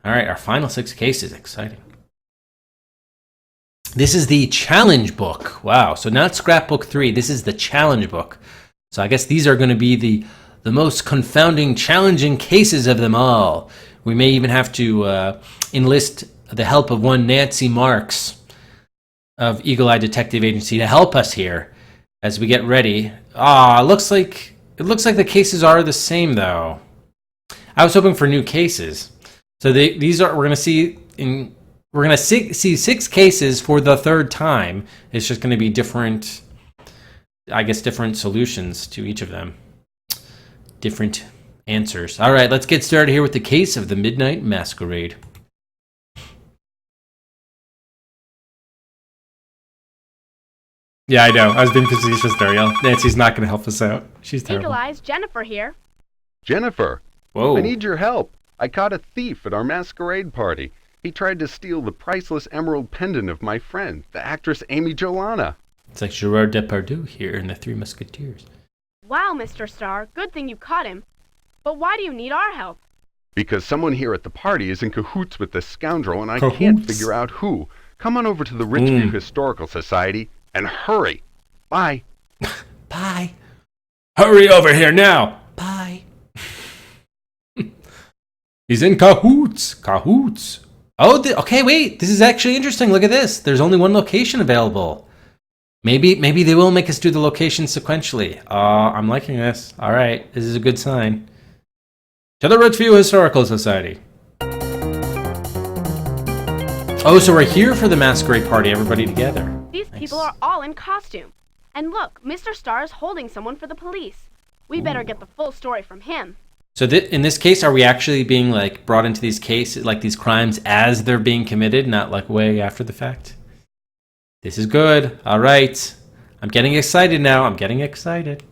All right, our final 6 cases. Exciting. This is the challenge book. Wow. So not scrapbook 3. This is the challenge book. So I guess these are going to be the most confounding, challenging cases of them all. We may even have to enlist the help of one Nancy Marks of Eagle Eye Detective Agency to help us here as we get ready. It looks like the cases are the same though. I was hoping for new cases. So we're gonna see 6 cases for the 3rd time. It's just gonna be different, I guess, different solutions to each of them. Different answers. All right, let's get started here with the case of the Midnight Masquerade. Yeah, I know. I was being facetious there, y'all. Nancy's not gonna help us out. She's terrible. Eagle Eyes, Jennifer here. Jennifer! Whoa. I need your help. I caught a thief at our masquerade party. He tried to steal the priceless emerald pendant of my friend, the actress Amy Jolana. It's like Gerard Depardieu here in The Three Musketeers. Wow, Mr. Starr, good thing you caught him. But why do you need our help? Because someone here at the party is in cahoots with this scoundrel and I can't figure out who. Come on over to the Richview Historical Society and hurry. Bye. Bye. Hurry over here now. Bye. He's in cahoots. Cahoots. Oh, okay, wait. This is actually interesting. Look at this. There's only one location available. Maybe they will make us do the locations sequentially. I'm liking this. All right, this is a good sign. To the Richview Historical Society. Oh, so we're here for the masquerade party, everybody together. These people are all in costume. And look, Mr. Starr is holding someone for the police. We better get the full story from him. So in this case, are we actually being like brought into these cases, like these crimes as they're being committed, not like way after the fact? This is good. All right. I'm getting excited now. I'm getting excited.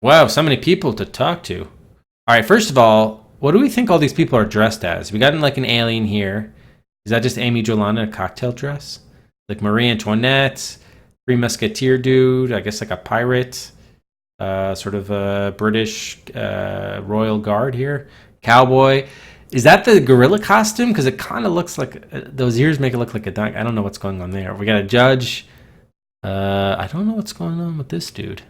Wow, so many people to talk to. All right, first of all, what do we think all these people are dressed as? We got like an alien here. Is that just Amy Jolana in a cocktail dress? Like Marie Antoinette, Three Musketeer dude, I guess like a pirate. Sort of a British royal guard here. Cowboy. Is that the gorilla costume? Because it kind of looks like those ears make it look like a dog. I don't know what's going on there. We got a judge. I don't know what's going on with this dude.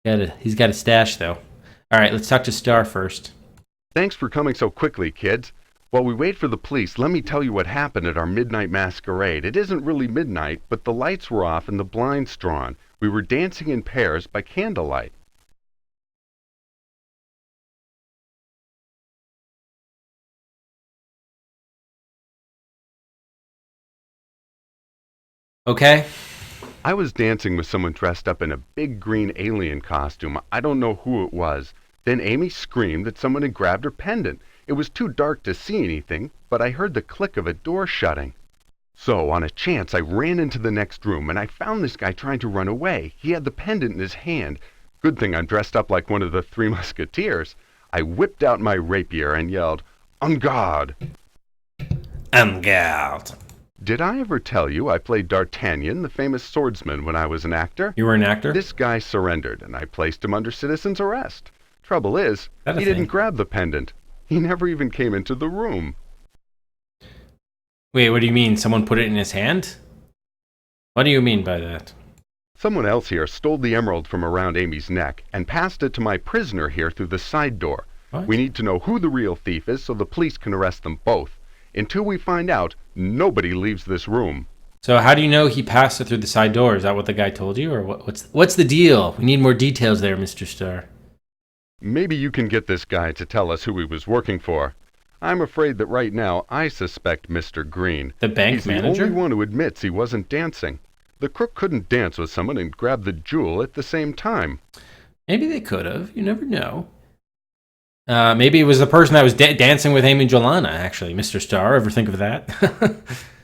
He's got a stash though. All right, let's talk to Star first. Thanks for coming so quickly, kids. While we wait for the police, let me tell you what happened at our midnight masquerade. It isn't really midnight, but the lights were off and the blinds drawn. We were dancing in pairs by candlelight. Okay. I was dancing with someone dressed up in a big green alien costume. I don't know who it was. Then Amy screamed that someone had grabbed her pendant. It was too dark to see anything, but I heard the click of a door shutting. So, on a chance, I ran into the next room, and I found this guy trying to run away. He had the pendant in his hand. Good thing I'm dressed up like one of the Three Musketeers. I whipped out my rapier and yelled, "En garde!" En garde. Did I ever tell you I played D'Artagnan, the famous swordsman, when I was an actor? You were an actor? This guy surrendered, and I placed him under citizen's arrest. Trouble is, he didn't grab the pendant. He never even came into the room. Wait, what do you mean? Someone put it in his hand? What do you mean by that? Someone else here stole the emerald from around Amy's neck and passed it to my prisoner here through the side door. What? We need to know who the real thief is so the police can arrest them both. Until we find out, nobody leaves this room. So how do you know he passed it through the side door? Is that what the guy told you? Or what's the deal? We need more details there, Mr. Starr. Maybe you can get this guy to tell us who he was working for. I'm afraid that right now I suspect Mr. Green. The bank He's manager? the only one who admits he wasn't dancing. The crook couldn't dance with someone and grab the jewel at the same time. Maybe they could have. You never know. Maybe it was the person that was dancing with Amy Jolana, actually. Mr. Starr, ever think of that?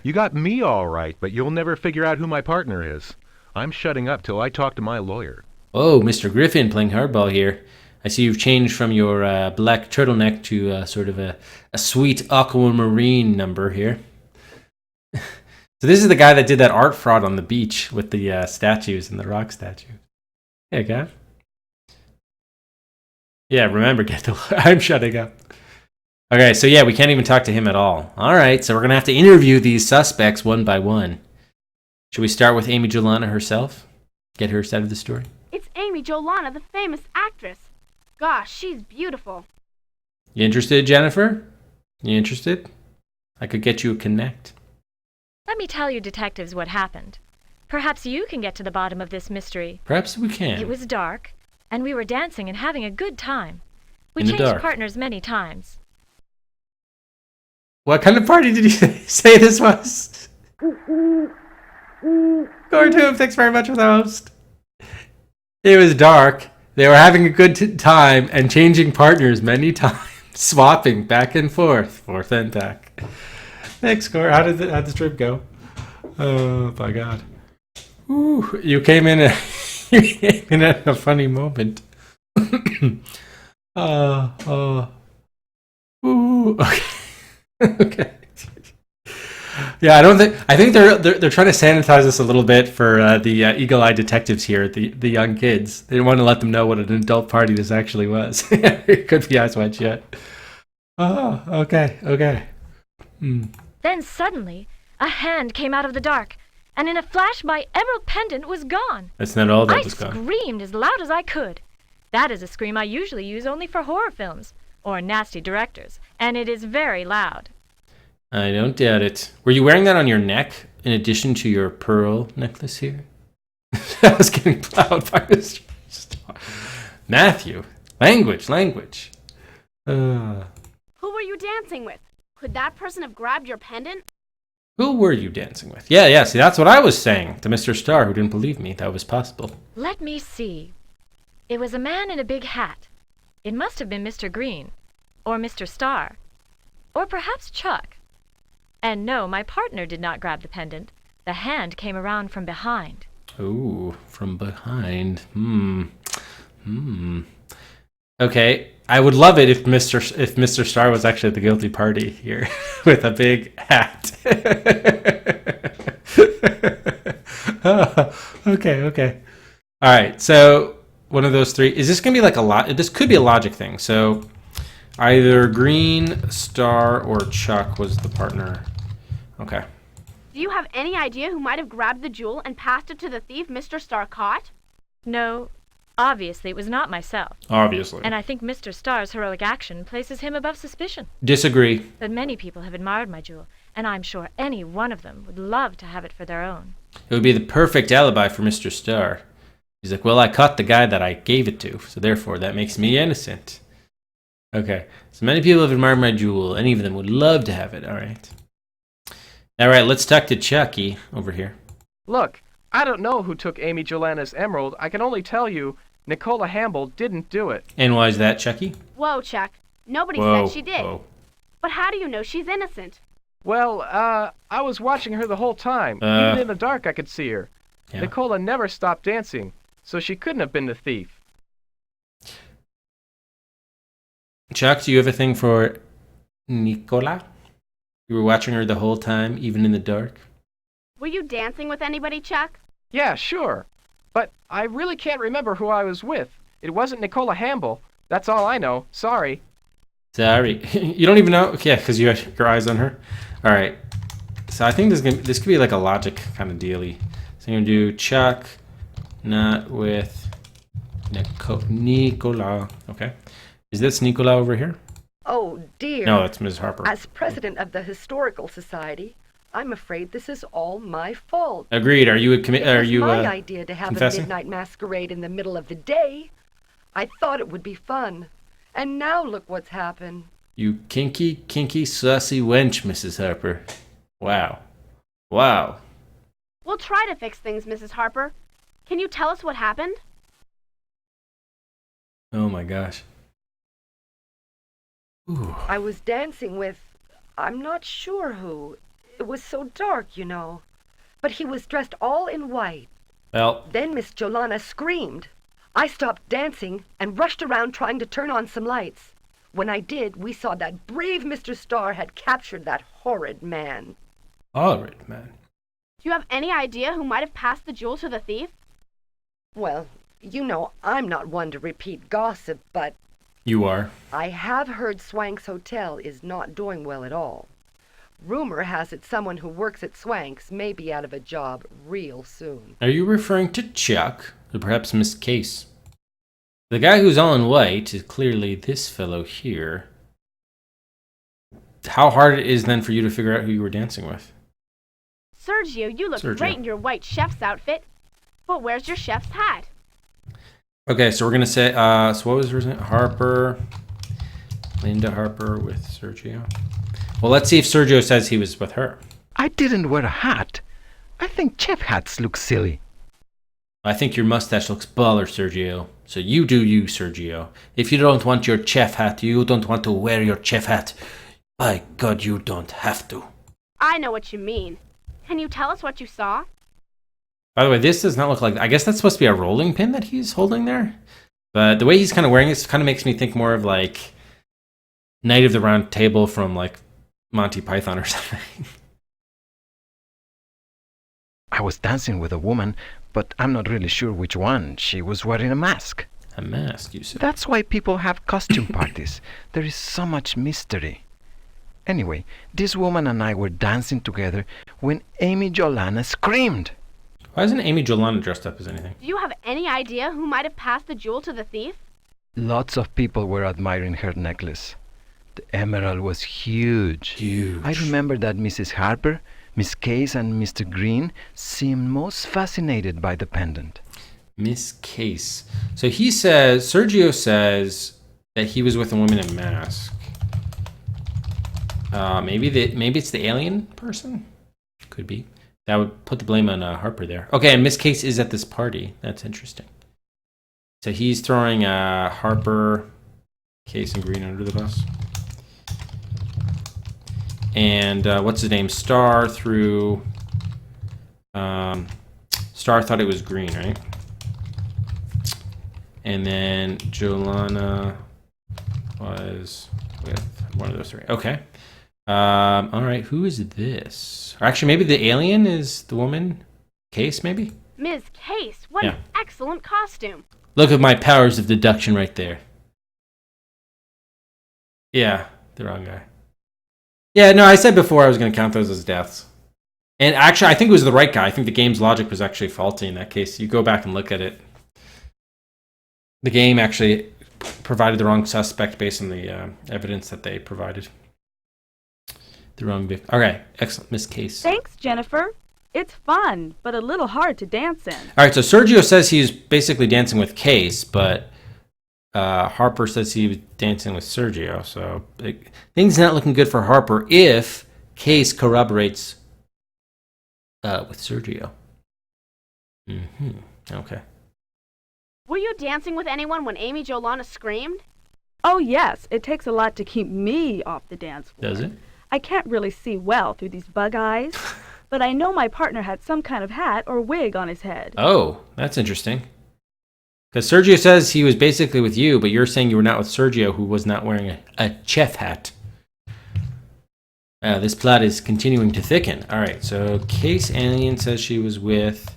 You got me all right, but you'll never figure out who my partner is. I'm shutting up till I talk to my lawyer. Oh, Mr. Griffin playing hardball here. I see you've changed from your black turtleneck to sort of a sweet aquamarine number here. So this is the guy that did that art fraud on the beach with the statues and the rock statue. Hey, guy. Yeah, remember, I'm shutting up. Okay, so yeah, we can't even talk to him at all. All right, so we're going to have to interview these suspects one by one. Should we start with Amy Jolana herself? Get her side of the story? It's Amy Jolana, the famous actress. Gosh, she's beautiful. You interested, Jennifer? You interested? I could get you a connect. Let me tell you, detectives, what happened. Perhaps you can get to the bottom of this mystery. Perhaps we can. It was dark, and we were dancing and having a good time. We In the changed dark. partners many times. What kind of party did you say this was? Corntoop, thanks very much for the host. It was dark. They were having a good time and changing partners many times, swapping back and forth and back. Thanks, Cor. How did the trip go? Oh my God! Ooh, you came in at a funny moment. Ooh, okay. Okay. Yeah, I think they're trying to sanitize us a little bit for the eagle-eyed detectives here, the young kids. They didn't want to let them know what an adult party this actually was. It could be eyes wide shut. Oh, okay. Then suddenly, a hand came out of the dark, and in a flash my emerald pendant was gone. That's not all that I was gone. screamed as loud as I could. That is a scream I usually use only for horror films or nasty directors, and it is very loud. I don't doubt it. Were you wearing that on your neck in addition to your pearl necklace here? I was getting plowed by Mr. Star. Matthew, language. Who were you dancing with? Could that person have grabbed your pendant? Who were you dancing with? Yeah, see, that's what I was saying to Mr. Star, who didn't believe me that was possible. Let me see. It was a man in a big hat. It must have been Mr. Green, or Mr. Star, or perhaps Chuck. And no, my partner did not grab the pendant. The hand came around from behind. Ooh, from behind. Okay, I would love it if Mr. Star was actually at the guilty party here with a big hat. Okay. All right, so one of those three. Is this going to be like a lot? This could be a logic thing. So either Green, Star, or Chuck was the partner. Okay. Do you have any idea who might have grabbed the jewel and passed it to the thief Mr. Star caught? No, obviously it was not myself. Obviously. And I think Mr. Star's heroic action places him above suspicion. Disagree. But many people have admired my jewel, and I'm sure any one of them would love to have it for their own. It would be the perfect alibi for Mr. Star. He's like, well, I caught the guy that I gave it to, so therefore that makes me innocent. Okay, so many people have admired my jewel. Any of them would love to have it. All right, let's talk to Chucky over here. Look, I don't know who took Amy Jolana's emerald. I can only tell you, Nicola Hamble didn't do it. And why is that, Chucky? Whoa, Chuck. Nobody Whoa, said she did. whoa. But how do you know she's innocent? Well, I was watching her the whole time. Even in the dark I could see her. Yeah. Nicola never stopped dancing, so she couldn't have been the thief. Chuck, do you have a thing for Nicola? You were watching her the whole time, even in the dark? Were you dancing with anybody, Chuck? Yeah, sure. But I really can't remember who I was with. It wasn't Nicola Hamble. That's all I know. Sorry. Sorry. You don't even know? Yeah, because you had your eyes on her. All right. So I think this could be like a logic kind of dealy. So I'm going to do Chuck, not with Nicola. Okay. Is this Nicola over here? Oh, dear. No, that's Ms. Harper. As president of the Historical Society, I'm afraid this is all my fault. Agreed. Are you It was my idea to have confessing? a midnight masquerade in the middle of the day. I thought it would be fun. And now look what's happened. You kinky, saucy wench, Mrs. Harper. Wow. We'll try to fix things, Mrs. Harper. Can you tell us what happened? Oh my gosh. Ooh. I was dancing with, I'm not sure who. It was so dark, you know. But he was dressed all in white. Well, Then Miss Jolana screamed. I stopped dancing and rushed around trying to turn on some lights. When I did, we saw that brave Mr. Starr had captured that horrid man. all right, man. Do you have any idea who might have passed the jewel to the thief? Well, you know, I'm not one to repeat gossip, but You are. I have heard Swank's Hotel is not doing well at all. Rumor has it someone who works at Swank's may be out of a job real soon. Are you referring to Chuck, or perhaps Miss Case? The guy who's all in white is clearly this fellow here. How hard it is then for you to figure out who you were dancing with? Sergio, you look Sergio. great in your white chef's outfit. But where's your chef's hat? Okay, so we're gonna say, so what was her name? Harper. Linda Harper with Sergio. Well, let's see if Sergio says he was with her. I didn't wear a hat. I think chef hats look silly. I think your mustache looks baller, Sergio. So you do you, Sergio. If you don't want your chef hat, you don't want to wear your chef hat. By God, you don't have to. I know what you mean. Can you tell us what you saw? By the way, this does not look like... I guess that's supposed to be a rolling pin that he's holding there. But the way he's kind of wearing this kind of makes me think more of like Night of the Round Table from like Monty Python or something. I was dancing with a woman, but I'm not really sure which one. She was wearing a mask. A mask, you said. That's why people have costume parties. There is so much mystery. Anyway, this woman and I were dancing together when Amy Jolana screamed. Why isn't Amy Jolana dressed up as anything? Do you have any idea who might have passed the jewel to the thief? Lots of people were admiring her necklace. The emerald was huge. Huge. I remember that Mrs. Harper, Miss Case, and Mr. Green seemed most fascinated by the pendant. Miss Case. So he says, Sergio says that he was with a woman in mask. Maybe it's the alien person? Could be. That would put the blame on Harper there. Okay, and Miss Case is at this party. That's interesting. So he's throwing Harper, Case, and Green under the bus. And what's his name? Star threw... Star thought it was Green, right? And then Jolana was with one of those three. Okay. All right, who is this? Or actually, maybe the alien is the woman? Case, maybe? Ms. Case, what an excellent costume. Look at my powers of deduction right there. Yeah, the wrong guy. Yeah, no, I said before I was going to count those as deaths. And actually, I think it was the right guy. I think the game's logic was actually faulty in that case. You go back and look at it. The game actually provided the wrong suspect based on the evidence that they provided. The wrong victim. Okay, excellent, Miss Case. Thanks, Jennifer. It's fun, but a little hard to dance in. All right, so Sergio says he's basically dancing with Case, but Harper says he was dancing with Sergio. So things not looking good for Harper if Case corroborates with Sergio. Okay. Were you dancing with anyone when Amy Jolana screamed? Oh, yes. It takes a lot to keep me off the dance floor. Does it? I can't really see well through these bug eyes, but I know my partner had some kind of hat or wig on his head. Oh, that's interesting. Because Sergio says he was basically with you, but you're saying you were not with Sergio, who was not wearing a chef hat. This plot is continuing to thicken. All right, so Case Alien says she was with...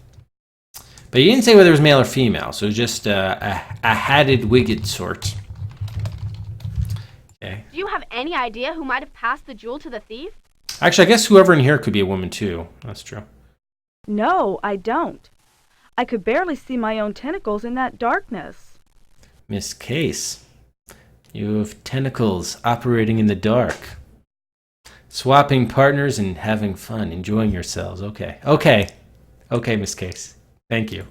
But you didn't say whether it was male or female, so just a hatted, wigged sort. Okay. Do you have any idea who might have passed the jewel to the thief? Actually, I guess whoever in here could be a woman, too. That's true. No, I don't. I could barely see my own tentacles in that darkness. Miss Case, you have tentacles operating in the dark. Swapping partners and having fun, enjoying yourselves. Okay, Miss Case. Thank you.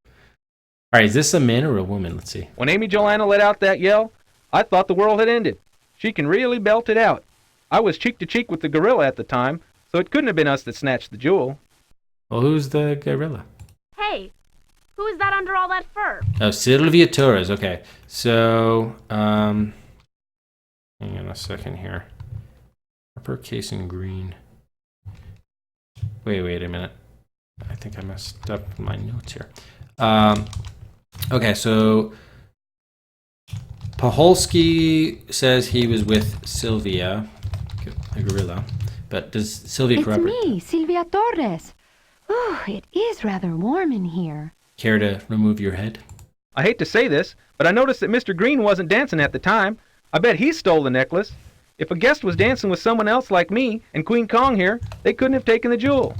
All right, is this a man or a woman? Let's see. When Amy Jolana let out that yell, I thought the world had ended. She can really belt it out. I was cheek to cheek with the gorilla at the time, so it couldn't have been us that snatched the jewel. Well, who's the gorilla? Hey, who is that under all that fur? Oh, Sylvia Torres. Okay, so, hang on a second here. Harper, Case, and Green. Wait a minute. I think I messed up my notes here. Okay, so Paholski says he was with Sylvia, the gorilla, but does Sylvia corroborate? It's me, Sylvia Torres. Oh, it is rather warm in here. Care to remove your head? I hate to say this, but I noticed that Mr. Green wasn't dancing at the time. I bet he stole the necklace. If a guest was dancing with someone else like me and Queen Kong here, they couldn't have taken the jewel.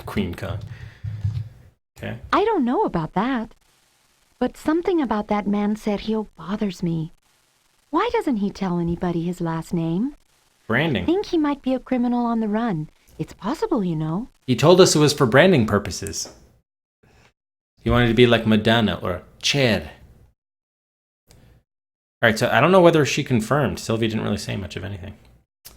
Queen Kong. Okay. I don't know about that. But something about that man Sergio bothers me. Why doesn't he tell anybody his last name? Branding. I think he might be a criminal on the run. It's possible, you know. He told us it was for branding purposes. He wanted to be like Madonna or Cher. All right, so I don't know whether she confirmed. Sylvia didn't really say much of anything. All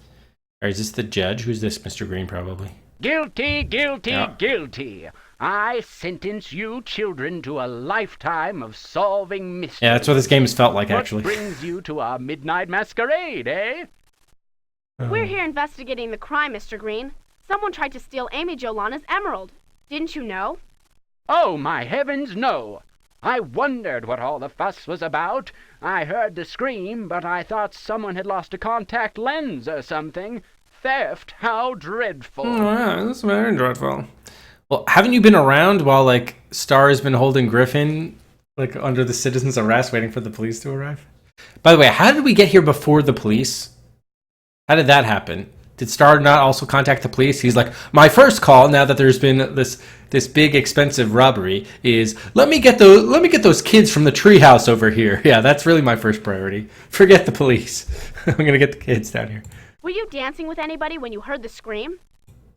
right, is this the judge? Who's this? Mr. Green, probably. Guilty, guilty, Yeah. guilty. I sentence you children to a lifetime of solving mysteries. Yeah, that's what this game has felt like, actually. What brings you to our midnight masquerade, eh? We're here investigating the crime, Mr. Green. Someone tried to steal Amy Jolana's emerald. Didn't you know? Oh, my heavens, no. I wondered what all the fuss was about. I heard the scream, but I thought someone had lost a contact lens or something. Theft, how dreadful. Oh, yeah, that's very dreadful. Well, haven't you been around while, like, Star has been holding Griffin, like, under the citizen's arrest, waiting for the police to arrive? By the way, how did we get here before the police? How did that happen? Did Star not also contact the police? He's like, my first call, now that there's been this big expensive robbery, is let me get those kids from the treehouse over here. Yeah, that's really my first priority. Forget the police. I'm gonna get the kids down here. Were you dancing with anybody when you heard the scream?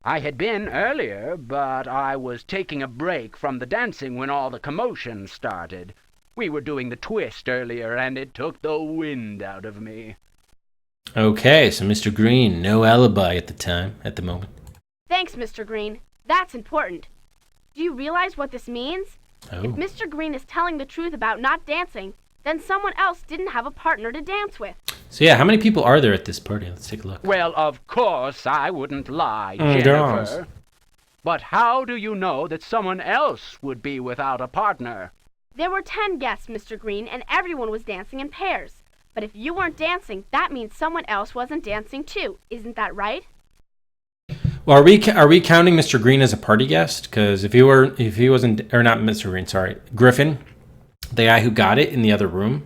I had been earlier, but I was taking a break from the dancing when all the commotion started. We were doing the twist earlier, and it took the wind out of me. Okay, so Mr. Green, no alibi at the moment. Thanks, Mr. Green. That's important. Do you realize what this means? Oh. If Mr. Green is telling the truth about not dancing, then someone else didn't have a partner to dance with. So yeah, how many people are there at this party? Let's take a look. Well, of course, I wouldn't lie, there Jennifer. are. But how do you know that someone else would be without a partner? There were 10 guests, Mr. Green, and everyone was dancing in pairs. But if you weren't dancing, that means someone else wasn't dancing too. Isn't that right? Well, are we counting Mr. Green as a party guest? Because if he wasn't, or not Mr. Green, sorry, Griffin, the guy who got it in the other room.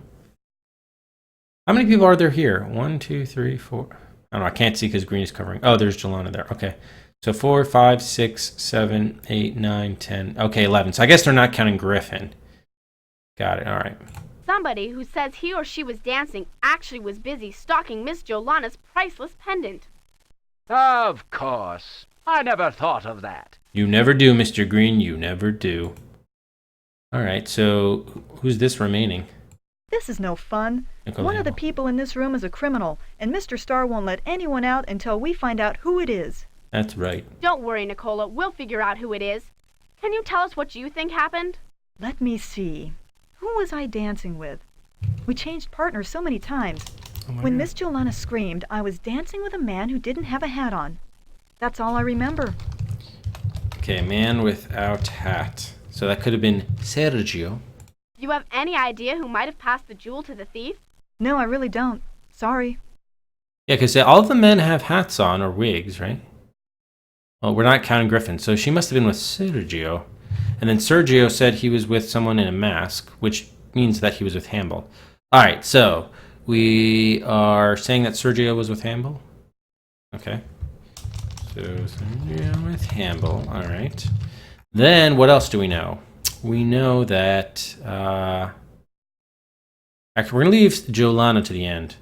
How many people are there here? 1, 2, 3, 4. I don't know. I can't see because Green is covering. Oh, there's Jelana there. Okay. So 4, 5, 6, 7, 8, 9, 10. Okay, 11. So I guess they're not counting Griffin. Got it. All right. Somebody who says he or she was dancing actually was busy stalking Miss Jolana's priceless pendant. Of course. I never thought of that. You never do, Mr. Green. You never do. All right. So who's this remaining? This is no fun. Nicole One of the Hamill. people in this room is a criminal, and Mr. Starr won't let anyone out until we find out who it is. That's right. Don't worry, Nicola. We'll figure out who it is. Can you tell us what you think happened? Let me see. Who was I dancing with? We changed partners so many times. When Miss Jolana screamed, I was dancing with a man who didn't have a hat on. That's all I remember. Okay, man without hat. So that could have been Sergio. Do you have any idea who might have passed the jewel to the thief? No, I really don't. Sorry. Yeah, because all of the men have hats on or wigs, right? Well, we're not counting Griffin, so she must have been with Sergio. And then Sergio said he was with someone in a mask, which means that he was with Hamble. All right, so we are saying that Sergio was with Hamble? Okay. So Sergio with Hamble, all right. Then what else do we know? We know that... actually, we're going to leave Jolana to the end.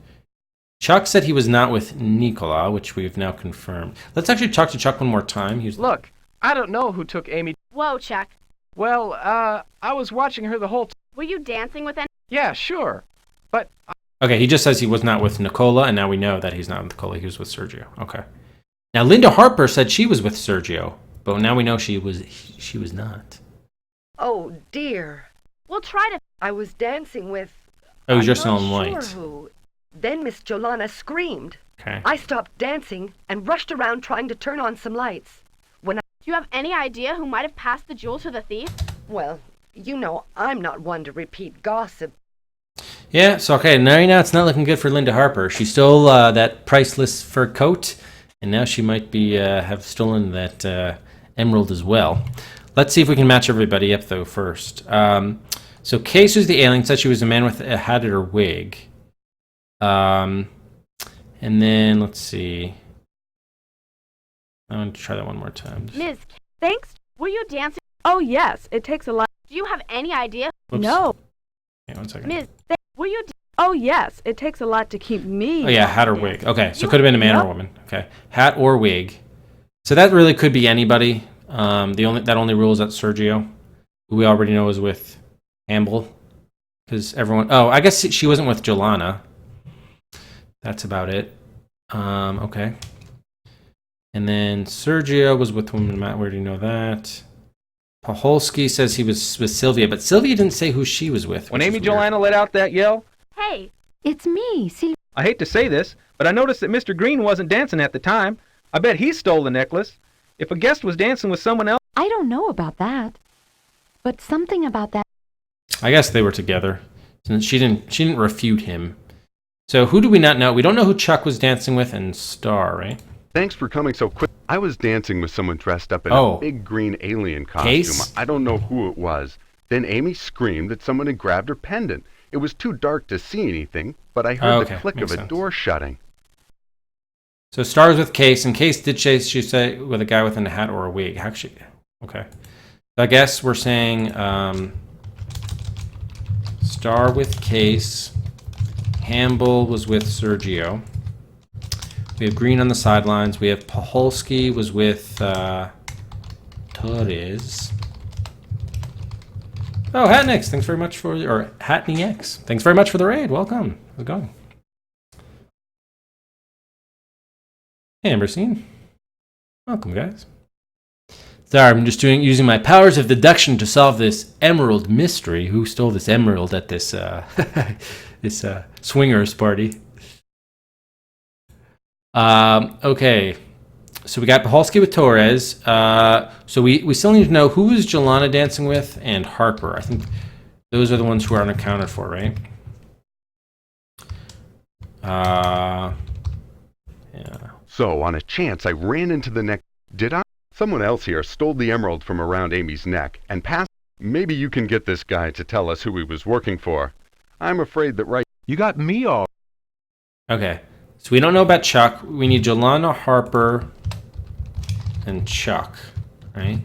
Chuck said he was not with Nicola, which we've now confirmed. Let's actually talk to Chuck one more time. Look, I don't know who took Amy. Whoa, Chuck. Well, I was watching her the whole time. Were you dancing with any... Yeah, sure. But... Okay, he just says he was not with Nicola, and now we know that he's not with Nicola. He was with Sergio. Okay. Now, Linda Harper said she was with Sergio, but now we know she was not. Oh, dear. We'll try to... I was dancing with... Oh, I'm just not on sure white. who. Then Miss Jolana screamed. Okay. I stopped dancing and rushed around trying to turn on some lights. When I... Do you have any idea who might have passed the jewel to the thief? Well, you know, I'm not one to repeat gossip. Yeah, so okay, now it's not looking good for Linda Harper. She stole that priceless fur coat, and now she might be have stolen that emerald as well. Let's see if we can match everybody up, though, first. So Case, who's the alien, said she was a man with a hat or wig. And then, let's see. I want to try that one more time. Ms. Thanks. Were you dancing? Oh, yes, it takes a lot. Do you have any idea? Whoops. No. Hang on 1 second. Ms. Were you? Oh, yes, it takes a lot to keep me. Oh, yeah, hat or wig. Okay, so it could have been a man or a woman. Okay, hat or wig. So that really could be anybody. That only rules out Sergio, who we already know is with Amble. Because everyone... Oh, I guess she wasn't with Jolana. That's about it. Okay. And then Sergio was with woman Matt. We already know that. Paholski says he was with Sylvia, but Sylvia didn't say who she was with. When Amy Jolana let out that yell, Hey. It's me, see? I hate to say this, but I noticed that Mr. Green wasn't dancing at the time. I bet he stole the necklace. If a guest was dancing with someone else... I don't know about that. But something about that... I guess they were together. She didn't refute him. So who do we not know? We don't know who Chuck was dancing with and Star, right? Thanks for coming so quick. I was dancing with someone dressed up in Oh. a big green alien costume. Case? I don't know who it was. Then Amy screamed that someone had grabbed her pendant. It was too dark to see anything, but I heard the click Makes of a sense. door shutting. So Star was with Case, and Case did she say with a guy with a hat or a wig. How she? Okay. So I guess we're saying Star with Case. Hamble was with Sergio. We have Green on the sidelines. We have Paholski was with Torres. Oh, Hatnix, thanks very much for... Or Hatnix, thanks very much for the raid. Welcome. How's it going? Hey, Ambersine. Welcome, guys. Sorry, I'm just using my powers of deduction to solve this emerald mystery. Who stole this emerald at this this swingers party? Okay, so we got Paholski with Torres. So we still need to know who is Jolana dancing with and Harper. I think those are the ones who are unaccounted for, right? Yeah. So, on a chance, I ran into the neck. Did I? Someone else here stole the emerald from around Amy's neck and passed. Maybe you can get this guy to tell us who he was working for. I'm afraid that right... You got me all... Okay. So we don't know about Chuck. We need Jolana, Harper, and Chuck, right?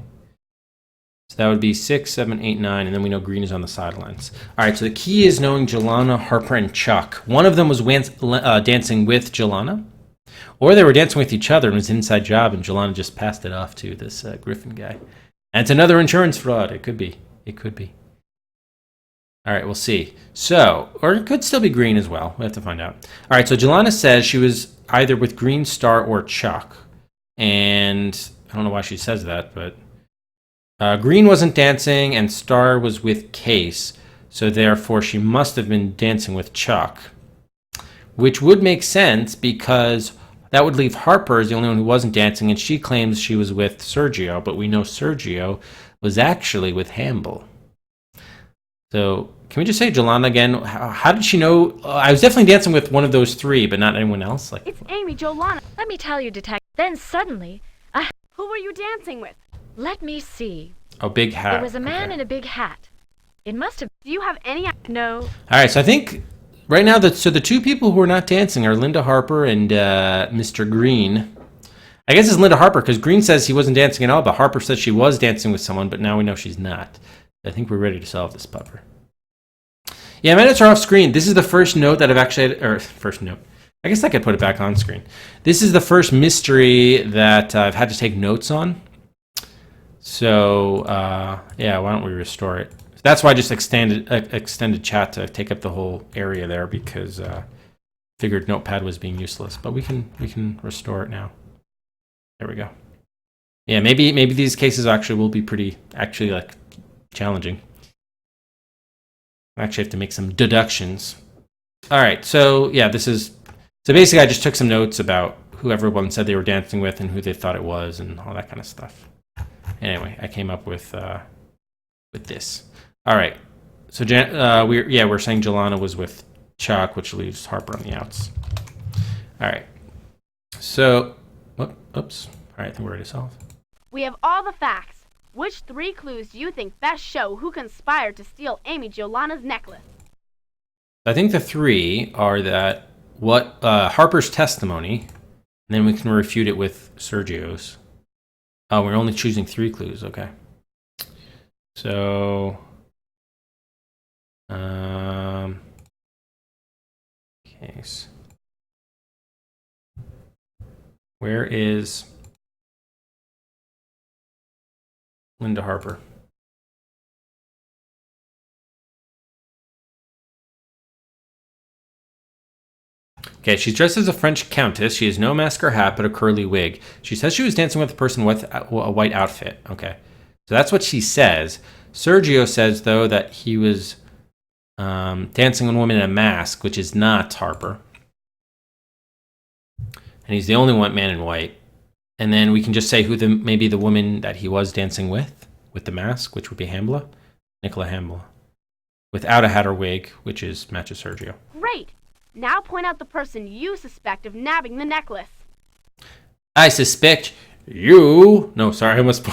So that would be 6, 7, 8, 9, and then we know Green is on the sidelines. All right, so the key is knowing Jolana, Harper, and Chuck. One of them was dancing with Jolana, or they were dancing with each other and it was an inside job, and Jolana just passed it off to this Griffin guy. And it's another insurance fraud. It could be. It could be. All right, we'll see. So, or it could still be Green as well. We have to find out. All right, so Jolana says she was either with Green, Star, or Chuck. And I don't know why she says that, but Green wasn't dancing and Star was with Case. So therefore, she must have been dancing with Chuck. Which would make sense because that would leave Harper as the only one who wasn't dancing, and she claims she was with Sergio, but we know Sergio was actually with Hamble. So, can we just say Jolana again? How did she know? I was definitely dancing with one of those three, but not anyone else. Like, It's Amy, Jolana. Let me tell you, Detective. Then suddenly, Who were you dancing with? let me see. oh, big hat. It was a man Okay. in a big hat. It must have... Do you have any... No. All right, so I think right now, the two people who are not dancing are Linda Harper and Mr. Green. I guess it's Linda Harper because Green says he wasn't dancing at all, but Harper says she was dancing with someone, but now we know she's not. I think we're ready to solve this pupper. Yeah, my notes are off screen. This is the first note that I've actually... Or, first note. I guess I could put it back on screen. This is the first mystery that I've had to take notes on. So, yeah, why don't we restore it? That's why I just extended chat to take up the whole area there because figured Notepad was being useless. But we can restore it now. There we go. Yeah, maybe these cases actually will be pretty like challenging. I actually have to make some deductions. All right, so yeah, so basically I just took some notes about who everyone said they were dancing with and who they thought it was and all that kind of stuff. Anyway, I came up with this. All right, so we're saying Jolana was with Chuck, which leaves Harper on the outs. All right, so oops. All right, I think we're ready to solve. We have all the facts. Which 3 clues do you think best show who conspired to steal Amy Giolana's necklace? I think the 3 are that Harper's testimony, and then we can refute it with Sergio's. Oh, we're only choosing 3 clues. Okay. So, case. Where is Linda Harper? Okay, she's dressed as a French countess. She has no mask or hat, but a curly wig. She says she was dancing with a person with a white outfit. Okay, so that's what she says. Sergio says, though, that he was dancing with a woman in a mask, which is not Harper. And he's the only one man in white. And then we can just say who maybe the woman that he was dancing with the mask, which would be Nicola Hambla. Without a hat or wig, which matches Sergio. Great! Now point out the person you suspect of nabbing the necklace. I suspect you... No, sorry, I almost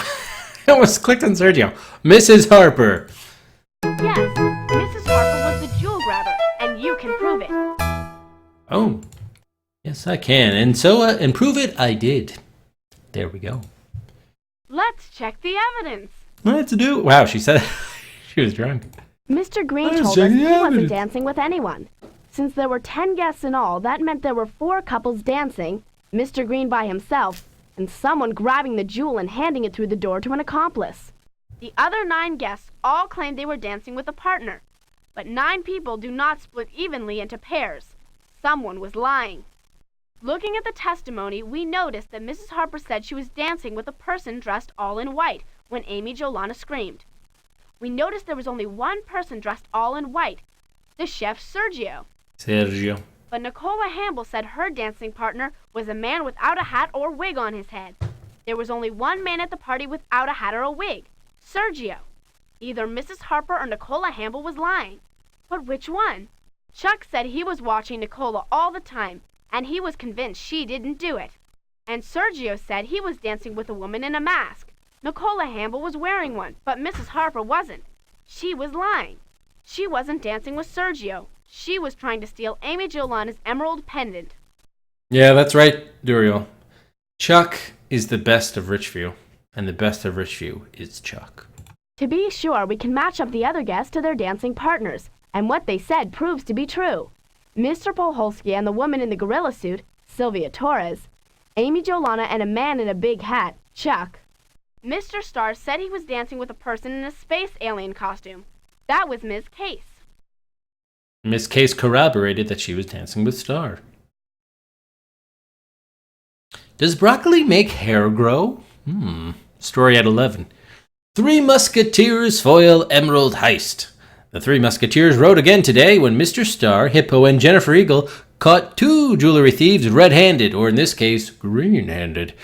clicked on Sergio. Mrs. Harper. Yes, Mrs. Harper was the jewel grabber, and you can prove it. Oh, yes, I can. And prove it I did. There we go. Let's check the evidence. Let's do it. Wow, she said she was drunk. Mr. Green told us he wasn't dancing with anyone. Since there were 10 guests in all, that meant there were 4 couples dancing, Mr. Green by himself, and someone grabbing the jewel and handing it through the door to an accomplice. The other 9 guests all claimed they were dancing with a partner, but 9 people do not split evenly into pairs. Someone was lying. Looking at the testimony, we noticed that Mrs. Harper said she was dancing with a person dressed all in white when Amy Giolana screamed. We noticed there was only one person dressed all in white, the chef Sergio. But Nicola Hambla said her dancing partner was a man without a hat or wig on his head. There was only one man at the party without a hat or a wig, Sergio. Either Mrs. Harper or Nicola Hambla was lying. But which one? Chuck said he was watching Nicola all the time, and he was convinced she didn't do it. And Sergio said he was dancing with a woman in a mask. Nicola Hambla was wearing one, but Mrs. Harper wasn't. She was lying. She wasn't dancing with Sergio. She was trying to steal Amy Giolana's emerald pendant. Yeah, that's right, Duriel. Chuck is the best of Richview, and the best of Richview is Chuck. To be sure, we can match up the other guests to their dancing partners, and what they said proves to be true. Mr. Polholsky and the woman in the gorilla suit, Sylvia Torres, Amy Giolana and a man in a big hat, Chuck. Mr. Starr said he was dancing with a person in a space alien costume. That was Ms. Case. Miss Case corroborated that she was dancing with Starr. Does broccoli make hair grow? Story at 11. 3 Musketeers foil emerald heist. The 3 Musketeers rode again today when Mr. Starr, Hippo, and Jennifer Eagle caught 2 jewelry thieves red-handed, or in this case, green-handed.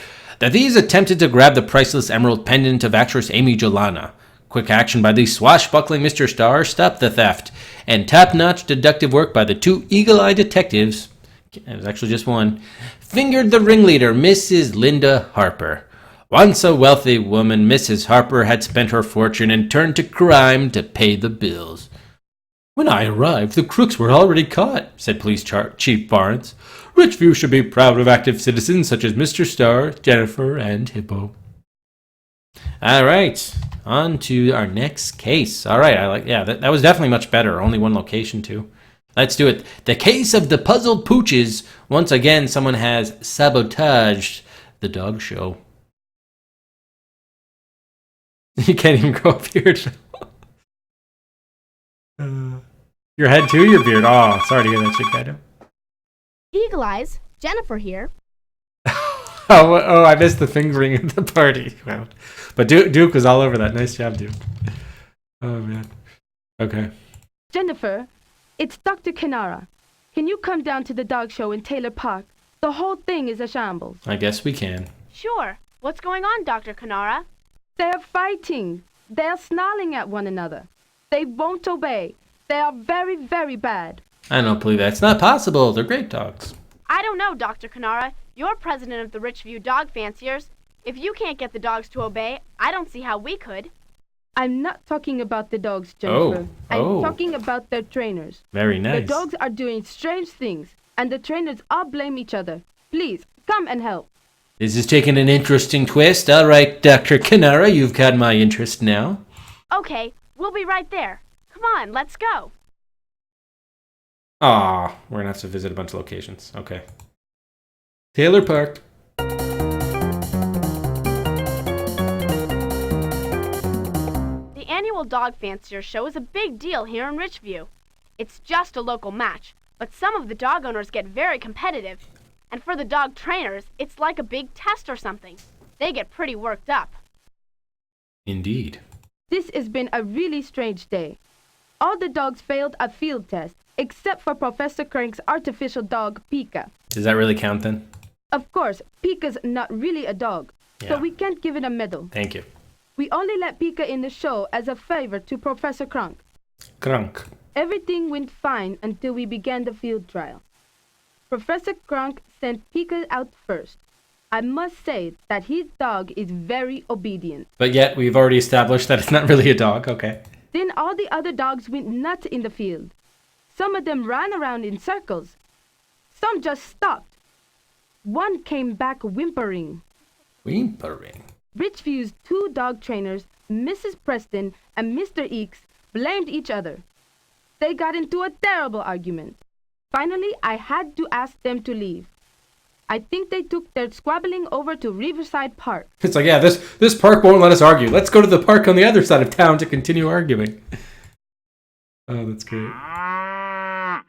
The thieves attempted to grab the priceless emerald pendant of actress Amy Giolana. Quick action by the swashbuckling Mr. Starr stopped the theft, and top-notch deductive work by the 2 eagle-eyed detectives, it was actually just one, fingered the ringleader, Mrs. Linda Harper. Once a wealthy woman, Mrs. Harper had spent her fortune and turned to crime to pay the bills. When I arrived, the crooks were already caught, said Police Chief Barnes. Richview should be proud of active citizens such as Mr. Starr, Jennifer, and Hippo. All right, on to our next case. All right, that was definitely much better. Only one location, too. Let's do it. The case of the puzzled pooches. Once again, someone has sabotaged the dog show. You can't even grow a beard. Your head too, your beard. Oh, sorry to hear that shit, Kaido. Eagle Eyes, Jennifer here. Oh, I missed the fingering at the party. Wow. But Duke was all over that. Nice job, Duke. Oh, man. Okay. Jennifer, it's Dr. Kanara. Can you come down to the dog show in Taylor Park? The whole thing is a shambles. I guess we can. Sure. What's going on, Dr. Kanara? They're fighting. They're snarling at one another. They won't obey. They are very, very bad. I don't believe that. It's not possible. They're great dogs. I don't know, Dr. Kanara. You're president of the Richview Dog Fanciers. If you can't get the dogs to obey, I don't see how we could. I'm not talking about the dogs, Jennifer. I'm talking about their trainers. Very nice. The dogs are doing strange things, and the trainers all blame each other. Please, come and help. This is taking an interesting twist. All right, Dr. Kanara, you've got my interest now. Okay, we'll be right there. Come on, let's go. Aw, we're gonna have to visit a bunch of locations. Okay. Taylor Park. The annual Dog Fancier show is a big deal here in Richview. It's just a local match, but some of the dog owners get very competitive. And for the dog trainers, it's like a big test or something. They get pretty worked up. Indeed. This has been a really strange day. All the dogs failed a field test, except for Professor Crank's artificial dog, Pika. Does that really count then? Of course, Pika's not really a dog, so we can't give it a medal. Thank you. We only let Pika in the show as a favor to Professor Crank. Crank. Everything went fine until we began the field trial. Professor Crank sent Pika out first. I must say that his dog is very obedient. But yet, we've already established that it's not really a dog. Okay. Then all the other dogs went nuts in the field. Some of them ran around in circles. Some just stopped. One came back whimpering. Whimpering? Richview's two dog trainers, Mrs. Preston and Mr. Eakes, blamed each other. They got into a terrible argument. Finally, I had to ask them to leave. I think they took their squabbling over to Riverside Park. It's like, yeah, this park won't let us argue. Let's go to the park on the other side of town to continue arguing. Oh, that's great.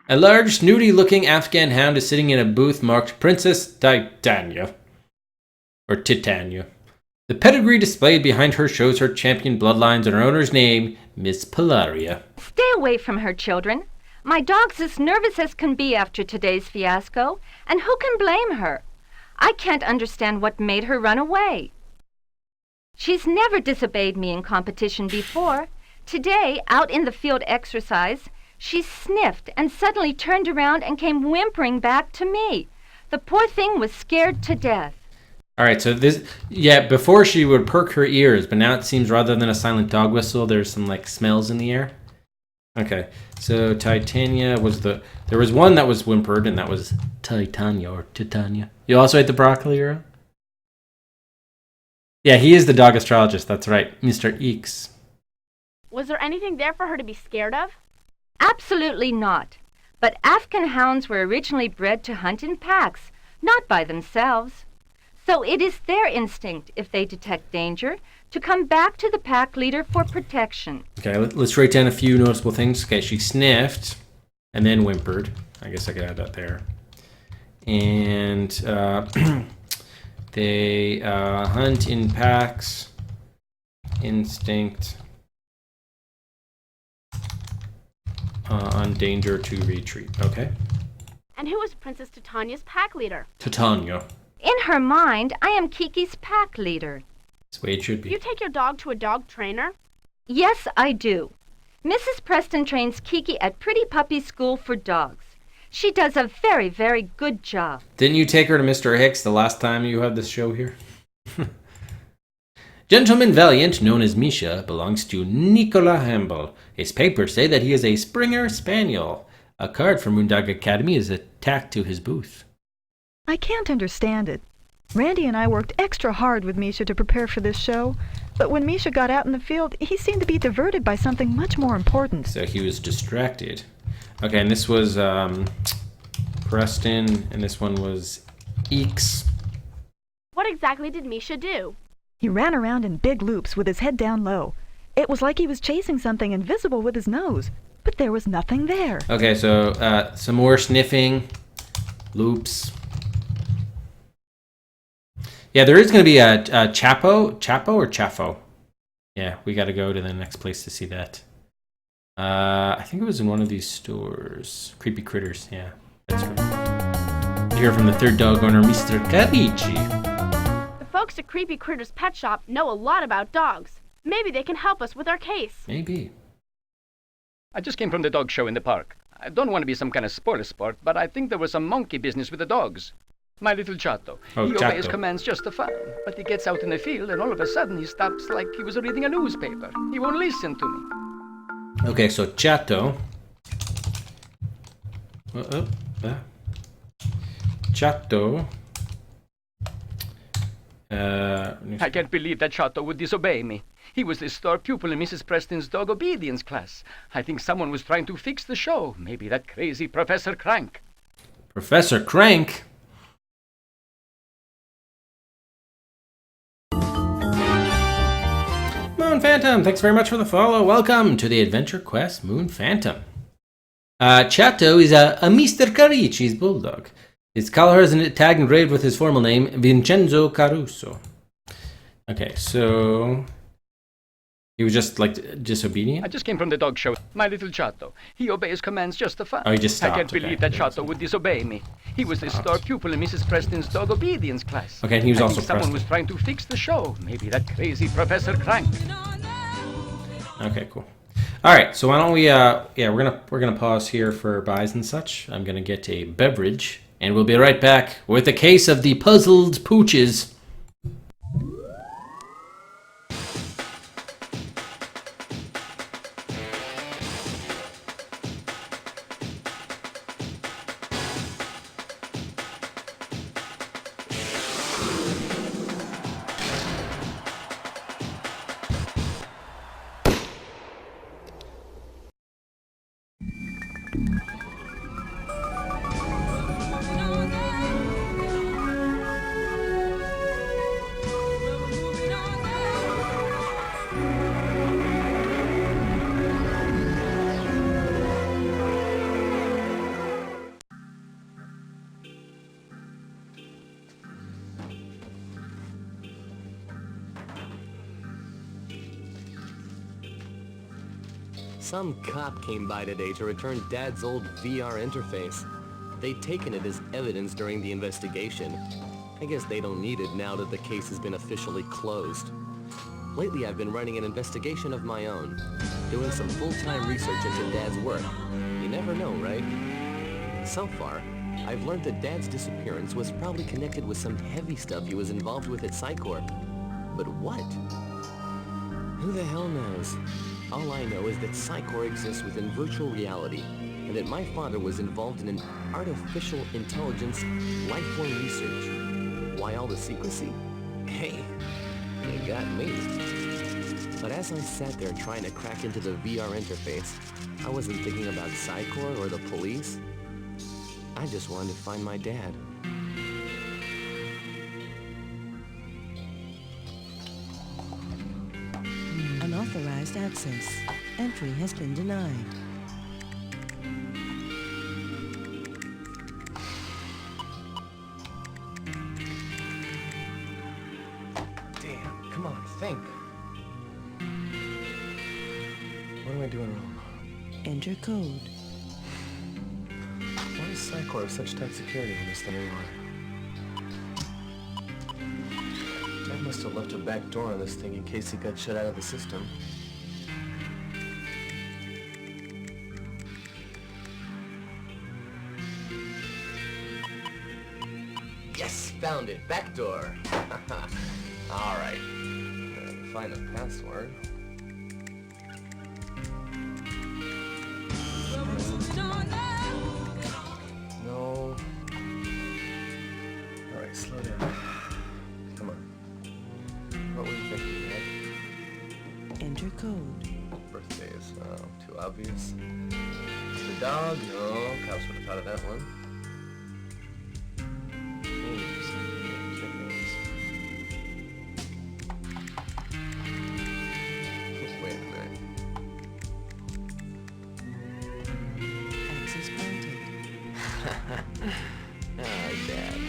A large, snooty-looking Afghan hound is sitting in a booth marked Princess Titania. Or Titania. The pedigree displayed behind her shows her champion bloodlines and her owner's name, Miss Pilaria. Stay away from her, children. My dog's as nervous as can be after today's fiasco, and who can blame her? I can't understand what made her run away. She's never disobeyed me in competition before. Today, out in the field exercise, she sniffed and suddenly turned around and came whimpering back to me. The poor thing was scared to death. All right, so this, before she would perk her ears, but now it seems rather than a silent dog whistle, there's some like smells in the air. Okay, so Titania was there was one that was whimpered, and that was Titania or Titania. You also ate the broccoli, Euro? Yeah, he is the dog astrologist, that's right, Mr. Eakes. Was there anything there for her to be scared of? Absolutely not. But Afghan hounds were originally bred to hunt in packs, not by themselves. So it is their instinct, if they detect danger, to come back to the pack leader for protection. Okay, let's write down a few noticeable things. Okay, she sniffed and then whimpered. I guess I could add that there. And they hunt in packs. Instinct. On danger to retreat. Okay. And who was Princess Titania's pack leader? Titania. In her mind, I am Kiki's pack leader. That's the way it should be. You take your dog to a dog trainer? Yes, I do. Mrs. Preston trains Kiki at Pretty Puppy School for Dogs. She does a very, very good job. Didn't you take her to Mr. Hicks the last time you had this show here? Gentleman Valiant, known as Misha, belongs to Nicola Hamble. His papers say that he is a Springer Spaniel. A card from Moondog Academy is attached to his booth. I can't understand it. Randy and I worked extra hard with Misha to prepare for this show, but when Misha got out in the field, he seemed to be diverted by something much more important. So he was distracted. Okay, and this was Preston, and this one was Eakes. What exactly did Misha do? He ran around in big loops with his head down low. It was like he was chasing something invisible with his nose, but there was nothing there. Okay, so some more sniffing, loops. Yeah, there is going to be a Chapo or Chaffo. Yeah, we got to go to the next place to see that. I think it was in one of these stores. Creepy Critters, yeah. That's right. Hear from the third dog owner, Mr. Cavici. The folks at Creepy Critters Pet Shop know a lot about dogs. Maybe they can help us with our case. Maybe. I just came from the dog show in the park. I don't want to be some kind of spoiler sport, but I think there was some monkey business with the dogs. My little Chato. Oh, He Chato. obeys commands just fine, but he gets out in the field and all of a sudden he stops like he was reading a newspaper. He won't listen to me. Okay, so Chato. Chato. I can't believe that Chato would disobey me. He was the star pupil in Mrs. Preston's dog obedience class. I think someone was trying to fix the show. Maybe that crazy Professor Crank. Professor Crank? Moon Phantom, thanks very much for the follow. Welcome to the Adventure Quest Moon Phantom. Chato is a Mr. Carici's bulldog. His collar has a tag engraved with his formal name, Vincenzo Caruso. Okay, so he was just like disobedient? I just came from the dog show. My little Chato. He obeys commands just fine. Oh, he just stopped. I can't believe that Chato would disobey me. He was the star pupil in Mrs. Preston's dog obedience class. Okay, and he was I also think someone Preston. was trying to fix the show. Maybe that crazy Professor Crank. Okay, cool. All right, so why don't we? We're gonna pause here for buys and such. I'm gonna get a beverage, and we'll be right back with a case of the puzzled pooches. Some cop came by today to return Dad's old VR interface. They'd taken it as evidence during the investigation. I guess they don't need it now that the case has been officially closed. Lately I've been running an investigation of my own, doing some full-time research into Dad's work. You never know, right? So far, I've learned that Dad's disappearance was probably connected with some heavy stuff he was involved with at Psycorp. But what? Who the hell knows? All I know is that Psycor exists within virtual reality, and that my father was involved in an artificial intelligence lifeform research. Why all the secrecy? Hey, you got me. But as I sat there trying to crack into the VR interface, I wasn't thinking about Psycor or the police. I just wanted to find my dad. Unauthorized access. Entry has been denied. Damn, come on, think. What am I doing wrong? Enter code. Why does Psycor have such tight security on this thing anyway? Dad must have left a back door on this thing in case he got shut out of the system. Yes, found it. Back door. All right. Find the password. No. All right, slow down. Come on. What were you thinking, Dad? Enter code. Birthdays. Oh, too obvious. The dog? No. Cops would have thought of that one. Names. Check names. Wait a minute. Access granted. Oh, Dad.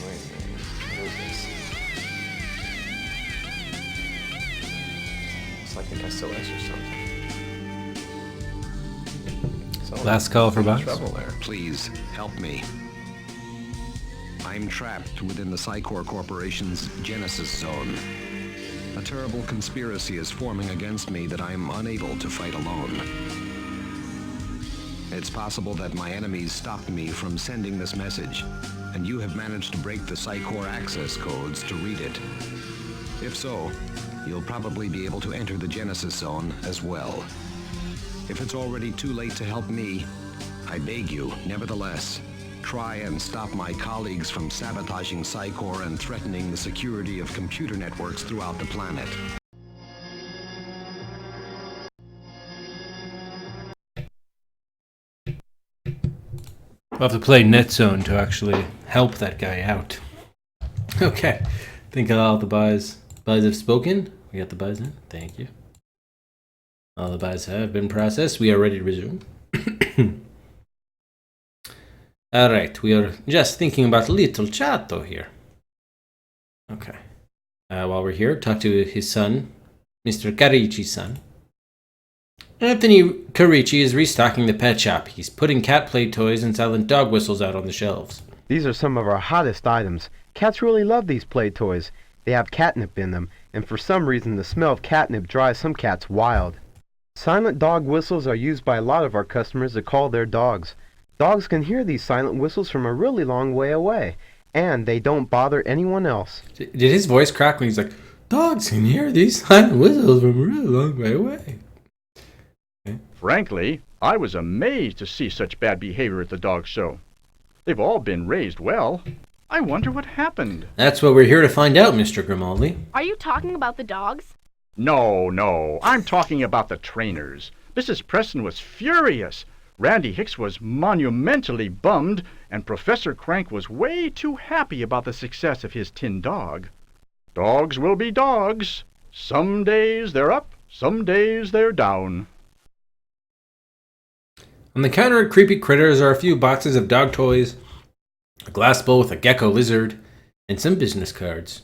Wait a minute. What is this? It's like an SOS or something. Last call for buys. Trouble there. Please, help me. I'm trapped within the Psycor Corporation's Genesis Zone. A terrible conspiracy is forming against me that I'm unable to fight alone. It's possible that my enemies stopped me from sending this message, and you have managed to break the Psycor access codes to read it. If so, you'll probably be able to enter the Genesis Zone as well. If it's already too late to help me, I beg you, nevertheless, try and stop my colleagues from sabotaging Psycor and threatening the security of computer networks throughout the planet. We'll have to play NetZone to actually help that guy out. Okay. I think all the buys have spoken. We got the buys in. Thank you. All the buys have been processed. We are ready to resume. Alright, we are just thinking about little Chato here. Okay. While we're here, talk to his son, Mr. Carichi's son. Anthony Carichi is restocking the pet shop. He's putting cat play toys and silent dog whistles out on the shelves. These are some of our hottest items. Cats really love these play toys. They have catnip in them, and for some reason the smell of catnip drives some cats wild. Silent dog whistles are used by a lot of our customers to call their dogs. Dogs can hear these silent whistles from a really long way away, and they don't bother anyone else. Did his voice crack when he's like, dogs can hear these silent whistles from a really long way away? Frankly, I was amazed to see such bad behavior at the dog show. They've all been raised well. I wonder what happened. That's what we're here to find out, Mr. Grimaldi. Are you talking about the dogs? No, I'm talking about the trainers. Mrs. Preston was furious. Randy Hicks was monumentally bummed, and Professor Crank was way too happy about the success of his tin dog. Dogs will be dogs. Some days they're up, some days they're down. On the counter at Creepy Critters are a few boxes of dog toys, a glass bowl with a gecko lizard, and some business cards.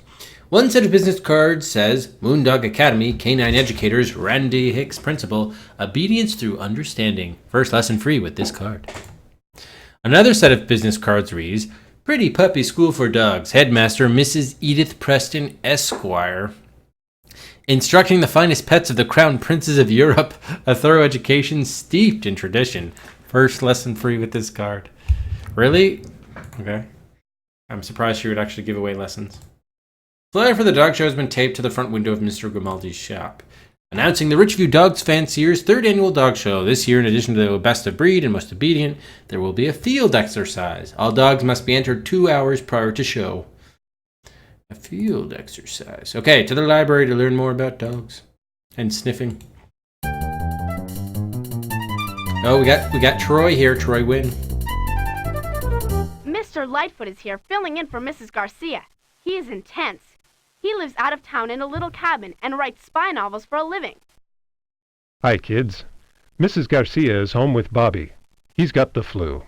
One set of business cards says, Moondog Academy, Canine Educators, Randy Hicks Principal, Obedience Through Understanding. First lesson free with this card. Another set of business cards reads, Pretty Puppy School for Dogs, Headmaster Mrs. Edith Preston, Esquire. Instructing the finest pets of the crown princes of Europe, a thorough education steeped in tradition. First lesson free with this card. Really? Okay. I'm surprised she would actually give away lessons. Flyer for the dog show has been taped to the front window of Mr. Grimaldi's shop. Announcing the Richview Dogs Fanciers' third annual dog show. This year, in addition to the best of breed and most obedient, there will be a field exercise. All dogs must be entered 2 hours prior to show. A field exercise. Okay, to the library to learn more about dogs and sniffing. Oh, we got Troy here. Troy Wynn. Mr. Lightfoot is here, filling in for Mrs. Garcia. He is intense. He lives out of town in a little cabin and writes spy novels for a living. Hi, kids. Mrs. Garcia is home with Bobby. He's got the flu.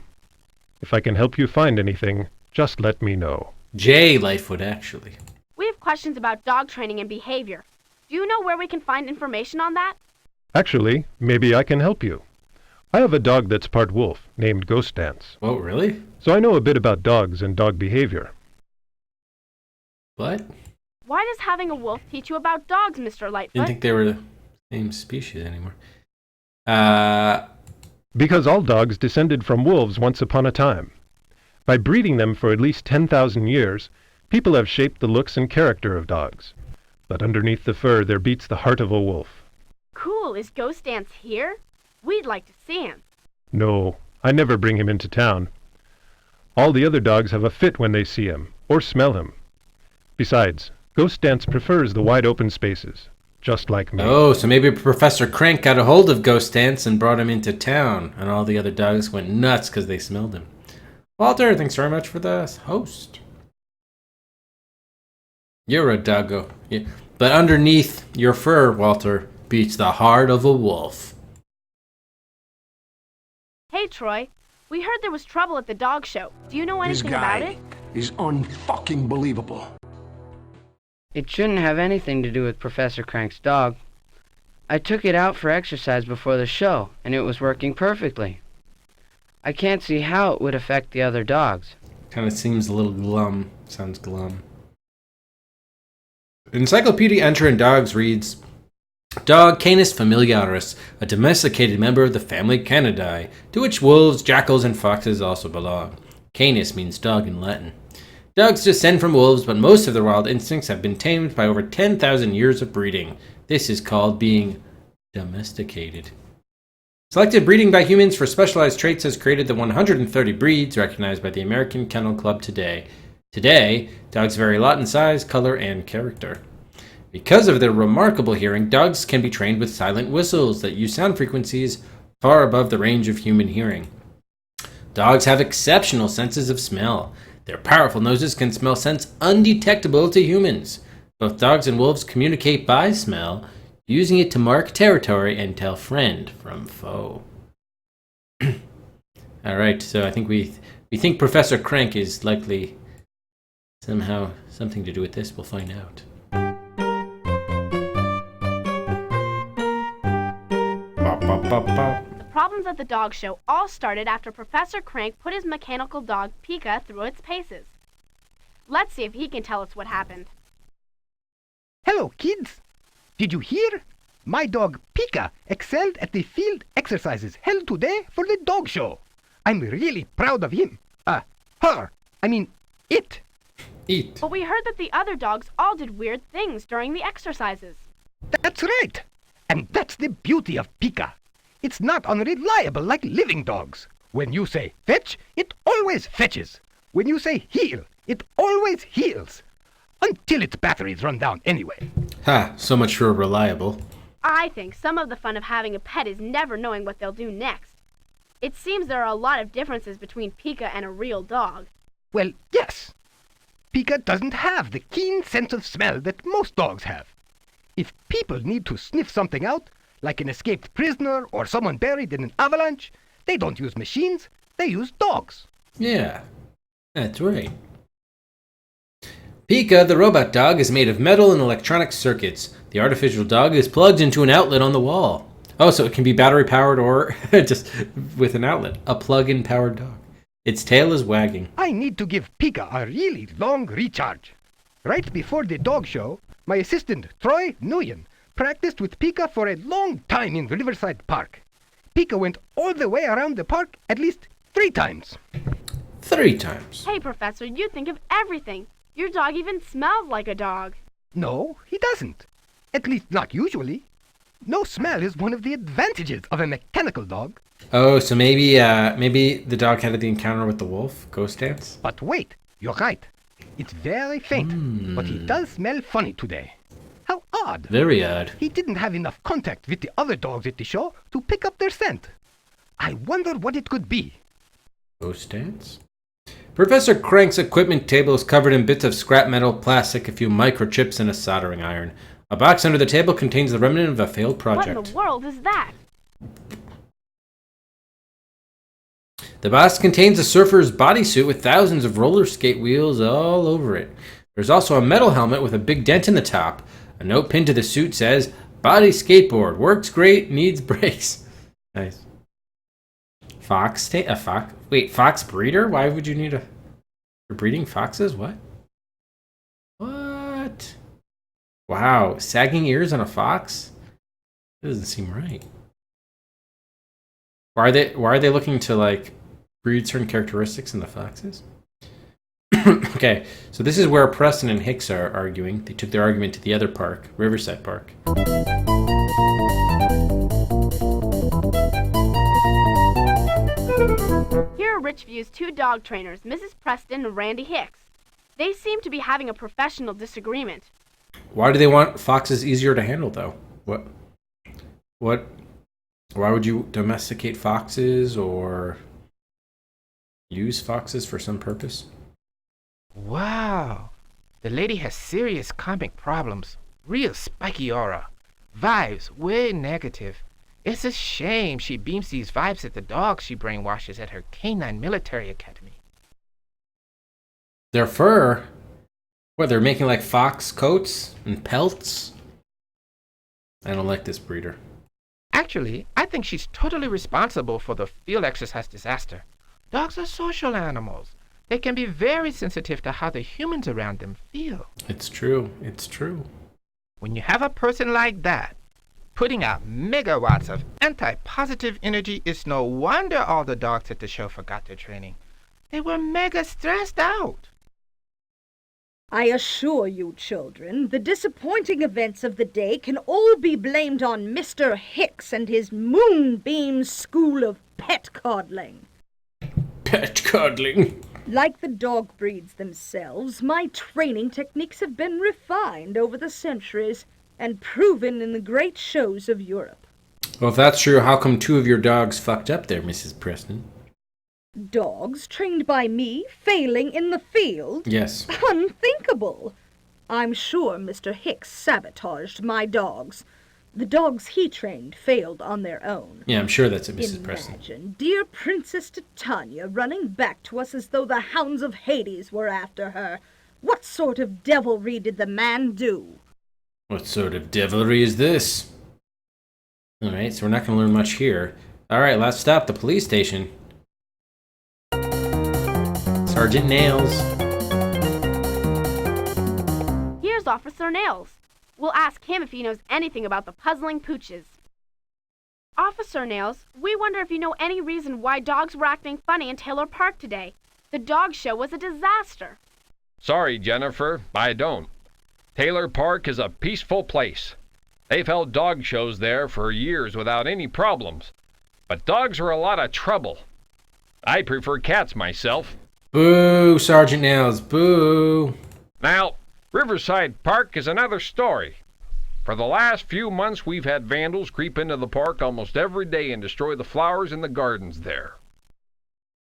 If I can help you find anything, just let me know. Jay Lightfoot, actually. We have questions about dog training and behavior. Do you know where we can find information on that? Actually, maybe I can help you. I have a dog that's part wolf, named Ghost Dance. Oh, really? So I know a bit about dogs and dog behavior. What? Why does having a wolf teach you about dogs, Mr. Lightfoot? Didn't think they were the same species anymore. Because all dogs descended from wolves once upon a time. By breeding them for at least 10,000 years, people have shaped the looks and character of dogs. But underneath the fur there beats the heart of a wolf. Cool. Is Ghost Dance here? We'd like to see him. No, I never bring him into town. All the other dogs have a fit when they see him, or smell him. Besides, Ghost Dance prefers the wide open spaces, just like me. Oh, so maybe Professor Crank got a hold of Ghost Dance and brought him into town, and all the other dogs went nuts because they smelled him. Walter, thanks very much for the host. You're a doggo. Yeah. But underneath your fur, Walter, beats the heart of a wolf. Hey, Troy. We heard there was trouble at the dog show. Do you know anything about it? Is unfucking believable. It shouldn't have anything to do with Professor Crank's dog. I took it out for exercise before the show, and it was working perfectly. I can't see how it would affect the other dogs. Kind of seems a little glum. Sounds glum. Encyclopedia Entry in Dogs reads, Dog Canis familiaris, a domesticated member of the family Canidae, to which wolves, jackals, and foxes also belong. Canis means dog in Latin. Dogs descend from wolves, but most of their wild instincts have been tamed by over 10,000 years of breeding. This is called being domesticated. Selective breeding by humans for specialized traits has created the 130 breeds recognized by the American Kennel Club today. Today, dogs vary a lot in size, color, and character. Because of their remarkable hearing, dogs can be trained with silent whistles that use sound frequencies far above the range of human hearing. Dogs have exceptional senses of smell. Their powerful noses can smell scents undetectable to humans. Both dogs and wolves communicate by smell, using it to mark territory and tell friend from foe. All right, so I think we think Professor Crank is likely somehow something to do with this. We'll find out. The problems at the dog show all started after Professor Crank put his mechanical dog Pika through its paces. Let's see if he can tell us what happened. Hello, kids. Did you hear? My dog Pika excelled at the field exercises held today for the dog show. I'm really proud of him. It. Eat. But we heard that the other dogs all did weird things during the exercises. That's right. And that's the beauty of Pika. It's not unreliable like living dogs. When you say fetch, it always fetches. When you say heal, it always heals. Until its batteries run down anyway. Ha, so much for reliable. I think some of the fun of having a pet is never knowing what they'll do next. It seems there are a lot of differences between Pika and a real dog. Well, yes. Pika doesn't have the keen sense of smell that most dogs have. If people need to sniff something out, like an escaped prisoner or someone buried in an avalanche, they don't use machines, they use dogs. Yeah, that's right. Pika, the robot dog, is made of metal and electronic circuits. The artificial dog is plugged into an outlet on the wall. Oh, so it can be battery powered or just with an outlet. A plug-in powered dog. Its tail is wagging. I need to give Pika a really long recharge. Right before the dog show, my assistant, Troy Nguyen, practiced with Pika for a long time in Riverside Park. Pika went all the way around the park at least 3 times. 3 times? Hey, Professor, you think of everything. Your dog even smells like a dog. No, he doesn't. At least not usually. No smell is one of the advantages of a mechanical dog. Oh, so maybe the dog had the encounter with the wolf, ghost dance? But wait, you're right. It's very faint, but he does smell funny today. How odd. Very odd. He didn't have enough contact with the other dogs at the show to pick up their scent. I wonder what it could be. Ghost dance? Professor Crank's equipment table is covered in bits of scrap metal, plastic, a few microchips, and a soldering iron. A box under the table contains the remnant of a failed project. What in the world is that? The box contains a surfer's bodysuit with thousands of roller skate wheels all over it. There's also a metal helmet with a big dent in the top. A note pinned to the suit says, "Body skateboard, works great, needs brakes." Nice. Fox breeder? Why would you need you're breeding foxes? What? What? Wow, sagging ears on a fox? That doesn't seem right. Why are they looking to breed certain characteristics in the foxes? Okay, so this is where Preston and Hicks are arguing. They took their argument to the other park, Riverside Park. Here are Richview's 2 dog trainers, Mrs. Preston and Randy Hicks. They seem to be having a professional disagreement. Why do they want foxes easier to handle, though? What? Why would you domesticate foxes or use foxes for some purpose? Wow. The lady has serious comic problems. Real spiky aura. Vibes way negative. It's a shame she beams these vibes at the dogs she brainwashes at her canine military academy. Their fur? What, they're making fox coats and pelts? I don't like this breeder. Actually, I think she's totally responsible for the field exercise disaster. Dogs are social animals. They can be very sensitive to how the humans around them feel. It's true. It's true. When you have a person like that, putting out megawatts of anti-positive energy. It's no wonder all the dogs at the show forgot their training. They were mega stressed out. I assure you, children, the disappointing events of the day can all be blamed on Mr. Hicks and his moonbeam school of pet coddling. Pet coddling? Like the dog breeds themselves, my training techniques have been refined over the centuries and proven in the great shows of Europe. Well, if that's true, how come 2 of your dogs fucked up there, Mrs. Preston? Dogs trained by me failing in the field? Yes. Unthinkable! I'm sure Mr. Hicks sabotaged my dogs. The dogs he trained failed on their own. Yeah, I'm sure that's it, Mrs. Preston. Imagine dear Princess Titania running back to us as though the hounds of Hades were after her. What sort of devilry did the man do? What sort of devilry is this? Alright, so we're not going to learn much here. Alright, last stop, the police station. Sergeant Nails. Here's Officer Nails. We'll ask him if he knows anything about the puzzling pooches. Officer Nails, we wonder if you know any reason why dogs were acting funny in Taylor Park today. The dog show was a disaster. Sorry, Jennifer, I don't. Taylor Park is a peaceful place. They've held dog shows there for years without any problems. But dogs are a lot of trouble. I prefer cats myself. Boo, Sergeant Nails, boo. Now, Riverside Park is another story. For the last few months, we've had vandals creep into the park almost every day and destroy the flowers in the gardens there.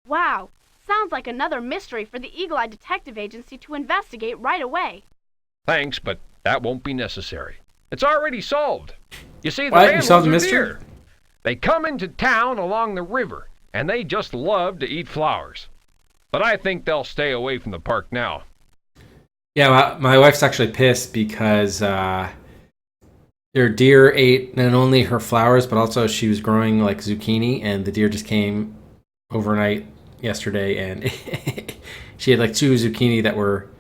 Wow, sounds like another mystery for the Eagle Eye Detective Agency to investigate right away. Thanks, but that won't be necessary. It's already solved. You see, the What? You vandals solved the are mystery? here. They come into town along the river, and they just love to eat flowers. But I think they'll stay away from the park now. Yeah, my wife's actually pissed because their deer ate not only her flowers, but also she was growing like zucchini, and the deer just came overnight yesterday, and she had like 2 zucchini that were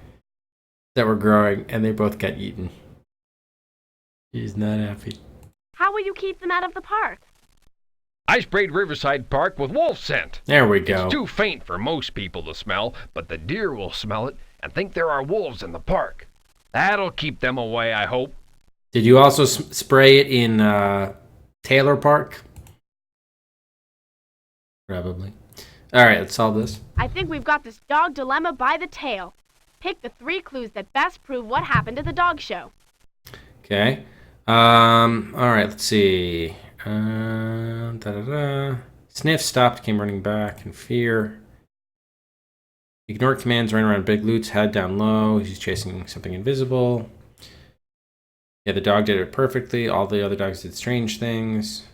growing, and they both got eaten. She's not happy. How will you keep them out of the park? I sprayed Riverside Park with wolf scent. There we go. It's too faint for most people to smell, but the deer will smell it and think there are wolves in the park. That'll keep them away, I hope. Did you also spray it in Taylor Park? Probably. All right, let's solve this. I think we've got this dog dilemma by the tail. Pick the 3 clues that best prove what happened at the dog show. Okay. All right, let's see. Sniff stopped, came running back in fear. Ignored commands, ran around big loots, head down low. He's chasing something invisible. Yeah, the dog did it perfectly. All the other dogs did strange things.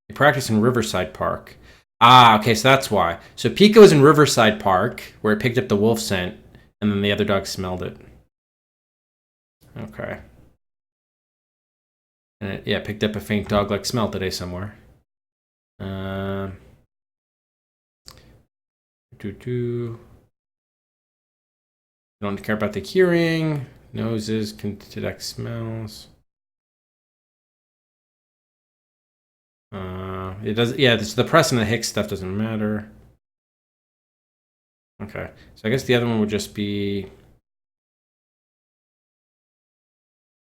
He practiced in Riverside Park. Ah, okay, so that's why. So Pika was in Riverside Park, where it picked up the wolf scent, and then the other dog smelled it. Okay. And it, yeah, picked up a faint dog-like smell today somewhere. Don't care about the hearing. Noses can detect smells. It does. Yeah, the press and the Hicks stuff doesn't matter. Okay, so I guess the other one would just be.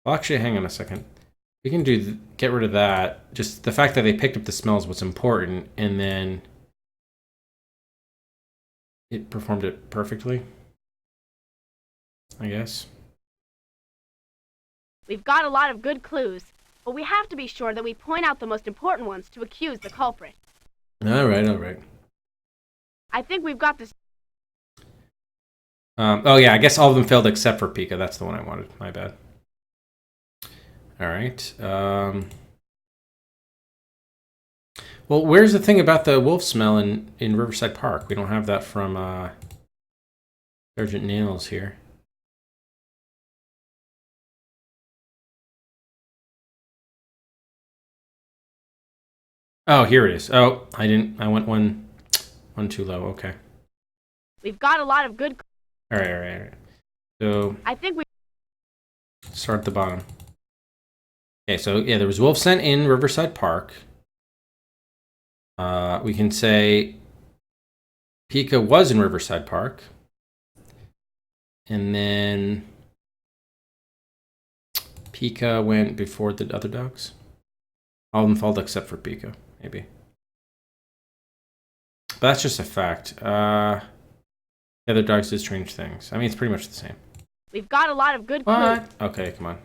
Well, actually, hang on a second. We can get rid of that. Just the fact that they picked up the smell is what's important, and then it performed it perfectly, I guess. We've got a lot of good clues, but we have to be sure that we point out the most important ones to accuse the culprit. All right. I think we've got this. Oh yeah, I guess all of them failed except for Pika. That's the one I wanted. My bad. All right. Well, where's the thing about the wolf smell in Riverside Park? We don't have that from Sergeant Nails here. Oh, here it is. Oh, I went one too low. Okay. We've got a lot of good. All right. So I think we start at the bottom. Okay, so yeah, there was wolf scent in Riverside Park. We can say Pika was in Riverside Park. And then Pika went before the other dogs. All of them followed except for Pika, maybe. But that's just a fact. The other dogs did strange things. I mean, it's pretty much the same. We've got a lot of good clues. What? Okay, come on.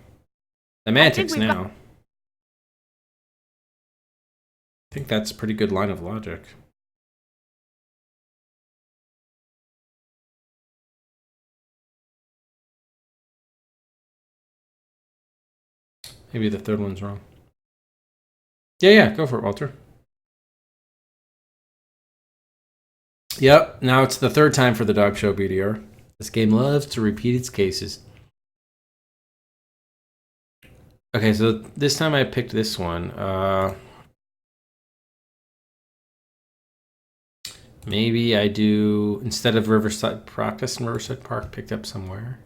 Semantics now. I think that's a pretty good line of logic. Maybe the third one's wrong. Yeah, go for it, Walter. Yep, now it's the third time for the dog show, BDR. This game loves to repeat its cases. Okay, so this time I picked this one. Maybe I do, instead of Riverside Practice in Riverside Park, picked up somewhere.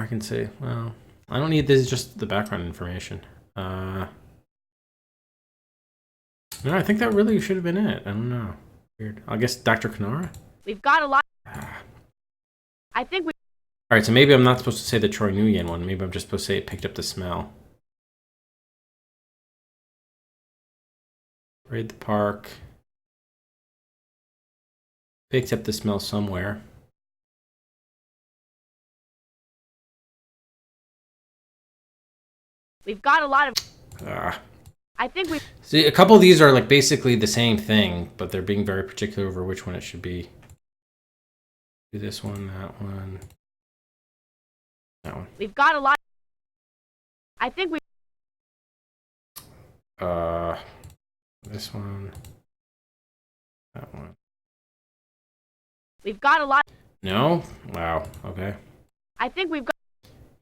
I can say, well, I don't need this, just the background information. No, I think that really should have been it. I don't know. Weird. I guess Dr. Kanara? We've got a lot. I think we. Alright, so maybe I'm not supposed to say the Troy Nguyen one. Maybe I'm just supposed to say it picked up the smell. Raid the park. Picked up the smell somewhere. We've got a lot of. I think we. See, a couple of these are like basically the same thing, but they're being very particular over which one it should be. Do this one, that one. That one. We've got a lot. I think we. This one. That one. We've got a lot. No? Wow. Okay. I think we've got.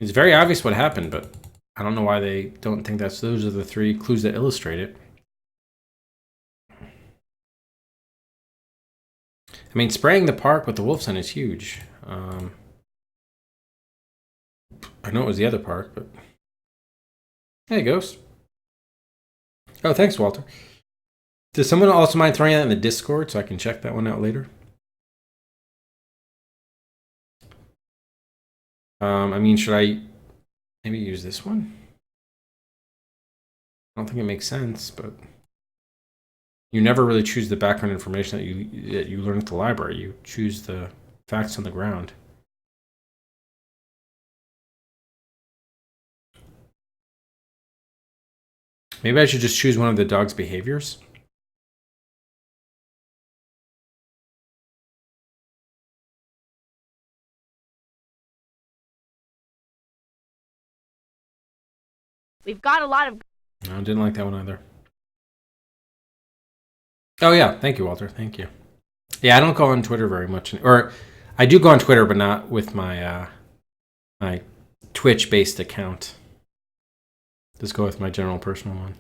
It's very obvious what happened, but I don't know why they don't think those are the three clues that illustrate it. I mean, spraying the park with the wolf scent is huge. I know it was the other park, but... Hey, Ghost. Oh, thanks, Walter. Does someone also mind throwing that in the Discord so I can check that one out later? I mean, should I maybe use this one? I don't think it makes sense, but... You never really choose the background information that you learn at the library. You choose the facts on the ground. Maybe I should just choose one of the dog's behaviors. We've got a lot of. No, I didn't like that one either. Oh yeah, thank you, Walter. Thank you. Yeah, I don't go on Twitter very much, or I do go on Twitter, but not with my my Twitch-based account. Just go with my general personal one.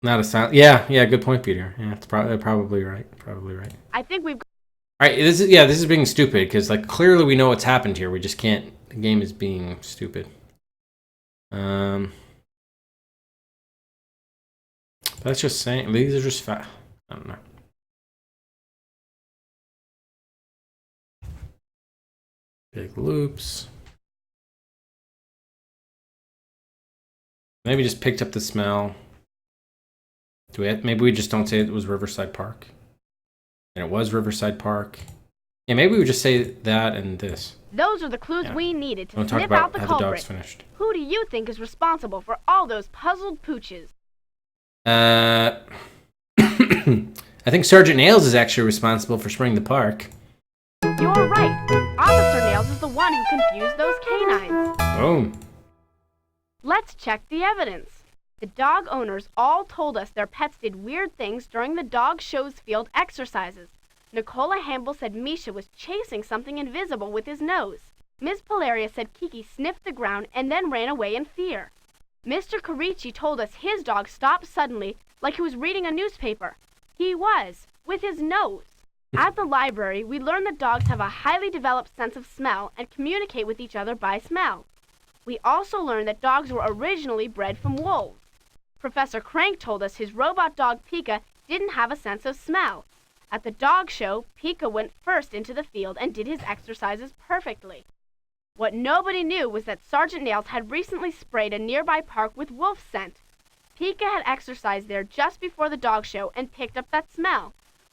Not a silent. Yeah. Good point, Peter. Yeah, it's probably right. Probably right. I think we've. All right. This is being stupid because like clearly we know what's happened here. We just can't. The game is being stupid. That's just saying. These are just I don't know. Big loops. Maybe just picked up the smell. Maybe we just don't say it was Riverside Park. And it was Riverside Park. Yeah, maybe we just say that and this. Those are the clues we needed to Don't talk sniff about out the how culprit. the dog's finished. Who do you think is responsible for all those puzzled pooches? I think Sergeant Nails is actually responsible for spraying the park. You're right. Officer Nails is the one who confused those canines. Oh. Let's check the evidence. The dog owners all told us their pets did weird things during the dog show's field exercises. Nicola Hamble said Misha was chasing something invisible with his nose. Ms. Polaria said Kiki sniffed the ground and then ran away in fear. Mr. Carici told us his dog stopped suddenly like he was reading a newspaper. He was, With his nose. At the library, we learned that dogs have a highly developed sense of smell and communicate with each other by smell. We also learned that dogs were originally bred from wolves. Professor Crank told us his robot dog Pika didn't have a sense of smell. At the dog show, Pika went first into the field and did his exercises perfectly. What nobody knew was that Sergeant Nails had recently sprayed a nearby park with wolf scent. Pika had exercised there just before the dog show and picked up that smell.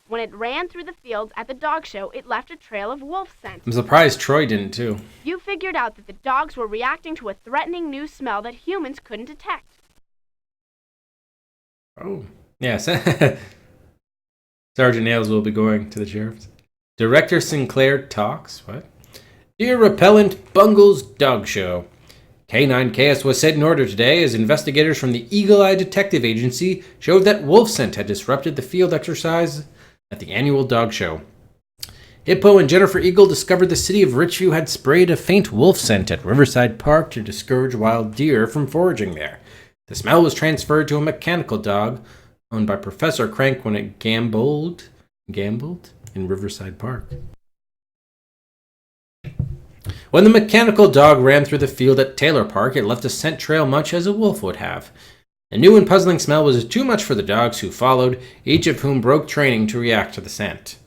When it ran through the fields at the dog show, it left a trail of wolf scent. I'm surprised Troy didn't too. You figured out that the dogs were reacting to a threatening new smell that humans couldn't detect. Oh. Yes. Sergeant Nails will be going to the sheriff's. Director Sinclair talks. What? Dear Repellent Bungle's Dog Show. Canine Chaos was set in order today as investigators from the Eagle Eye Detective Agency showed that wolf scent had disrupted the field exercise at the annual dog show. Hippo and Jennifer Eagle discovered the city of Richview had sprayed a faint wolf scent at Riverside Park to discourage wild deer from foraging there. The smell was transferred to a mechanical dog owned by Professor Crank when it gambled in Riverside Park. When the mechanical dog ran through the field at Taylor Park, it left a scent trail much as a wolf would have. The new and puzzling smell was too much for the dogs who followed, each of whom broke training to react to the scent.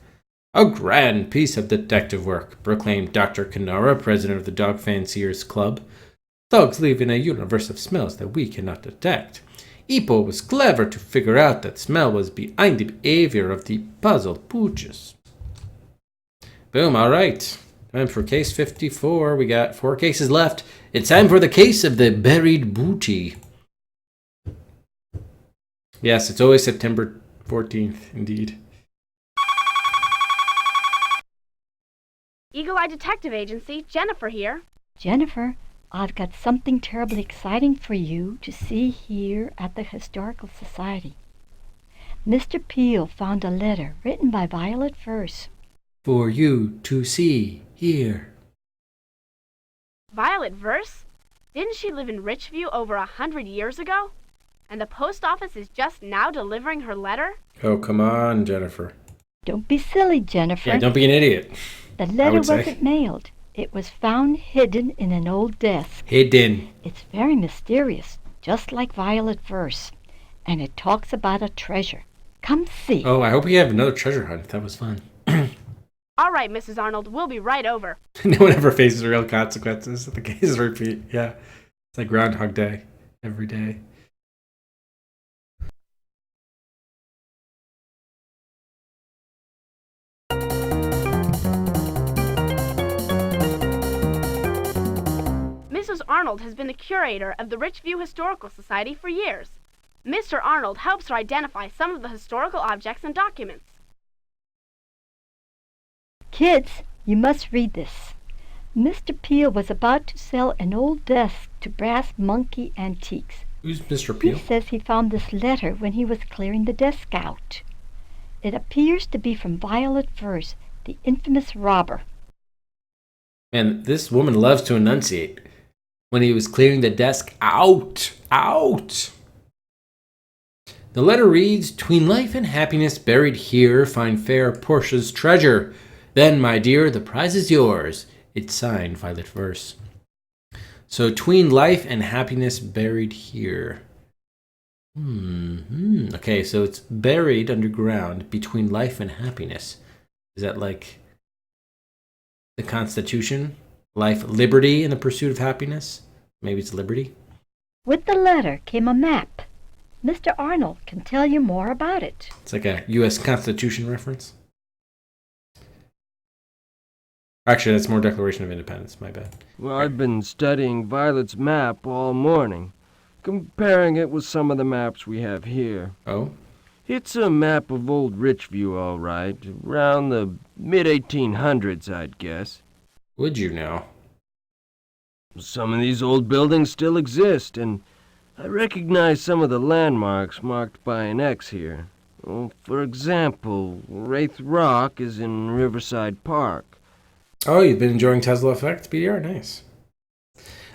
A grand piece of detective work, proclaimed Dr. Kenara, president of the Dog Fanciers Club. Dogs live in a universe of smells that we cannot detect. Hippo was clever to figure out that smell was behind the behavior of the puzzled pooches. Boom, all right. Time for case 54. We got 4 cases left. It's time for the case of the buried booty. Yes, it's always September 14th, indeed. Eagle Eye Detective Agency, Jennifer here. Jennifer, I've got something terribly exciting for you to see here at the Historical Society. Mr. Peel found a letter written by Violet Verse. For you to see here. Violet Verse? Didn't she live in Richview over 100 years ago? And the post office is just now delivering her letter? Oh, come on, Jennifer. Don't be silly, Jennifer. Yeah, don't be an idiot. The letter wasn't mailed. It was found hidden in an old desk. Hidden. It's very mysterious, just like Violet Verse. And it talks about a treasure. Come see. Oh, I hope we have another treasure hunt. That was fun. All right, Mrs. Arnold, we'll be right over. No one ever faces real consequences. The cases repeat. Yeah. It's like Groundhog Day. Every day. Mrs. Arnold has been the curator of the Richview Historical Society for years. Mr. Arnold helps her identify some of the historical objects and documents. Kids, you must read this. Mr. Peel was about to sell an old desk to Brass Monkey Antiques. Who's Mr. Peel? He says he found this letter when he was clearing the desk out. It appears to be from Violet Verse, the infamous robber. Man, this woman loves to enunciate. When he was clearing the desk out. The letter reads, "'Tween life and happiness buried here, find fair Portia's treasure. Then, my dear, the prize is yours." It's signed Violet Verse. So, "'tween life and happiness buried here." Okay, so it's buried underground between life and happiness. Is that like the Constitution? Life, liberty, and the pursuit of happiness? Maybe it's liberty? With the letter came a map. Mr. Arnold can tell you more about it. It's like a U.S. Constitution reference. Actually, that's more Declaration of Independence, my bad. Well, I've been studying Violet's map all morning, comparing it with some of the maps we have here. Oh? It's a map of old Richview, all right, around the mid-1800s, I'd guess. Would you know? Some of these old buildings still exist, and I recognize some of the landmarks marked by an X here. Well, for example, Wraith Rock is in Riverside Park. Oh, you've been enjoying Tesla Effect, BDR? Nice.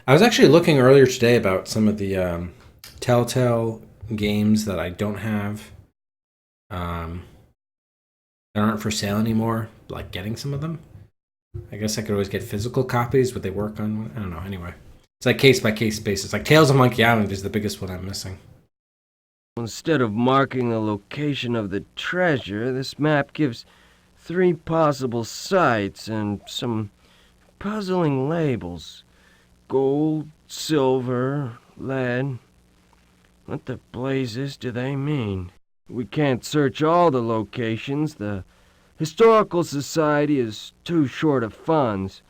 I was actually looking earlier today about some of the Telltale games that I don't have. that aren't for sale anymore, like getting some of them. I guess I could always get physical copies. Would they work on? I don't know. Anyway, it's like case by case basis. Like Tales of Monkey Island is the biggest one I'm missing. Instead of marking the location of the treasure, this map gives 3 possible sites and some puzzling labels. Gold, silver, lead. What the blazes do they mean? We can't search all the locations. The Historical Society is too short of funds.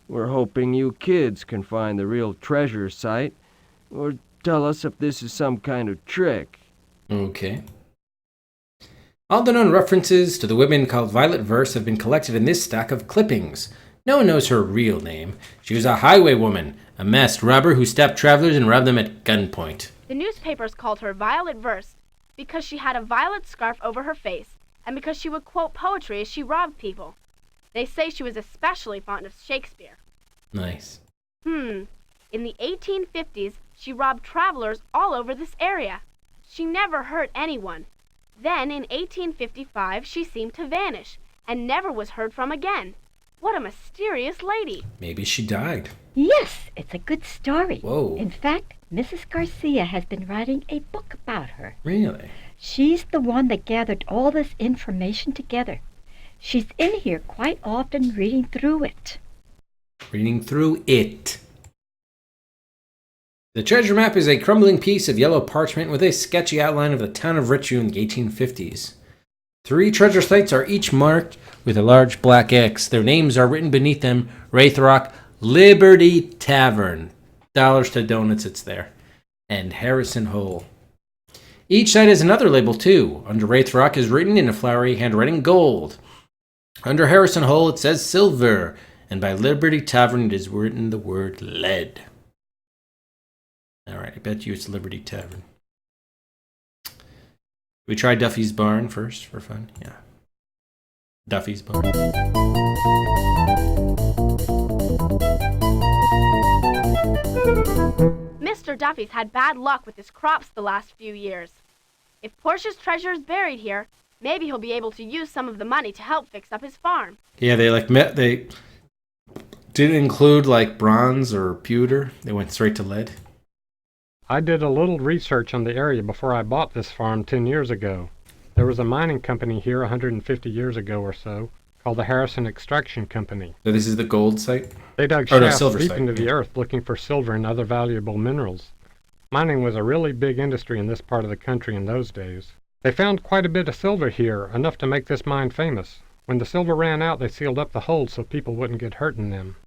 We're hoping you kids can find the real treasure site, or tell us if this is some kind of trick. Okay. All the known references to the women called Violet Verse have been collected in this stack of clippings. No one knows her real name. She was a highwaywoman, a masked robber who stopped travelers and robbed them at gunpoint. The newspapers called her Violet Verse because she had a violet scarf over her face and because she would quote poetry as she robbed people. They say she was especially fond of Shakespeare. Nice. In the 1850s, she robbed travelers all over this area. She never hurt anyone. Then, in 1855, she seemed to vanish and never was heard from again. What a mysterious lady. Maybe she died. Yes, it's a good story. Whoa. In fact, Mrs. Garcia has been writing a book about her. Really? She's the one that gathered all this information together. She's in here quite often reading through it. Reading through it. The treasure map is a crumbling piece of yellow parchment with a sketchy outline of the town of Ritu in the 1850s. 3 treasure sites are each marked with a large black X. Their names are written beneath them. Wraith Rock, Liberty Tavern. Dollars to donuts, it's there. And Harrison Hole. Each site has another label too. Under Wraith Rock is written in a flowery handwriting gold. Under Harrison Hole it says silver. And by Liberty Tavern it is written the word lead. Alright, I bet you it's Liberty Tavern. We try Duffy's Barn first for fun? Yeah. Duffy's Barn. Mr. Duffy's had bad luck with his crops the last few years. If Portia's treasure is buried here, maybe he'll be able to use some of the money to help fix up his farm. Yeah, they didn't include like bronze or pewter. They went straight to lead. I did a little research on the area before I bought this farm 10 years ago. There was a mining company here 150 years ago or so called the Harrison Extraction Company. So this is the gold site? They dug shafts deep into the earth looking for silver and other valuable minerals. Mining was a really big industry in this part of the country in those days. They found quite a bit of silver here, enough to make this mine famous. When the silver ran out, they sealed up the holes so people wouldn't get hurt in them.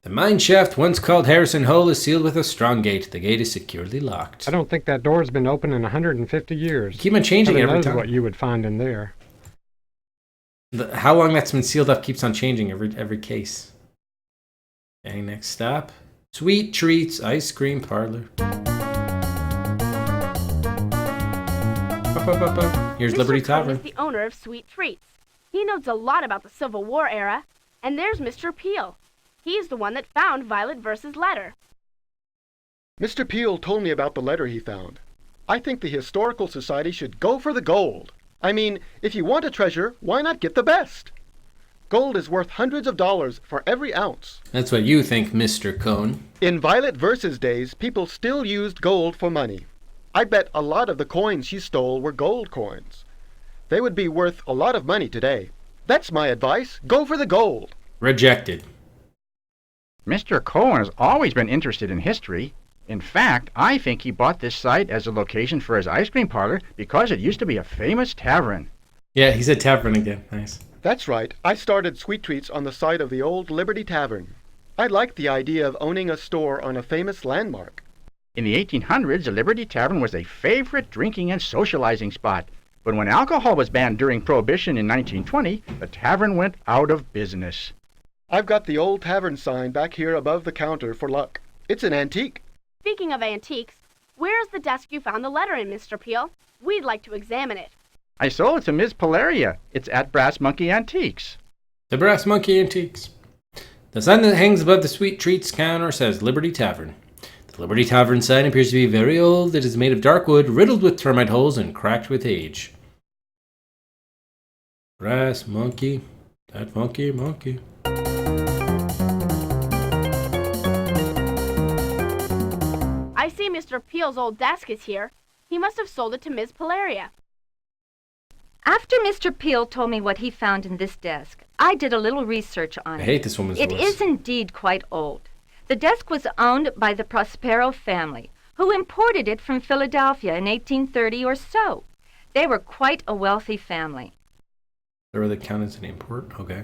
The mine shaft, once called Harrison Hole, is sealed with a strong gate. The gate is securely locked. I don't think that door's been open in 150 years. You keep on changing every time. What you would find in there. How long that's been sealed up keeps on changing every case. Okay, next stop. Sweet Treats Ice Cream Parlor. Here's Mr. Liberty Cohn Tavern. is the owner of Sweet Treats. He knows a lot about the Civil War era. And there's Mr. Peel. He's the one that found Violet Verse's letter. Mr. Peel told me about the letter he found. I think the Historical Society should go for the gold. I mean, if you want a treasure, why not get the best? Gold is worth hundreds of dollars for every ounce. That's what you think, Mr. Cohn. In Violet Verse's days, people still used gold for money. I bet a lot of the coins she stole were gold coins. They would be worth a lot of money today. That's my advice. Go for the gold. Rejected. Mr. Cohen has always been interested in history. In fact, I think he bought this site as a location for his ice cream parlor because it used to be a famous tavern. Yeah, he said tavern again. Nice. That's right. I started Sweet Treats on the site of the old Liberty Tavern. I liked the idea of owning a store on a famous landmark. In the 1800s, the Liberty Tavern was a favorite drinking and socializing spot. But when alcohol was banned during Prohibition in 1920, the tavern went out of business. I've got the old tavern sign back here above the counter for luck. It's an antique. Speaking of antiques, where's the desk you found the letter in, Mr. Peel? We'd like to examine it. I sold it to Ms. Polaria. It's at Brass Monkey Antiques. The Brass Monkey Antiques. The sign that hangs above the Sweet Treats counter says Liberty Tavern. The Liberty Tavern sign appears to be very old. It is made of dark wood, riddled with termite holes, and cracked with age. Brass monkey. That funky monkey. I see Mr. Peel's old desk is here. He must have sold it to Miss Polaria. After Mr. Peel told me what he found in this desk, I did a little research on it. I hate this woman's voice. It is indeed quite old. The desk was owned by the Prospero family, who imported it from Philadelphia in 1830 or so. They were quite a wealthy family. They were the count as an import? Okay.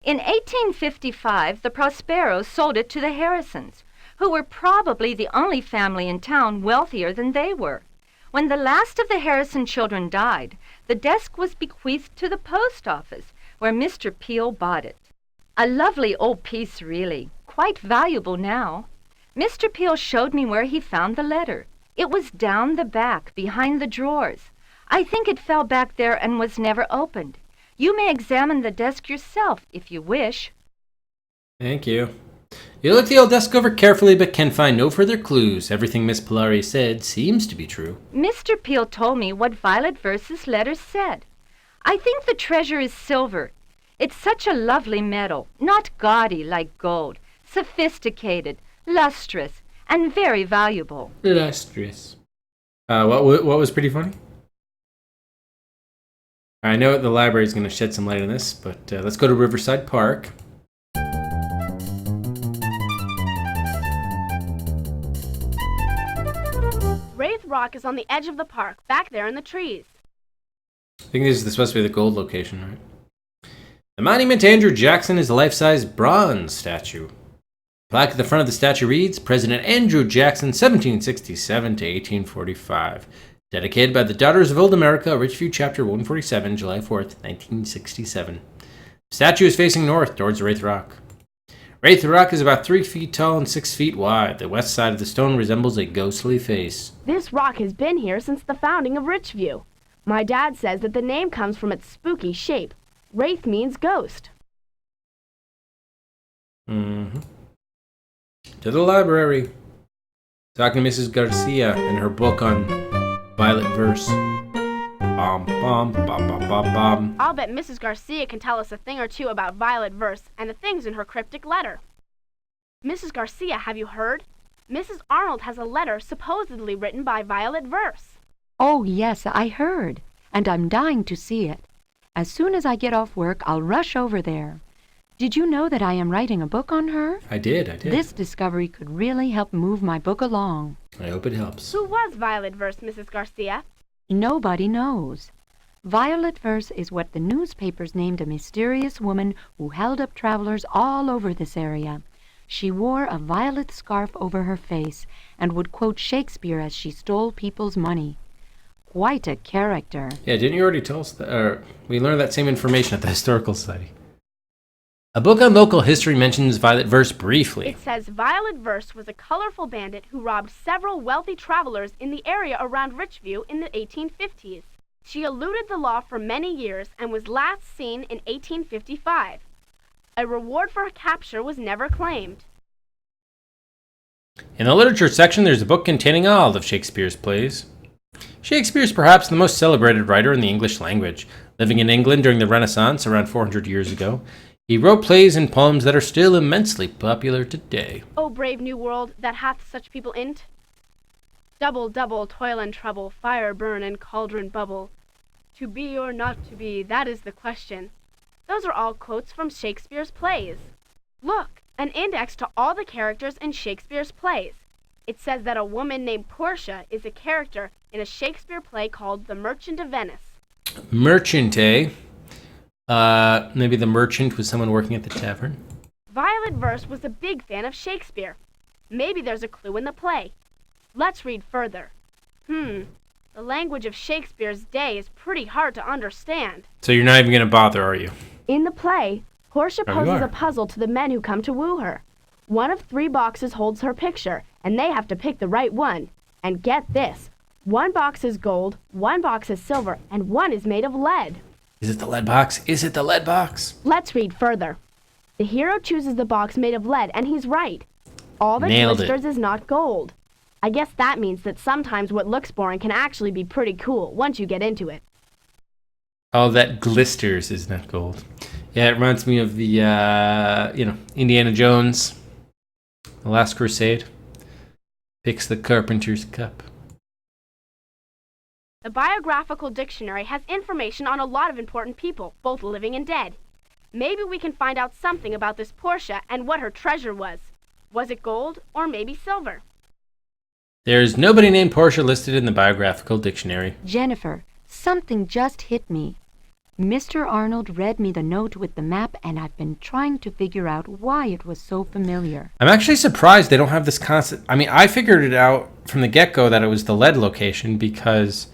In 1855, the Prosperos sold it to the Harrisons, who were probably the only family in town wealthier than they were. When the last of the Harrison children died, the desk was bequeathed to the post office, where Mr. Peel bought it. A lovely old piece, really. Quite valuable now. Mr. Peel showed me where he found the letter. It was down the back, behind the drawers. I think it fell back there and was never opened. You may examine the desk yourself, if you wish. Thank you. You look the old desk over carefully, but can find no further clues. Everything Miss Polari said seems to be true. Mr. Peel told me what Violet Verse's letter said. I think the treasure is silver. It's such a lovely metal, not gaudy like gold, sophisticated, lustrous, and very valuable. Lustrous. What was pretty funny? I know the library is going to shed some light on this, but let's go to Riverside Park. Wraith Rock is on the edge of the park, back there in the trees. I think this is supposed to be the gold location, right? The monument to Andrew Jackson is a life-size bronze statue. The plaque at the front of the statue reads, President Andrew Jackson, 1767 to 1845. Dedicated by the Daughters of Old America, Richview Chapter 147, July 4th, 1967. The statue is facing north towards Wraith Rock. Wraith Rock is about 3 feet tall and 6 feet wide. The west side of the stone resembles a ghostly face. This rock has been here since the founding of Richview. My dad says that the name comes from its spooky shape. Wraith means ghost. Mm-hmm. To the library. Talking to Mrs. Garcia in her book on Violet Verse. Bom, bom, bom, bom, bom, bom. I'll bet Mrs. Garcia can tell us a thing or two about Violet Verse and the things in her cryptic letter. Mrs. Garcia, have you heard? Mrs. Arnold has a letter supposedly written by Violet Verse. Oh, yes, I heard, and I'm dying to see it. As soon as I get off work, I'll rush over there. Did you know that I am writing a book on her? I did. This discovery could really help move my book along. I hope it helps. Who was Violet Verse, Mrs. Garcia? Nobody knows. Violet Verse is what the newspapers named a mysterious woman who held up travelers all over this area. She wore a violet scarf over her face and would quote Shakespeare as she stole people's money. Quite a character. Yeah, didn't you already tell us that? We learned that same information at the Historical Society. A book on local history mentions Violet Verse briefly. It says Violet Verse was a colorful bandit who robbed several wealthy travelers in the area around Richview in the 1850s. She eluded the law for many years and was last seen in 1855. A reward for her capture was never claimed. In the literature section, there's a book containing all of Shakespeare's plays. Shakespeare is perhaps the most celebrated writer in the English language. Living in England during the Renaissance, around 400 years ago, he wrote plays and poems that are still immensely popular today. O brave new world that hath such people in't! Double, double, toil and trouble, fire burn and cauldron bubble. To be or not to be, that is the question. Those are all quotes from Shakespeare's plays. Look, an index to all the characters in Shakespeare's plays. It says that a woman named Portia is a character in a Shakespeare play called The Merchant of Venice. Merchant, eh? Maybe the merchant was someone working at the tavern. Violet Verse was a big fan of Shakespeare. Maybe there's a clue in the play. Let's read further. The language of Shakespeare's day is pretty hard to understand. So you're not even going to bother, are you? In the play, Portia Oh, you poses are. a puzzle to the men who come to woo her. One of 3 boxes holds her picture, and they have to pick the right one. And get this, 1 box is gold, 1 box is silver, and 1 is made of lead. Is it the lead box? Is it the lead box? Let's read further. The hero chooses the box made of lead, and he's right. All that Nailed it. glisters is not gold. I guess that means that sometimes what looks boring can actually be pretty cool once you get into it. All that glisters is not gold. Yeah, it reminds me of the, Indiana Jones, The Last Crusade. Picks the carpenter's cup. The Biographical Dictionary has information on a lot of important people, both living and dead. Maybe we can find out something about this Portia and what her treasure was. Was it gold or maybe silver? There's nobody named Portia listed in the Biographical Dictionary. Jennifer, something just hit me. Mr. Arnold read me the note with the map, and I've been trying to figure out why it was so familiar. I'm actually surprised they don't have this constant. I mean, I figured it out from the get-go that it was the lead location because,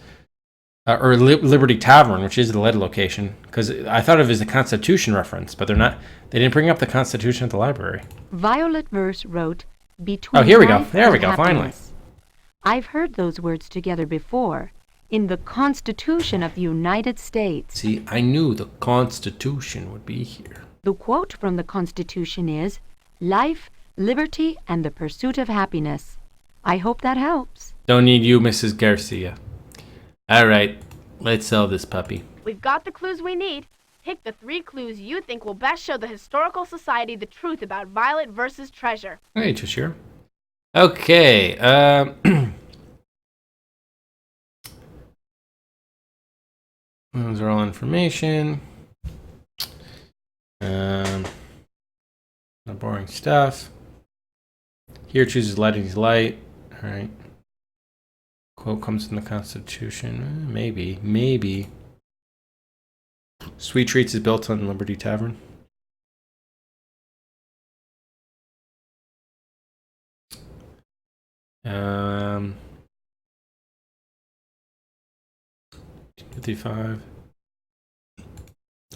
or Liberty Tavern, which is the lead location, because I thought of it as a Constitution reference, but they're not. They didn't bring up the Constitution at the library. Violet Verse wrote, "Between." Oh, here we go. life There we and go. Finally. happiness." I've heard those words together before. In the Constitution of the United States. See, I knew the Constitution would be here. The quote from the Constitution is, "Life, liberty, and the pursuit of happiness." I hope that helps. Don't need you, Mrs. Garcia. All right, let's sell this puppy. We've got the clues we need. Pick the 3 clues you think will best show the Historical Society the truth about Violet versus Treasure. Hey, Cheshire. Okay, those are all information. Not boring stuff. Here chooses lighting is light. All right. Quote comes from the Constitution. Maybe. Sweet Treats is built on Liberty Tavern. Um, 55.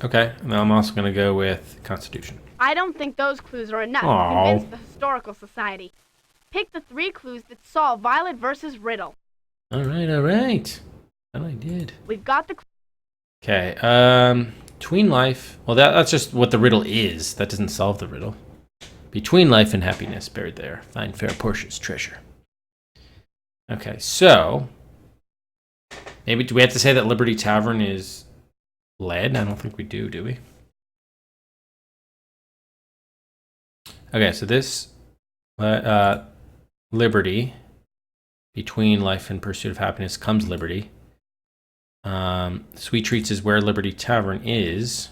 Okay, and I'm also going to go with Constitution. I don't think those clues are enough Aw. to convince the Historical Society. Pick the 3 clues that solve Violet versus Riddle. All right. That I did. We've got the Okay, between life. Well, that's just what the riddle is. That doesn't solve the riddle. Between life and happiness, buried there. Find fair Portia's treasure. Okay, so maybe do we have to say that Liberty Tavern is lead? I don't think we do we? Okay, so this liberty, between life and pursuit of happiness comes liberty. Sweet Treats is where Liberty Tavern is.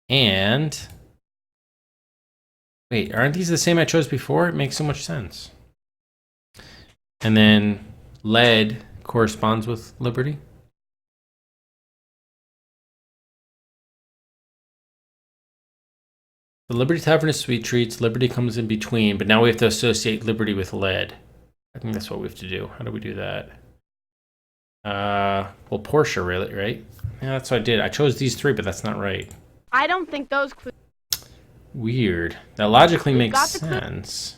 And wait, aren't these the same I chose before? It makes so much sense. And then lead corresponds with liberty. The Liberty Tavern is Sweet Treats. Liberty comes in between, but now we have to associate liberty with lead. I think that's what we have to do. How do we do that? Well, Portia, really, right? Yeah, that's what I did. I chose these 3, but that's not right. I don't think those clues. Weird. That logically We've makes got the clue. sense.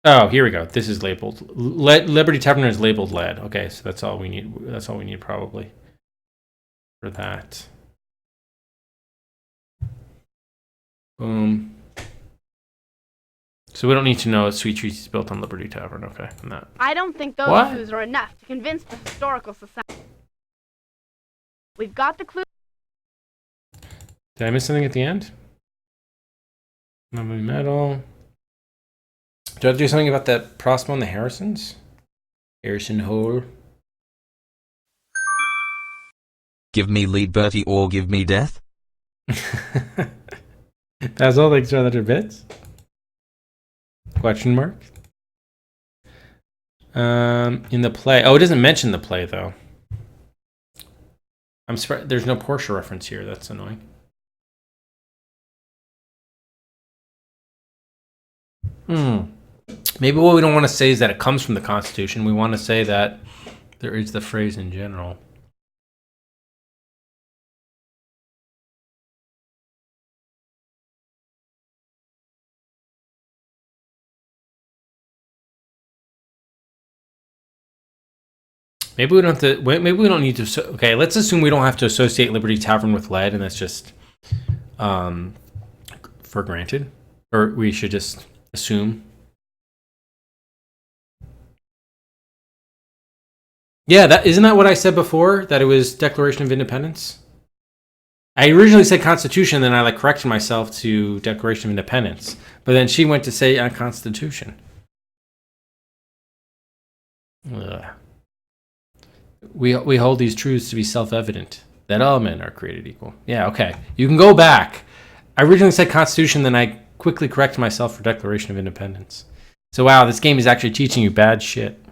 Oh, here we go. This is labeled Liberty Tavern is labeled lead. Okay, so that's all we need. That's all we need probably for that. Boom. So we don't need to know that Sweet Treats is built on Liberty Tavern. Okay, I'm not. I don't think those What? clues are enough to convince the Historical Society. We've got the clue. Did I miss something at the end? Lovely metal. Do I have to do something about that Prospero and the Harrisons? Harrison Hole. Give me lead Bertie or give me death? That's all. Thanks for other bits. Question mark. In the play. Oh, it doesn't mention the play though. I'm surprised there's no Portia reference here. That's annoying. Maybe what we don't want to say is that it comes from the Constitution. We want to say that there is the phrase in general. Maybe we don't have to. Maybe we don't need to. Okay, let's assume we don't have to associate Liberty Tavern with lead, and that's just for granted, or we should just assume. Yeah, isn't that what I said before? That it was Declaration of Independence? I originally said Constitution, then I corrected myself to Declaration of Independence. But then she went to say Constitution. Ugh. We hold these truths to be self-evident, that all men are created equal. Yeah, okay. You can go back. I originally said Constitution, then I quickly corrected myself for Declaration of Independence. So wow, this game is actually teaching you bad shit.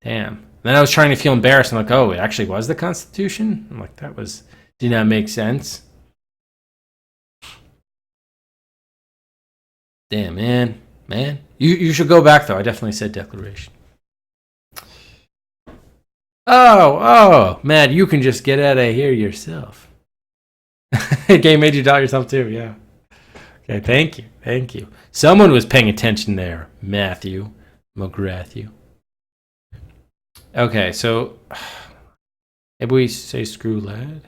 Damn. Then I was trying to feel embarrassed. I'm like, oh, it actually was the Constitution? I'm like, did not make sense. Damn, man. You should go back, though. I definitely said Declaration. Oh, Matt, you can just get out of here yourself. Game made you doubt yourself, too, yeah. Okay, thank you. Someone was paying attention there, Matthew McGrath. Okay, so maybe we say screw lad.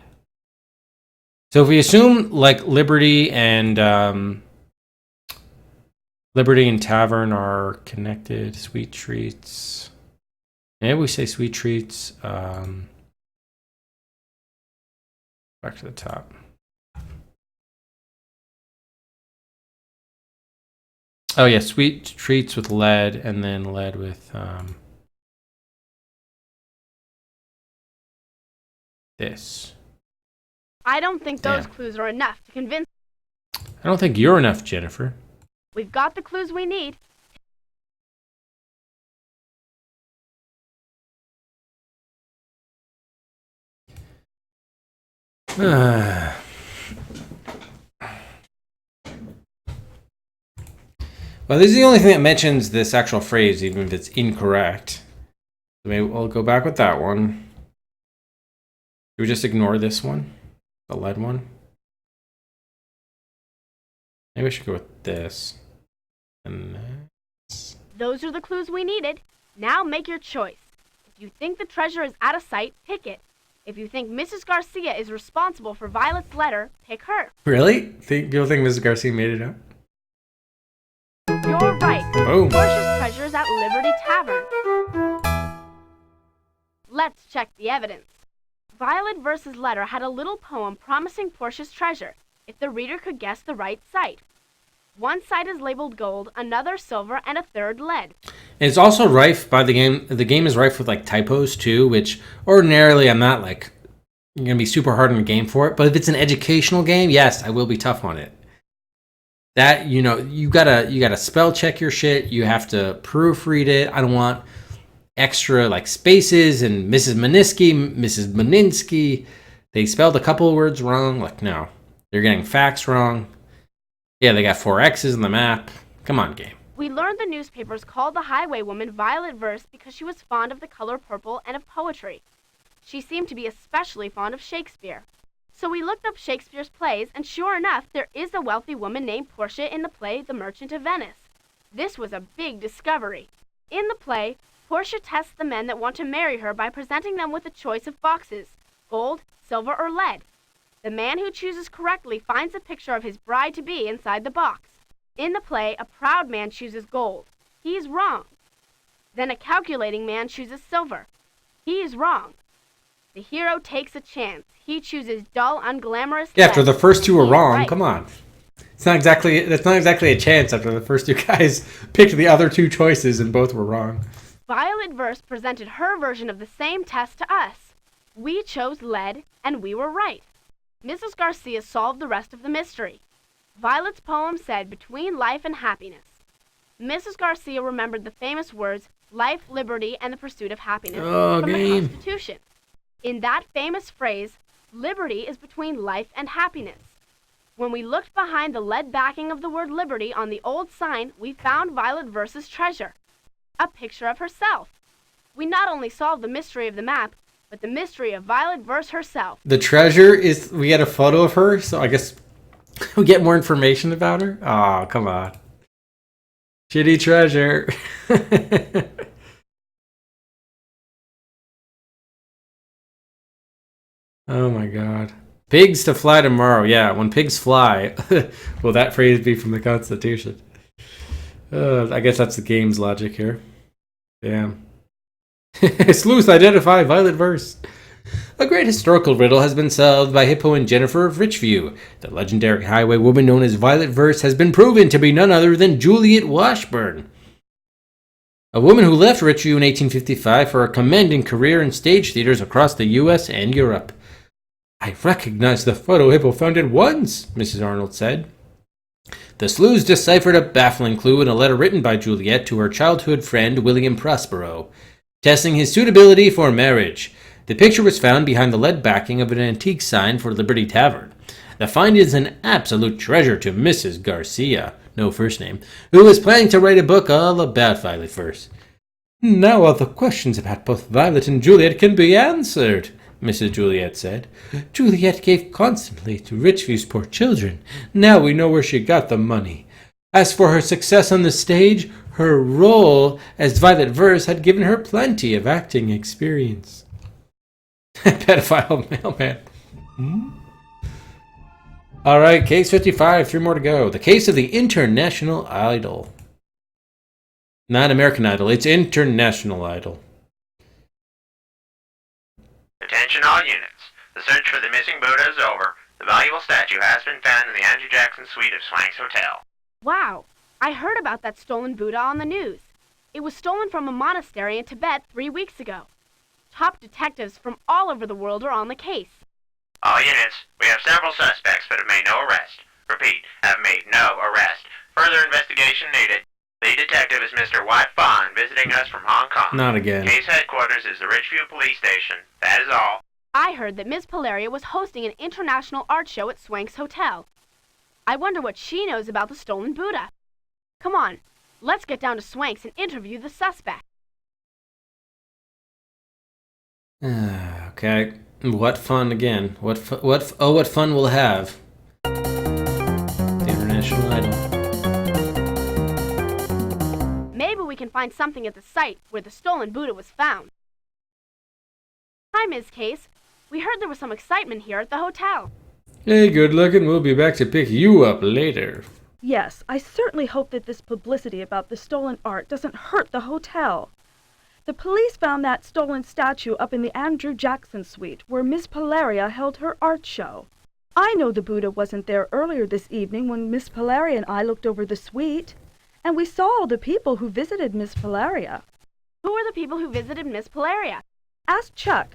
So if we assume Liberty and Tavern are connected, Sweet Treats. Maybe we say Sweet Treats. Back to the top. Oh yeah, Sweet Treats with lead, and then lead with this. I don't think those clues are enough to convince. I don't think you're enough, Jennifer. We've got the clues we need. Well, this is the only thing that mentions this actual phrase, even if it's incorrect. So maybe we'll go back with that one. Should we just ignore this one? The lead one? Maybe we should go with this. And this. Those are the clues we needed. Now make your choice. If you think the treasure is out of sight, pick it. If you think Mrs. Garcia is responsible for Violet's letter, pick her. Really? You don't think Mrs. Garcia made it up? You're right. Boom. Portia's treasure is at Liberty Tavern. Let's check the evidence. Violet versus Letter had a little poem promising Portia's treasure if the reader could guess the right site. One side is labeled gold, another silver, and a third lead. And it's also rife by the game. The game is rife with typos too, which ordinarily I'm not you're gonna be super hard on the game for it. But if it's an educational game, yes, I will be tough on it. That you gotta spell check your shit. You have to proofread it. I don't want extra spaces and Mrs. Moninsky. They spelled a couple of words wrong. No, they're getting facts wrong. Yeah, they got 4 X's in the map. Come on, game. We learned the newspapers called the highwaywoman Violet Verse because she was fond of the color purple and of poetry. She seemed to be especially fond of Shakespeare. So we looked up Shakespeare's plays, and sure enough, there is a wealthy woman named Portia in the play The Merchant of Venice. This was a big discovery. In the play, Portia tests the men that want to marry her by presenting them with a choice of boxes: gold, silver, or lead. The man who chooses correctly finds a picture of his bride-to-be inside the box. In the play, a proud man chooses gold. He's wrong. Then a calculating man chooses silver. He is wrong. The hero takes a chance. He chooses dull, unglamorous. Yeah, after the first two were wrong, right. Come on. That's not exactly a chance after the first two guys picked the other two choices and both were wrong. Violet Verse presented her version of the same test to us. We chose lead, and we were right. Mrs. Garcia solved the rest of the mystery. Violet's poem said, between life and happiness. Mrs. Garcia remembered the famous words, life, liberty, and the pursuit of happiness from the Constitution. In that famous phrase, liberty is between life and happiness. When we looked behind the lead backing of the word liberty on the old sign, we found Violet Verse's treasure, a picture of herself. We not only solved the mystery of the map, but the mystery of Violet Verse herself. The treasure is, we get a photo of her, so I guess we get more information about her? Oh, come on. Shitty treasure. Oh my god. Pigs to fly tomorrow. Yeah, when pigs fly. Will that phrase be from the Constitution? I guess that's the game's logic here. Damn. Sleuth identify Violet Verse. A great historical riddle has been solved by Hippo and Jennifer of Richview. The legendary highwaywoman known as Violet Verse has been proven to be none other than Juliet Washburn, a woman who left Richview in 1855 for a commanding career in stage theaters across the U.S. and Europe. I recognize the photo Hippo found at once, Mrs. Arnold said. The sleuths deciphered a baffling clue in a letter written by Juliet to her childhood friend William Prospero, testing his suitability for marriage. The picture was found behind the lead backing of an antique sign for Liberty Tavern. The find is an absolute treasure to Mrs. Garcia, no first name, who is planning to write a book all about Violet Verse. Now all the questions about both Violet and Juliet can be answered, Mrs. Juliet said. Juliet gave constantly to Richview's poor children. Now we know where she got the money. As for her success on the stage, her role as Violet Verse had given her plenty of acting experience. Pedophile mailman. All right, case 55, 3 more to go. The case of the International Idol. Not American Idol, it's International Idol. Attention all units. The search for the missing Buddha is over. The valuable statue has been found in the Andrew Jackson suite of Swanks Hotel. Wow, I heard about that stolen Buddha on the news. It was stolen from a monastery in Tibet 3 weeks ago. Top detectives from all over the world are on the case. All units, we have several suspects but have made no arrest. Repeat, have made no arrest. Further investigation needed. The detective is Mr. White Bond, visiting us from Hong Kong. Not again. Case headquarters is the Richview Police Station. That is all. I heard that Miss Polaria was hosting an international art show at Swanks Hotel. I wonder what she knows about the stolen Buddha. Come on, let's get down to Swanks and interview the suspect. Okay. What fun again? What fun we'll have. The International Idol. Maybe we can find something at the site where the stolen Buddha was found. Hi, Ms. Case. We heard there was some excitement here at the hotel. Hey, good looking. We'll be back to pick you up later. Yes, I certainly hope that this publicity about the stolen art doesn't hurt the hotel. The police found that stolen statue up in the Andrew Jackson suite where Miss Polaria held her art show. I know the Buddha wasn't there earlier this evening when Miss Polaria and I looked over the suite, and we saw all the people who visited Miss Polaria. Who were the people who visited Miss Polaria? Ask Chuck.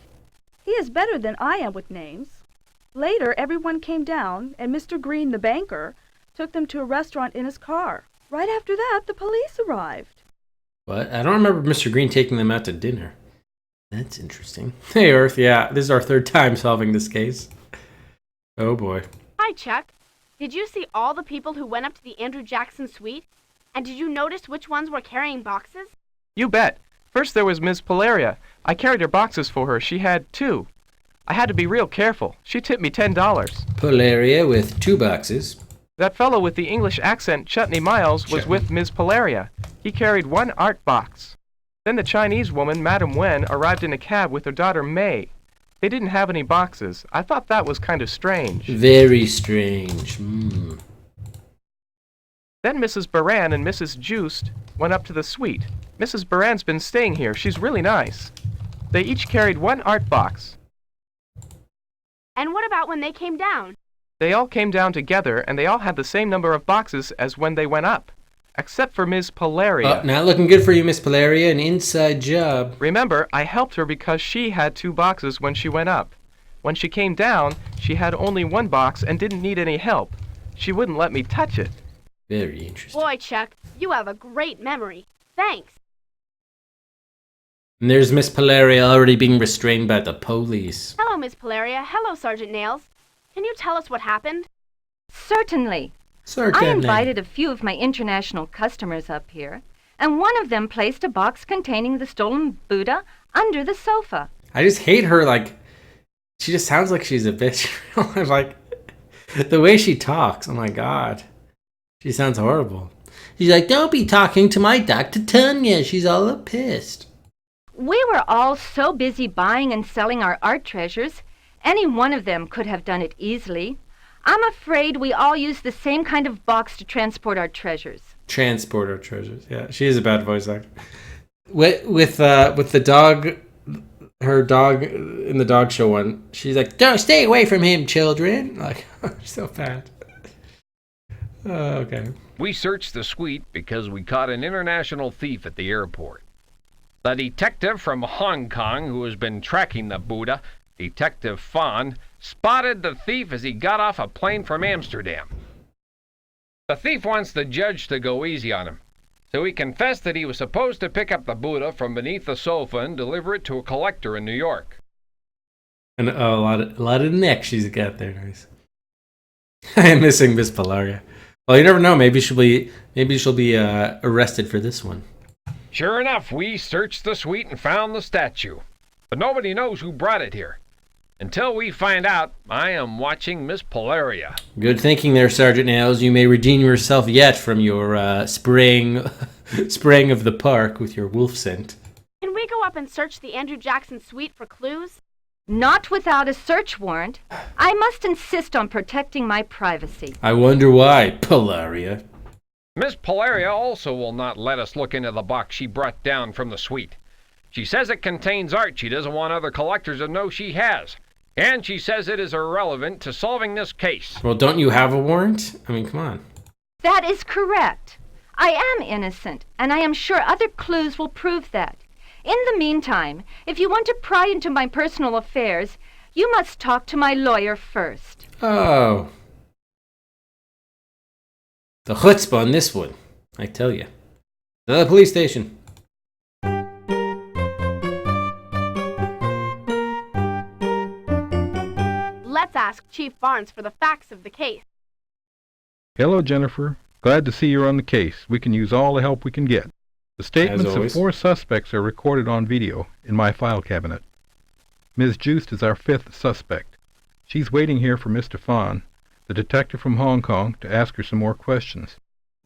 He is better than I am with names. Later, everyone came down, and Mr. Green, the banker, took them to a restaurant in his car. Right after that, the police arrived. What? I don't remember Mr. Green taking them out to dinner. That's interesting. Hey, Earth. Yeah, this is our third time solving this case. Oh, boy. Hi, Chuck. Did you see all the people who went up to the Andrew Jackson suite? And did you notice which ones were carrying boxes? You bet. First there was Miss Polaria. I carried her boxes for her. She had 2. I had to be real careful. She tipped me $10. Polaria with 2 boxes. That fellow with the English accent, Chutney Miles, was with Miss Polaria. He carried 1 art box. Then the Chinese woman, Madam Wen, arrived in a cab with her daughter May. They didn't have any boxes. I thought that was kind of strange. Very strange. Then Mrs. Baran and Mrs. Joost went up to the suite. Mrs. Baran's been staying here. She's really nice. They each carried 1 art box. And what about when they came down? They all came down together, and they all had the same number of boxes as when they went up. Except for Miss Polaria. Oh, not looking good for you, Miss Polaria. An inside job. Remember, I helped her because she had 2 boxes when she went up. When she came down, she had only 1 box and didn't need any help. She wouldn't let me touch it. Very interesting. Boy, Chuck, you have a great memory. Thanks. And there's Miss Polaria already being restrained by the police. Hello, Miss Polaria. Hello, Sergeant Nails. Can you tell us what happened? Certainly. I invited a few of my international customers up here, and one of them placed a box containing the stolen Buddha under the sofa. I just hate her, she just sounds like she's a bitch. The way she talks, oh my god. She sounds horrible. She's like, don't be talking to my Dr. Tanya. She's all pissed. We were all so busy buying and selling our art treasures, any one of them could have done it easily. I'm afraid we all use the same kind of box to transport our treasures. Transport our treasures. Yeah, she is a bad voice actor. with the dog, her dog in the dog show one, she's like, "Don't stay away from him, children." Like, so bad. Okay. We searched the suite because we caught an international thief at the airport. The detective from Hong Kong who has been tracking the Buddha, Detective Fawn, spotted the thief as he got off a plane from Amsterdam. The thief wants the judge to go easy on him, so he confessed that he was supposed to pick up the Buddha from beneath the sofa and deliver it to a collector in New York. And a lot of neck she's got there. Nice. I'm missing Miss Polaria. Well, you never know. Maybe she'll be arrested for this one. Sure enough, we searched the suite and found the statue, but nobody knows who brought it here. Until we find out, I am watching Miss Polaria. Good thinking there, Sergeant Nails. You may redeem yourself yet from your spraying of the park with your wolf scent. Can we go up and search the Andrew Jackson suite for clues? Not without a search warrant. I must insist on protecting my privacy. I wonder why, Polaria. Miss Polaria also will not let us look into the box she brought down from the suite. She says it contains art she doesn't want other collectors to know she has. And she says it is irrelevant to solving this case. Well, don't you have a warrant? I mean, come on. That is correct. I am innocent, and I am sure other clues will prove that. In the meantime, if you want to pry into my personal affairs, you must talk to my lawyer first. Oh. The chutzpah on this one, I tell you. The police station. Let's ask Chief Barnes for the facts of the case. Hello, Jennifer. Glad to see you're on the case. We can use all the help we can get. The statements of 4 suspects are recorded on video in my file cabinet. Ms. Joost is our 5th suspect. She's waiting here for Mr. Fawn, the detective from Hong Kong, to ask her some more questions.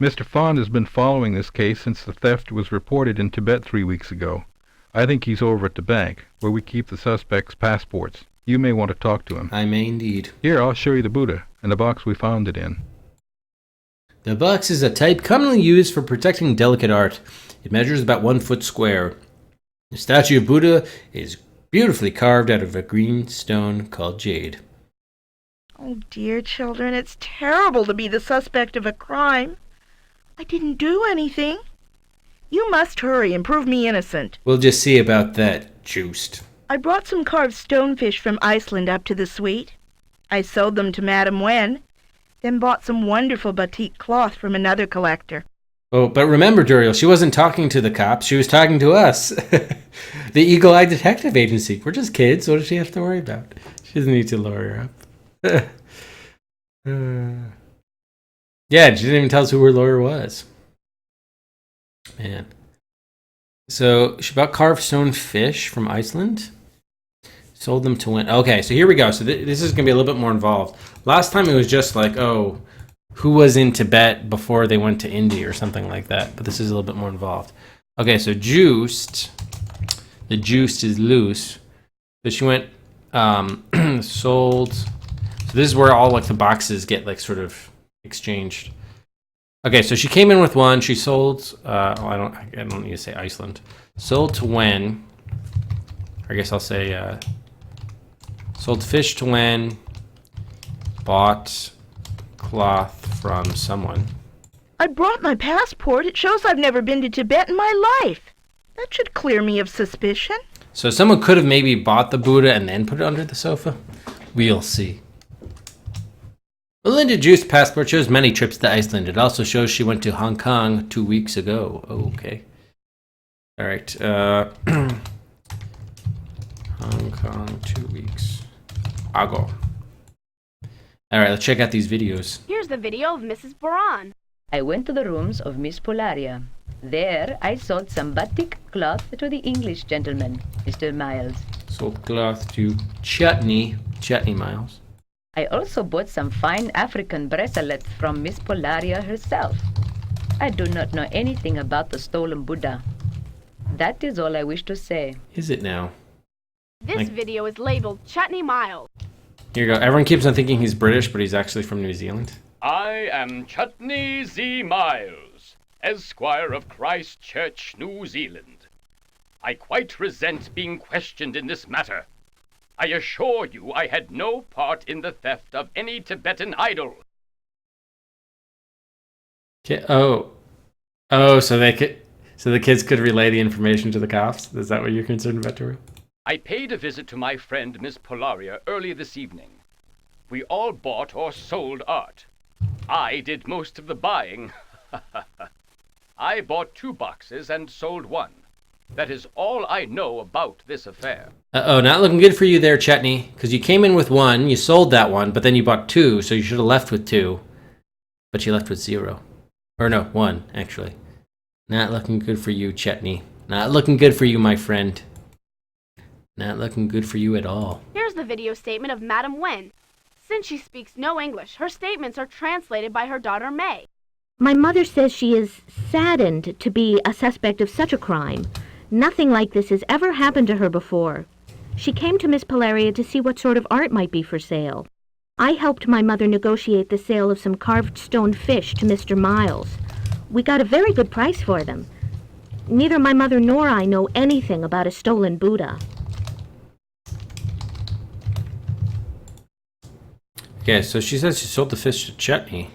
Mr. Fawn has been following this case since the theft was reported in Tibet 3 weeks ago. I think he's over at the bank, where we keep the suspects' passports. You may want to talk to him. I may indeed. Here, I'll show you the Buddha and the box we found it in. The box is a type commonly used for protecting delicate art. It measures about 1 foot square. The statue of Buddha is beautifully carved out of a green stone called jade. Oh, dear children, it's terrible to be the suspect of a crime. I didn't do anything. You must hurry and prove me innocent. We'll just see about that, Joost. I brought some carved stonefish from Iceland up to the suite. I sold them to Madame Wen, then bought some wonderful batik cloth from another collector. Oh, but remember, Duriel, she wasn't talking to the cops. She was talking to us. The Eagle Eye Detective Agency. We're just kids. What does she have to worry about? She doesn't need to lawyer her up. Yeah, she didn't even tell us who her lawyer was. Man. So she bought carved stone fish from Iceland. Sold them to Win. Okay, so here we go. So this is going to be a little bit more involved. Last time it was just like, oh, who was in Tibet before they went to India or something like that. But this is a little bit more involved. Okay, so Joost. The Joost is loose. So she went, sold. So this is where all like the boxes get like sort of exchanged. Okay, so she came in with one. She sold. I don't need to say Iceland. Sold to Wen. I guess I'll say. Sold fish to Wen. Bought cloth from someone. I brought my passport. It shows I've never been to Tibet in my life. That should clear me of suspicion. So someone could have maybe bought the Buddha and then put it under the sofa. We'll see. Melinda Juice's passport shows many trips to Iceland. It also shows she went to Hong Kong 2 weeks ago. Oh, okay. All right. Hong Kong 2 weeks ago. All right, let's check out these videos. Here's the video of Mrs. Boran. I went to the rooms of Miss Polaria. There, I sold some batik cloth to the English gentleman, Mr. Miles. Sold cloth to Chutney Miles. I also bought some fine African bracelets from Miss Polaria herself. I do not know anything about the stolen Buddha. That is all I wish to say. Is it now? This video is labeled Chutney Miles. Here you go. Everyone keeps on thinking he's British, but he's actually from New Zealand. I am Chutney Z. Miles, Esquire of Christchurch, New Zealand. I quite resent being questioned in this matter. I assure you I had no part in the theft of any Tibetan idol. So the kids could relay the information to the cops? Is that what you're concerned about, Tori? I paid a visit to my friend Miss Polaria early this evening. We all bought or sold art. I did most of the buying. I bought 2 boxes and sold 1. That is all I know about this affair. Uh-oh, not looking good for you there, Chetney. Because you came in with 1, you sold that 1, but then you bought 2, so you should have left with 2. But you left with 0. Or no, 1, actually. Not looking good for you, Chetney. Not looking good for you, my friend. Not looking good for you at all. Here's the video statement of Madam Wen. Since she speaks no English, her statements are translated by her daughter May. My mother says she is saddened to be a suspect of such a crime. Nothing like this has ever happened to her before. She came to Miss Polaria to see what sort of art might be for sale. I helped my mother negotiate the sale of some carved stone fish to Mr. Miles. We got a very good price for them. Neither my mother nor I know anything about a stolen Buddha. Okay, so she says she sold the fish to Chetney.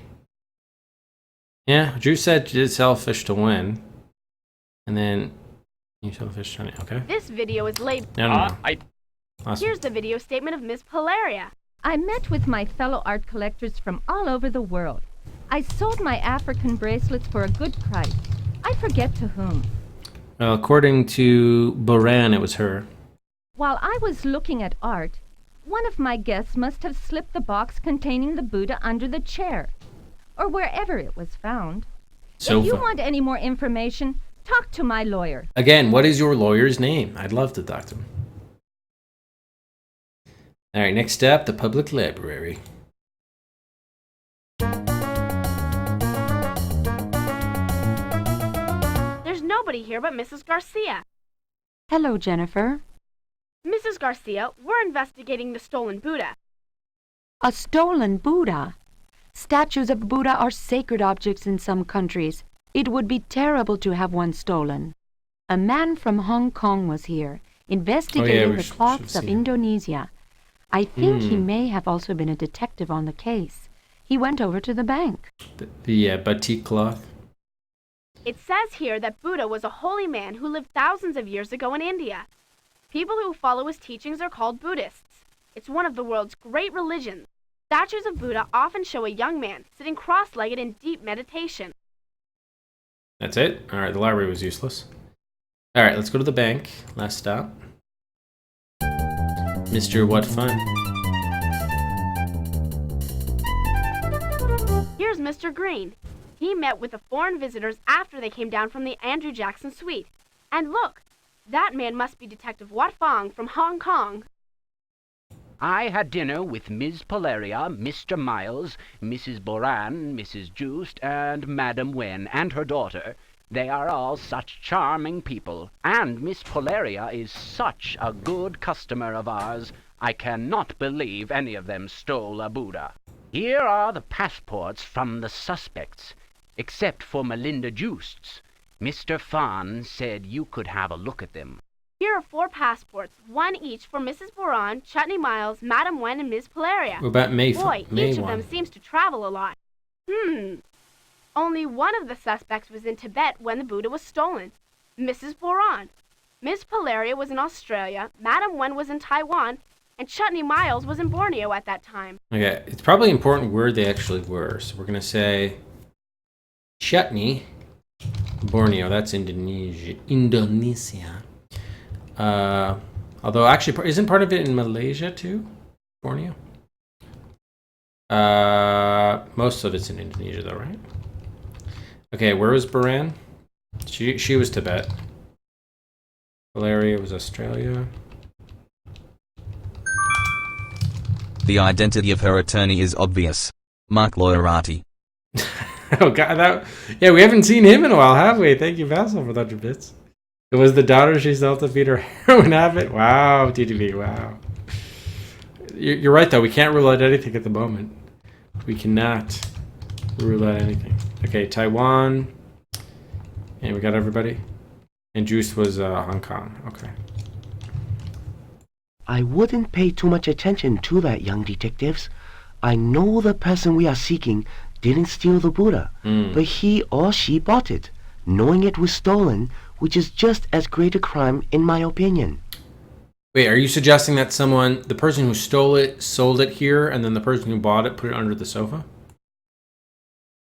Yeah, Drew said she did sell fish to Wen. And then you sold the fish to Chetney, okay? This video is labeled... No. Awesome. Here's the video statement of Miss Polaria. I met with my fellow art collectors from all over the world. I sold my African bracelets for a good price. I forget to whom. Well, according to Boran, it was her. While I was looking at art, one of my guests must have slipped the box containing the Buddha under the chair, or wherever it was found. If you want any more information, talk to my lawyer. Again, what is your lawyer's name? I'd love to talk to him. All right, next up, the public library. There's nobody here but Mrs. Garcia. Hello, Jennifer. Mrs. Garcia, we're investigating the stolen Buddha. A stolen Buddha? Statues of Buddha are sacred objects in some countries. It would be terrible to have one stolen. A man from Hong Kong was here, investigating the clocks of Indonesia. I think he may have also been a detective on the case. He went over to the bank. The batik cloth. It says here that Buddha was a holy man who lived thousands of years ago in India. People who follow his teachings are called Buddhists. It's one of the world's great religions. Statues of Buddha often show a young man sitting cross-legged in deep meditation. That's it? All right, the library was useless. All right, let's go to the bank. Last stop. Mr. What Fun. Here's Mr. Green. He met with the foreign visitors after they came down from the Andrew Jackson suite. And look, that man must be Detective Wat Fong from Hong Kong. I had dinner with Ms. Polaria, Mr. Miles, Mrs. Boran, Mrs. Just, and Madam Wen, and her daughter. They are all such charming people, and Miss Polaria is such a good customer of ours. I cannot believe any of them stole a Buddha. Here are the passports from the suspects, except for Melinda Just's. Mr. Fawn said you could have a look at them. Here are 4 passports, 1 each for Mrs. Boran, Chutney Miles, Madam Wen, and Ms. Polaria. What about May? Boy, May each of one. them seems to travel a lot. Only one of the suspects was in Tibet when the Buddha was stolen. Mrs. Boran. Ms. Polaria was in Australia, Madam Wen was in Taiwan, and Chutney Miles was in Borneo at that time. Okay, it's probably important where they actually were. So we're going to say Chutney, Borneo. That's Indonesia. Although actually, isn't part of it in Malaysia too? Borneo? Most of it's in Indonesia though, right? Okay, where was Boran? She was Tibet. Valeria was Australia. The identity of her attorney is obvious. Mark Lawyerati. Oh god, yeah, we haven't seen him in a while, have we? Thank you, Vassal, for 100 bits. It was the daughter she sold to feed her heroin habit. Wow, TTV, wow. You're right, though. We can't rule out anything at the moment. We cannot rule out anything. Okay, Taiwan. And we got everybody. And Juice was Hong Kong. Okay. I wouldn't pay too much attention to that, young detectives. I know the person we are seeking didn't steal the Buddha, but he or she bought it, knowing it was stolen, which is just as great a crime in my opinion. Wait, are you suggesting that the person who stole it, sold it here, and then the person who bought it put it under the sofa?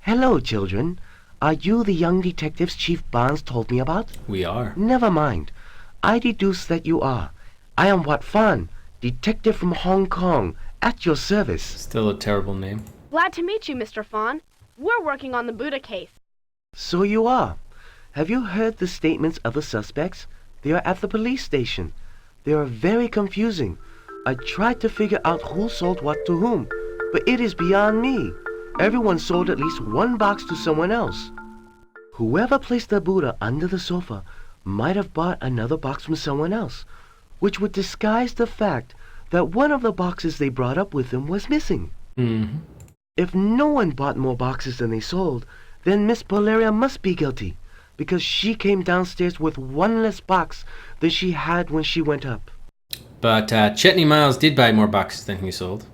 Hello, children. Are you the young detectives Chief Barnes told me about? We are. Never mind. I deduce that you are. I am Wat Fan, detective from Hong Kong, at your service. Still a terrible name. Glad to meet you, Mr. Fawn. We're working on the Buddha case. So you are. Have you heard the statements of the suspects? They are at the police station. They are very confusing. I tried to figure out who sold what to whom, but it is beyond me. Everyone sold at least one box to someone else. Whoever placed the Buddha under the sofa might have bought another box from someone else, which would disguise the fact that one of the boxes they brought up with them was missing. Mm-hmm. If no one bought more boxes than they sold, then Miss Polaria must be guilty, because she came downstairs with one less box than she had when she went up. But Chetney Miles did buy more boxes than he sold.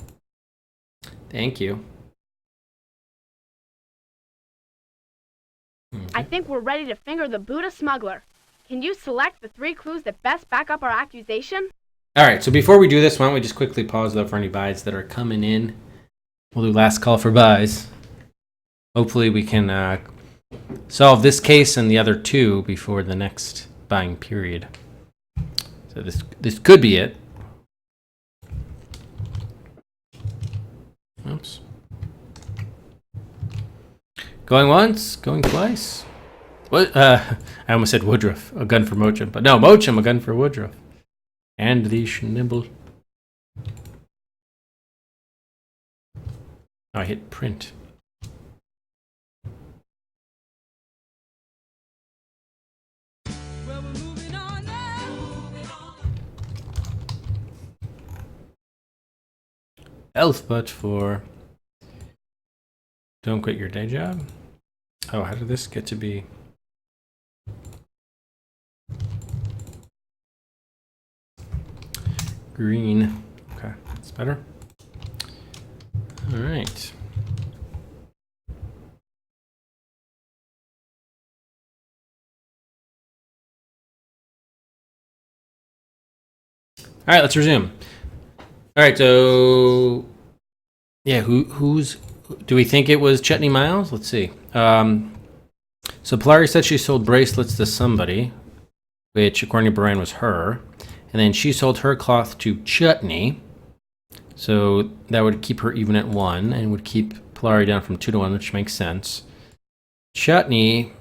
Thank you. I think we're ready to finger the Buddha smuggler. Can you select the 3 clues that best back up our accusation? All right, so before we do this, why don't we just quickly pause though for any buys that are coming in. We'll do last call for buys. Hopefully we can solve this case and the other 2 before the next buying period. So this could be it. Oops. Going once, going twice. What? I almost said Woodruff, a gun for Mocham, but no, Mocham, a gun for Woodruff. And the Schnibble. Oh, I hit print. Elfbutt for Don't Quit Your Day Job. Oh, how did this get to be? Green. Okay, that's better. All right. All right, let's resume. All right, so yeah, who's do we think it was Chetney Miles? Let's see. So Polari said she sold bracelets to somebody, which according to Baran was her, and then she sold her cloth to Chutney. So that would keep her even at 1 and would keep Polari down from 2 to 1, which makes sense. Chutney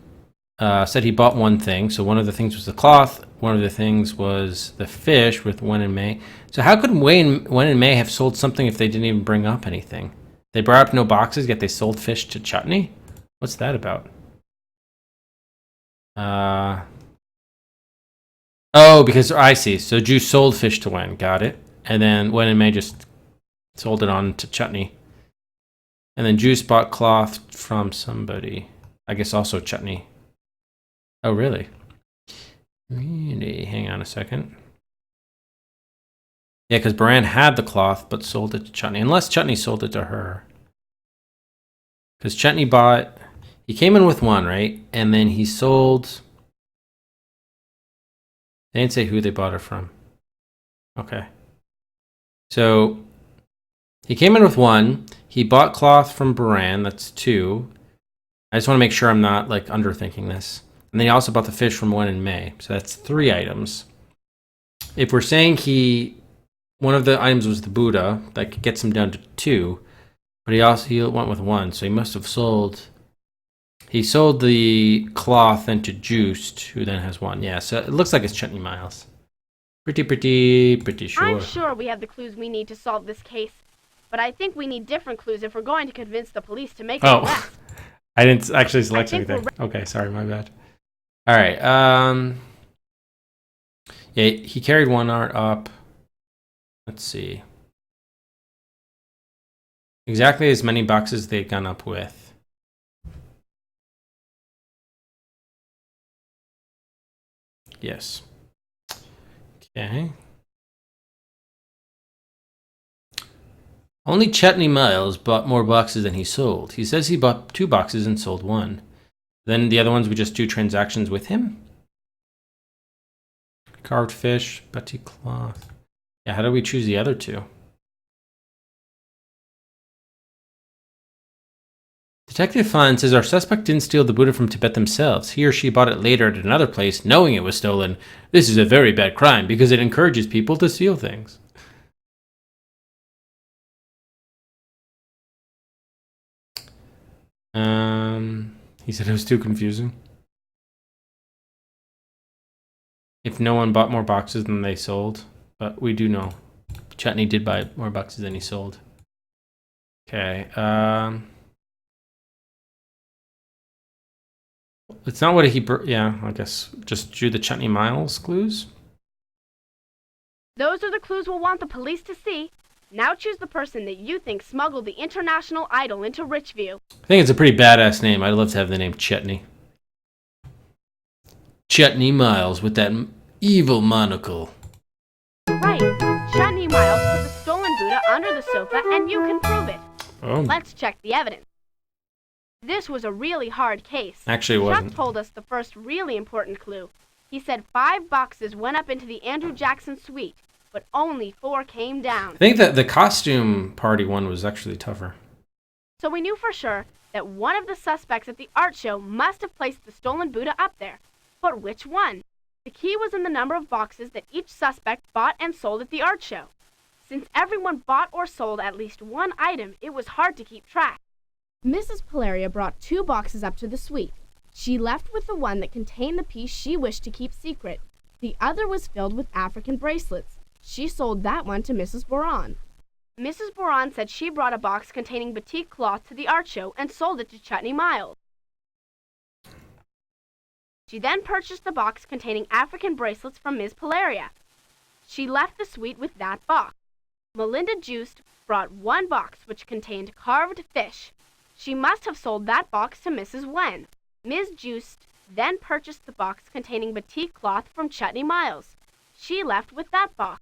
said he bought one thing. So one of the things was the cloth. One of the things was the fish with Wen and May. So how could Wen and May have sold something if they didn't even bring up anything? They brought up no boxes, yet they sold fish to Chutney? What's that about? Oh, because I see. So Juice sold fish to Wen. Got it. And then Wen and May just sold it on to Chutney. And then Juice bought cloth from somebody. I guess also Chutney. Oh, really? Really? Hang on a second. Yeah, because Baran had the cloth, but sold it to Chutney. Unless Chutney sold it to her. Because Chutney bought... He came in with one, right? And then he sold... They didn't say who they bought it from. Okay. So, he came in with one. He bought cloth from Baran. That's 2. I just want to make sure I'm not, like, underthinking this. And then he also bought the fish from Wen and May. So that's 3 items. If we're saying one of the items was the Buddha, that gets him down to 2. But he went with 1, so he must have sold... He sold the cloth then to Juiced, who then has 1. Yeah, so it looks like it's Chutney Miles. Pretty sure. I'm sure we have the clues we need to solve this case. But I think we need different clues if we're going to convince the police to make an arrest. I didn't actually select anything. Okay, sorry, my bad. All right. Yeah, he carried one art up. Let's see. Exactly as many boxes they'd gone up with. Yes. Okay. Only Chutney Miles bought more boxes than he sold. He says he bought 2 boxes and sold 1. Then the other ones we just do transactions with him. Carved fish, batik cloth. Yeah, how do we choose the other 2? Detective Fine says our suspect didn't steal the Buddha from Tibet themselves. He or she bought it later at another place, knowing it was stolen. This is a very bad crime because it encourages people to steal things. He said it was too confusing. If no one bought more boxes than they sold, but we do know Chutney did buy more boxes than he sold. Okay. It's not what he. Yeah, I guess just do the Chutney Miles clues. Those are the clues we'll want the police to see. Now choose the person that you think smuggled the international idol into Richview. I think it's a pretty badass name. I'd love to have the name Chutney. Chutney Miles with that evil monocle. Right. Chutney Miles put the stolen Buddha under the sofa, and you can prove it. Oh. Let's check the evidence. This was a really hard case. Actually, it wasn't. Chuck told us the first really important clue. He said 5 boxes went up into the Andrew Jackson suite, but only 4 came down. I think that the costume party one was actually tougher. So we knew for sure that one of the suspects at the art show must have placed the stolen Buddha up there. But which one? The key was in the number of boxes that each suspect bought and sold at the art show. Since everyone bought or sold at least one item, it was hard to keep track. Mrs. Polaria brought 2 boxes up to the suite. She left with the one that contained the piece she wished to keep secret. The other was filled with African bracelets. She sold that one to Mrs. Boran. Mrs. Boran said she brought a box containing batik cloth to the art show and sold it to Chutney Miles. She then purchased the box containing African bracelets from Ms. Polaria. She left the suite with that box. Melinda Joost brought 1 box which contained carved fish. She must have sold that box to Mrs. Wen. Ms. Joost then purchased the box containing batik cloth from Chutney Miles. She left with that box.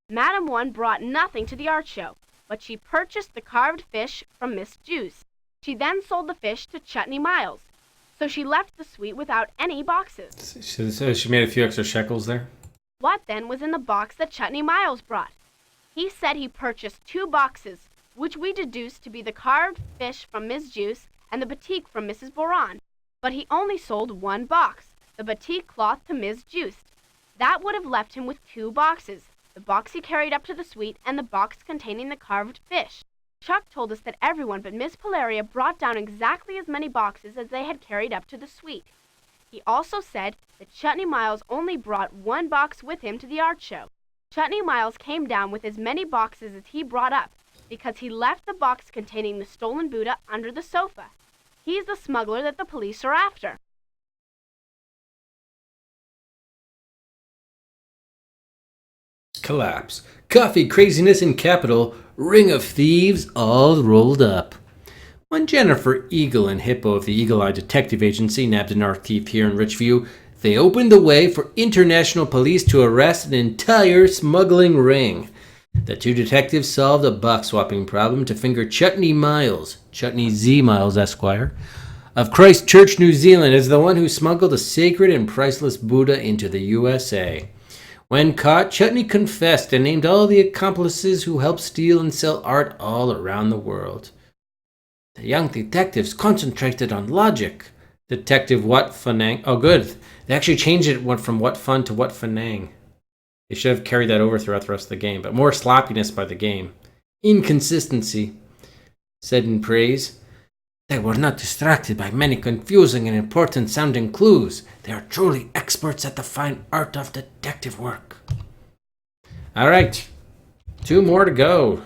Madame Wen brought nothing to the art show, but she purchased the carved fish from Miss Joost. She then sold the fish to Chutney Miles. So she left the suite without any boxes. So she made a few extra shekels there. What then was in the box that Chutney Miles brought? He said he purchased 2 boxes, which we deduced to be the carved fish from Ms. Juice and the batik from Mrs. Boran. But he only sold 1 box, the batik cloth to Ms. Juice. That would have left him with 2 boxes, the box he carried up to the suite and the box containing the carved fish. Chuck told us that everyone but Miss Polaria brought down exactly as many boxes as they had carried up to the suite. He also said that Chutney Miles only brought 1 box with him to the art show. Chutney Miles came down with as many boxes as he brought up because he left the box containing the stolen Buddha under the sofa. He's the smuggler that the police are after. Collapse. Coffee craziness in capital. Ring of thieves all rolled up. When Jennifer Eagle and Hippo of the Eagle Eye Detective Agency nabbed an art thief here in Richview, they opened the way for international police to arrest an entire smuggling ring. The 2 detectives solved a box swapping problem to finger Chutney Miles, Chutney Z. Miles, Esquire, of Christchurch, New Zealand, as the one who smuggled a sacred and priceless Buddha into the USA. When caught, Chutney confessed and named all the accomplices who helped steal and sell art all around the world. The young detectives concentrated on logic. Detective Wat Fanang. Oh, good. They actually changed it from What Fun to What Fanang. They should have carried that over throughout the rest of the game, but more sloppiness by the game. Inconsistency, said in praise. They were not distracted by many confusing and important sounding clues. They are truly experts at the fine art of detective work. All right. 2 more to go.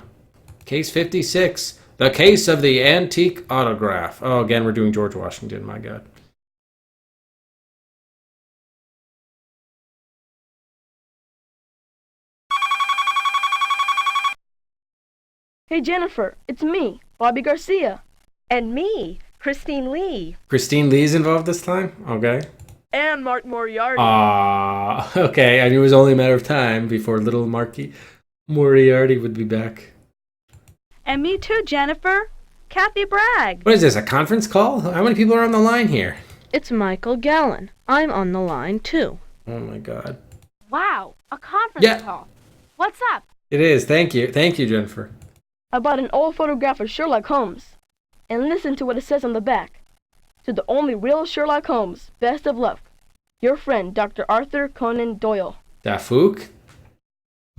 Case 56. The case of the antique autograph. Oh, again, we're doing George Washington. My God. Hey, Jennifer, it's me, Bobby Garcia. And me, Christine Lee. Christine Lee's involved this time? Okay. And Mark Moriarty. Okay. I knew it was only a matter of time before little Marky Moriarty would be back. And me too, Jennifer. Kathy Bragg. What is this, a conference call? How many people are on the line here? It's Michael Gallen. I'm on the line, too. Oh, my God. Wow, a conference call. What's up? It is. Thank you. Thank you, Jennifer. I bought an old photograph of Sherlock Holmes. And listen to what it says on the back. To the only real Sherlock Holmes, best of luck. Your friend, Dr. Arthur Conan Doyle. Dafook?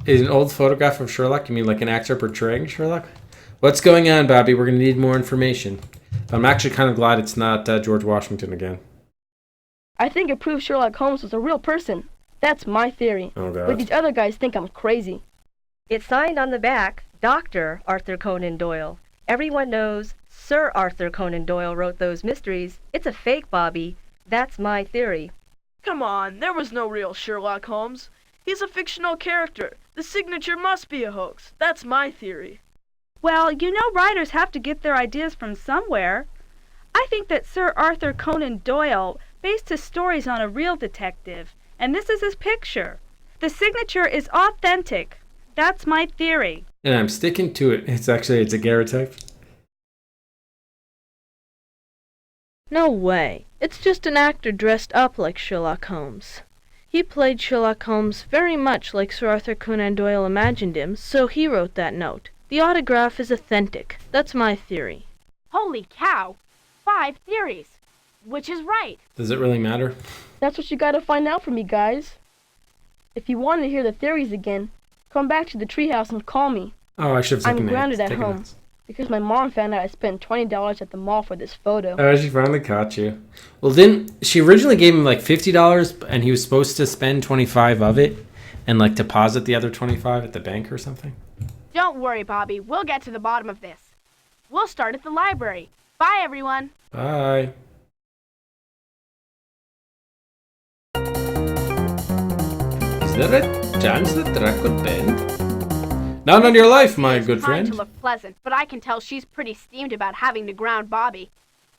Is an old photograph of Sherlock? You mean like an actor portraying Sherlock? What's going on, Bobby? We're going to need more information. I'm actually kind of glad it's not George Washington again. I think it proves Sherlock Holmes was a real person. That's my theory. Oh, God. But these other guys think I'm crazy. It's signed on the back, Dr. Arthur Conan Doyle. Everyone knows Sir Arthur Conan Doyle wrote those mysteries. It's a fake, Bobby. That's my theory. Come on, there was no real Sherlock Holmes. He's a fictional character. The signature must be a hoax. That's my theory. Well, you know writers have to get their ideas from somewhere. I think that Sir Arthur Conan Doyle based his stories on a real detective, and this is his picture. The signature is authentic. That's my theory. And I'm sticking to it. It's a daguerreotype. No way. It's just an actor dressed up like Sherlock Holmes. He played Sherlock Holmes very much like Sir Arthur Conan Doyle imagined him, so he wrote that note. The autograph is authentic. That's my theory. Holy cow! 5 theories. Which is right? Does it really matter? That's what you gotta find out for me, guys. If you want to hear the theories again, come back to the treehouse and call me. Oh, I should have taken I'm grounded at taken home notes. because my mom found out I spent $20 at the mall for this photo. Oh, she finally caught you. Well, didn't she originally gave him like $50 and he was supposed to spend 25 of it and like deposit the other 25 at the bank or something? Don't worry, Bobby. We'll get to the bottom of this. We'll start at the library. Bye, everyone. Bye. Is there a chance that the track could bend? Not on your life, my good Trying friend. to look pleasant, but I can tell she's pretty steamed about having to ground Bobby.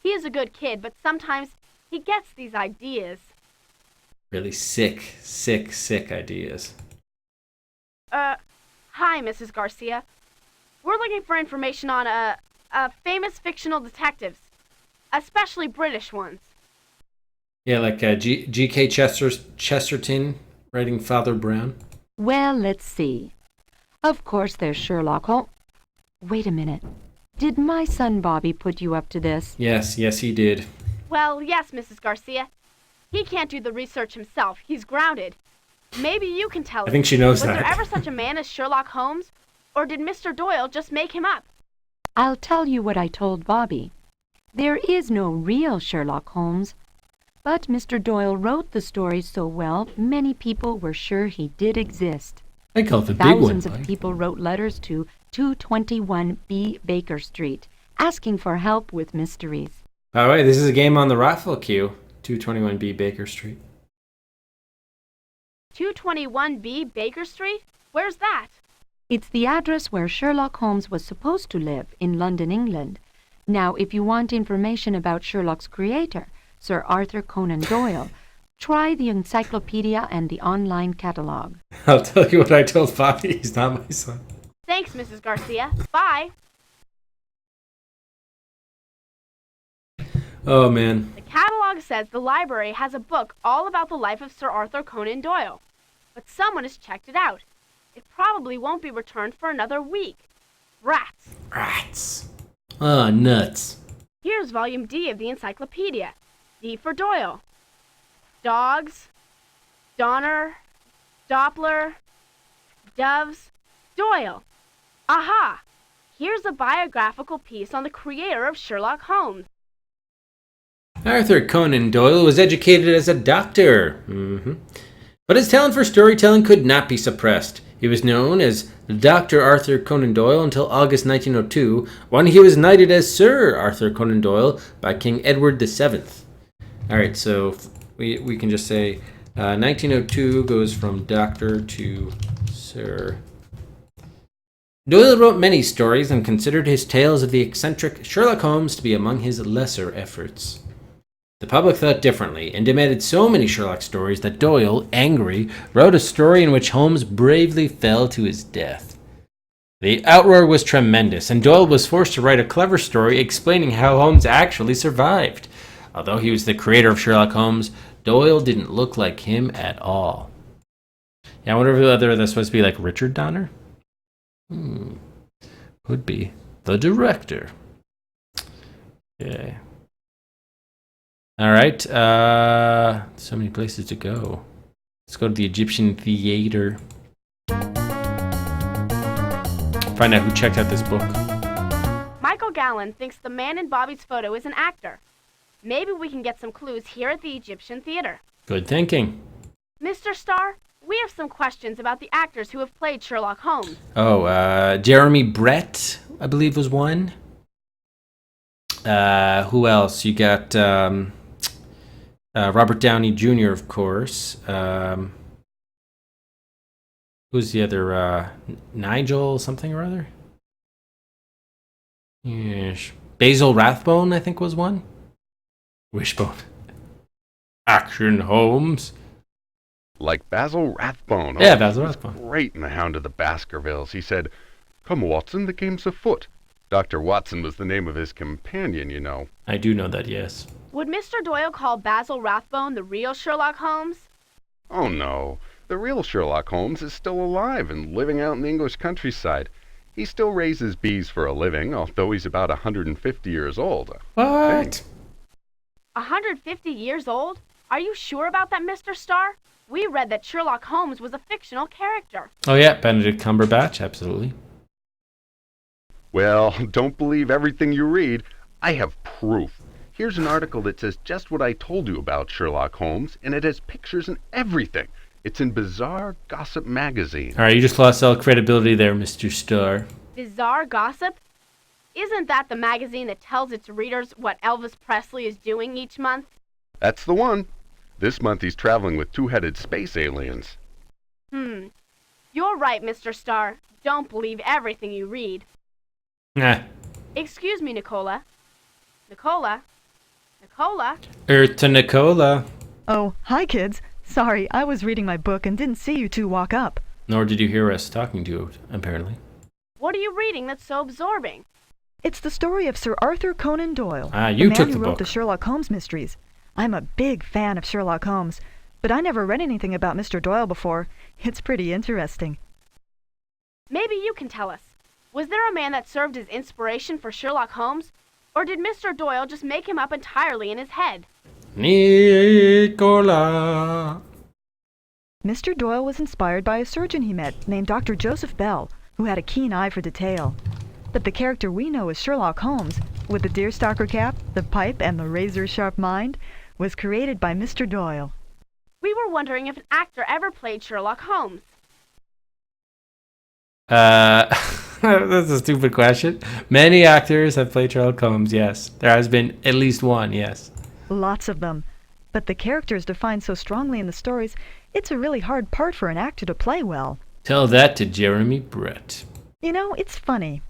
He is a good kid, but sometimes he gets these ideas. Really sick ideas. Hi, Mrs. Garcia. We're looking for information on, famous fictional detectives. Especially British ones. Yeah, like G.K. Chesterton writing Father Brown. Well, let's see. Of course there's Sherlock Holmes. Wait a minute. Did my son Bobby put you up to this? Yes, he did. Well, yes, Mrs. Garcia. He can't do the research himself. He's grounded. Maybe you can tell us. I think she knows Was that. there ever such a man as Sherlock Holmes? Or did Mr. Doyle just make him up? I'll tell you what I told Bobby. There is no real Sherlock Holmes. But Mr. Doyle wrote the stories so well, many people were sure he did exist. I call it the big one. Thousands of people wrote letters to 221B Baker Street, asking for help with mysteries. By the way, this is a game on the raffle queue. 221B Baker Street. 221B Baker Street? Where's that? It's the address where Sherlock Holmes was supposed to live, in London, England. Now, if you want information about Sherlock's creator, Sir Arthur Conan Doyle, try the encyclopedia and the online catalog. I'll tell you what I told Bobby. He's not my son. Thanks, Mrs. Garcia. Bye. Oh, man. The catalog says the library has a book all about the life of Sir Arthur Conan Doyle. But someone has checked it out. It probably won't be returned for another week. Rats. Ah, nuts. Here's volume D of the encyclopedia. D for Doyle. Dogs. Donner. Doppler. Doves. Doyle. Aha! Here's a biographical piece on the creator of Sherlock Holmes. Arthur Conan Doyle was educated as a doctor. But his talent for storytelling could not be suppressed. He was known as Dr. Arthur Conan Doyle until August 1902, when he was knighted as Sir Arthur Conan Doyle by King Edward VII. Alright, so we can just say 1902 goes from Doctor to Sir. Doyle wrote many stories and considered his tales of the eccentric Sherlock Holmes to be among his lesser efforts. The public thought differently and demanded so many Sherlock stories that Doyle, angry, wrote a story in which Holmes bravely fell to his death. The outroar was tremendous, and Doyle was forced to write a clever story explaining how Holmes actually survived. Although he was the creator of Sherlock Holmes, Doyle didn't look like him at all. Yeah, I wonder whether that's supposed to be like Richard Donner? Could be. The director. Okay. Alright, so many places to go. Let's go to the Egyptian Theater. Find out who checked out this book. Michael Gallen thinks the man in Bobby's photo is an actor. Maybe we can get some clues here at the Egyptian Theater. Good thinking. Mr. Starr, we have some questions about the actors who have played Sherlock Holmes. Oh, Jeremy Brett, I believe, was one. Who else? You got Robert Downey Jr., of course. Who's the other? Nigel something or other? Yes. Basil Rathbone, I think, was one. Wishbone. Action Holmes. Like Basil Rathbone. Yeah, Basil Rathbone. Great in The Hound of the Baskervilles. He said, "Come, Watson, the game's afoot." Dr. Watson was the name of his companion, you know. I do know that, yes. Would Mr. Doyle call Basil Rathbone the real Sherlock Holmes? Oh, no. The real Sherlock Holmes is still alive and living out in the English countryside. He still raises bees for a living, although he's about 150 years old. What? 150 years old? Are you sure about that, Mr. Starr? We read that Sherlock Holmes was a fictional character. Oh yeah, Benedict Cumberbatch, absolutely. Well, don't believe everything you read. I have proof. Here's an article that says just what I told you about Sherlock Holmes, and it has pictures and everything. It's in Bizarre Gossip magazine. All right, you just lost all credibility there, Mr. Starr. Bizarre Gossip? Isn't that the magazine that tells its readers what Elvis Presley is doing each month? That's the one. This month he's traveling with two-headed space aliens. You're right, Mr. Starr. Don't believe everything you read. Nah. Excuse me, Nicola. Nicola? Nicola? Earth to Nicola. Oh, hi, kids. Sorry, I was reading my book and didn't see you two walk up. Nor did you hear us talking to you, apparently. What are you reading that's so absorbing? It's the story of Sir Arthur Conan Doyle, You the took man the who wrote book. the Sherlock Holmes mysteries. I'm a big fan of Sherlock Holmes, but I never read anything about Mr. Doyle before. It's pretty interesting. Maybe you can tell us. Was there a man that served as inspiration for Sherlock Holmes? Or did Mr. Doyle just make him up entirely in his head? Nicola. Mr. Doyle was inspired by a surgeon he met named Dr. Joseph Bell, who had a keen eye for detail. But the character we know as Sherlock Holmes, with the deerstalker cap, the pipe, and the razor-sharp mind, was created by Mr. Doyle. We were wondering if an actor ever played Sherlock Holmes. That's a stupid question. Many actors have played Sherlock Holmes, yes. There has been at least one, yes. Lots of them. But the character is defined so strongly in the stories, it's a really hard part for an actor to play well. Tell that to Jeremy Brett. You know, it's funny.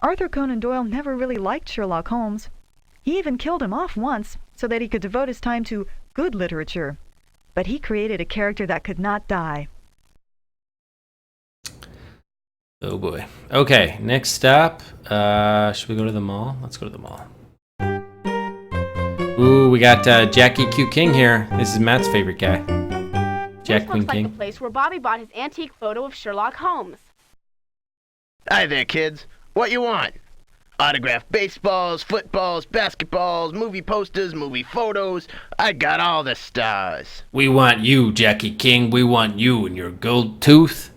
Arthur Conan Doyle never really liked Sherlock Holmes. He even killed him off once so that he could devote his time to good literature. But he created a character that could not die. Oh boy. Okay, next stop. Should we go to the mall? Let's go to the mall. Ooh, we got Jackie Q King here. This is Matt's favorite guy. Jack This Queen looks like King. the place where Bobby bought his antique photo of Sherlock Holmes. Hi there, kids. What you want? Autographed baseballs, footballs, basketballs, movie posters, movie photos. I got all the stars. We want you, Jackie King. We want you and your gold tooth,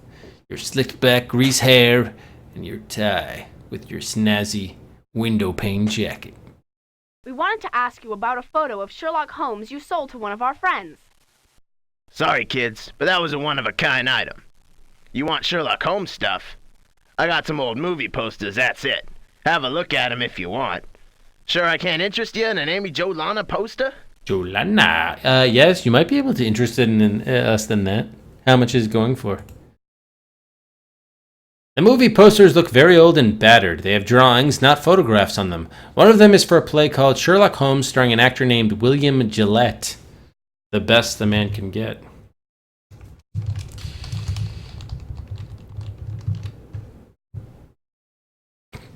your slicked back grease hair, and your tie with your snazzy window pane jacket. We wanted to ask you about a photo of Sherlock Holmes you sold to one of our friends. Sorry, kids, but that was a one-of-a-kind item. You want Sherlock Holmes stuff? I got some old movie posters, that's it. Have a look at 'em if you want. Sure I can't interest you in an Amy Jo Lana poster? Jolana. Yes, you might be able to interest in us than that. How much is it going for? The movie posters look very old and battered. They have drawings, not photographs on them. One of them is for a play called Sherlock Holmes, starring an actor named William Gillette. The best the man can get.